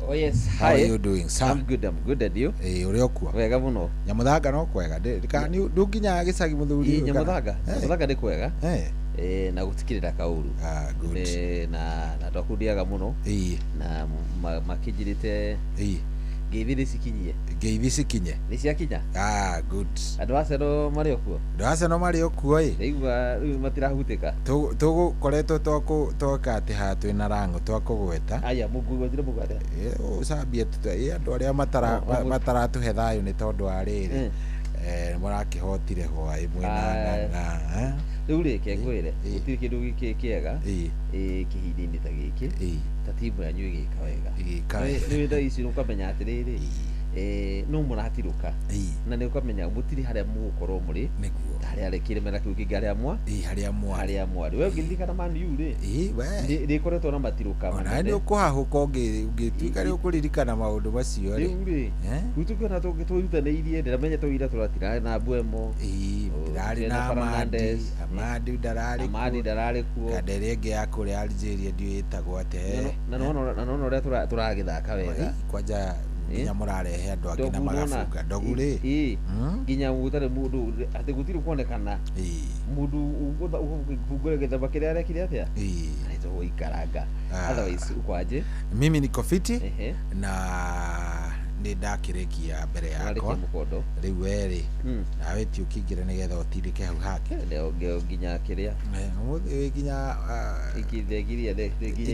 oh yes, hi, how are you doing, sir? I'm good and you? Uri okwa wega muno. Nyamuthanga no kwega ndunginya gicagi muthuri Nyamuthanga nĩ kwega na gutikirira kauru good na twakundiaga muno na makijirite Ngeithi cikinyie. Ngeithi cikinye. Ni ciakinya. Good. Andu Arsenal mari okuo. Andu Arsenal mari okuo Igua riu matirahutika. Tugukoretwo twoka ati ha twina rango twakugweta. Aya mugwetire mugwate. Usambia andu aria mataratuhe thayo ni tondu wa riri. Murakihotire hwa imwe na riu reke ngwire gutiri kindu giki kiega kihindi-ini ta giki ta timu yanyu igika wega riu tha ici ukamenya atiriri no muratiruka na ni ukamenya mutiri haria mugukorwo muri haria rekire mena kiu kingi haria mwa we ngirikana Man U ri koretwo na matiruka manene ni ukuhahuka ungituika ri ukuririkana maundu macio ri gutukana twirutaneirie ndiramenya twira turatira na Mbwemo ndirari na Amadi ndarari kuo kadere nge ya kuri Algeria ndio itagwo ate na nono uria turagithaka wega kwanja nginya murarehe andu angi na magafunga ndogu ri nginya gutare mundu ati gutiru kuonekana mundu ugure githaba kiria arekire atia aito guikaranga otherwise ukwaje mimi niko fiti na ndakirekia mbere yakwa riu weri nawe ti ukingira nigetha utirike hau hake leo nginya kiria nginya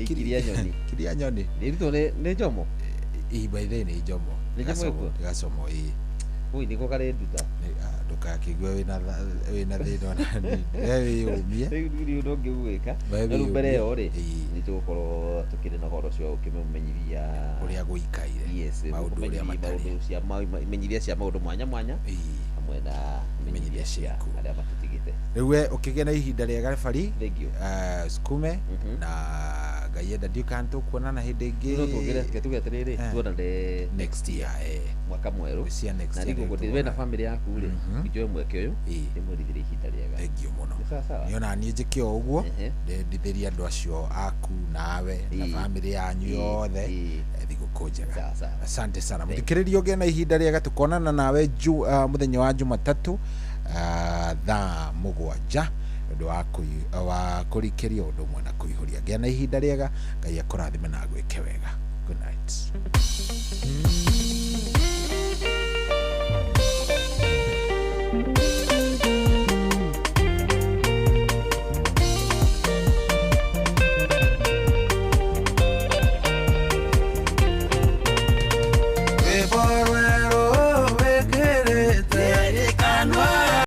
ikiria nyoni ndirito ni njomo by the ni njomo gasomo ui niko kare nduta ndukakigwe wina thina nani umie riu ndongigwika riu mbere yo ri ni tugukorwo tukiri na horo cio ukimenyithia uria guikaire maundu uria matari cia menyithia cia maundu mwanya hamwe na menyithia cia aria matutigite riu we ukigena ihinda ria gabari sukume na gayenda ndikantu kuonana hindi ingi no tuge atiriri tuonane next year mwaka mweru na rigo guthiwe na family yaku ri njoe mweke uyu ni mwirithire ihinda riega thengio muno niona nie njike uguo ndithiria andu acio aku nawe na family yanyu yothe thiguku njega asante sana muthikiriria ugie na ihinda riega tukonana nawe muthenya wa Jumatatu thaa 7 ndu wa kurikiria undu umwe na kuihuria gia na ihinda riega Ngai akurathime na gwike wega. Good night.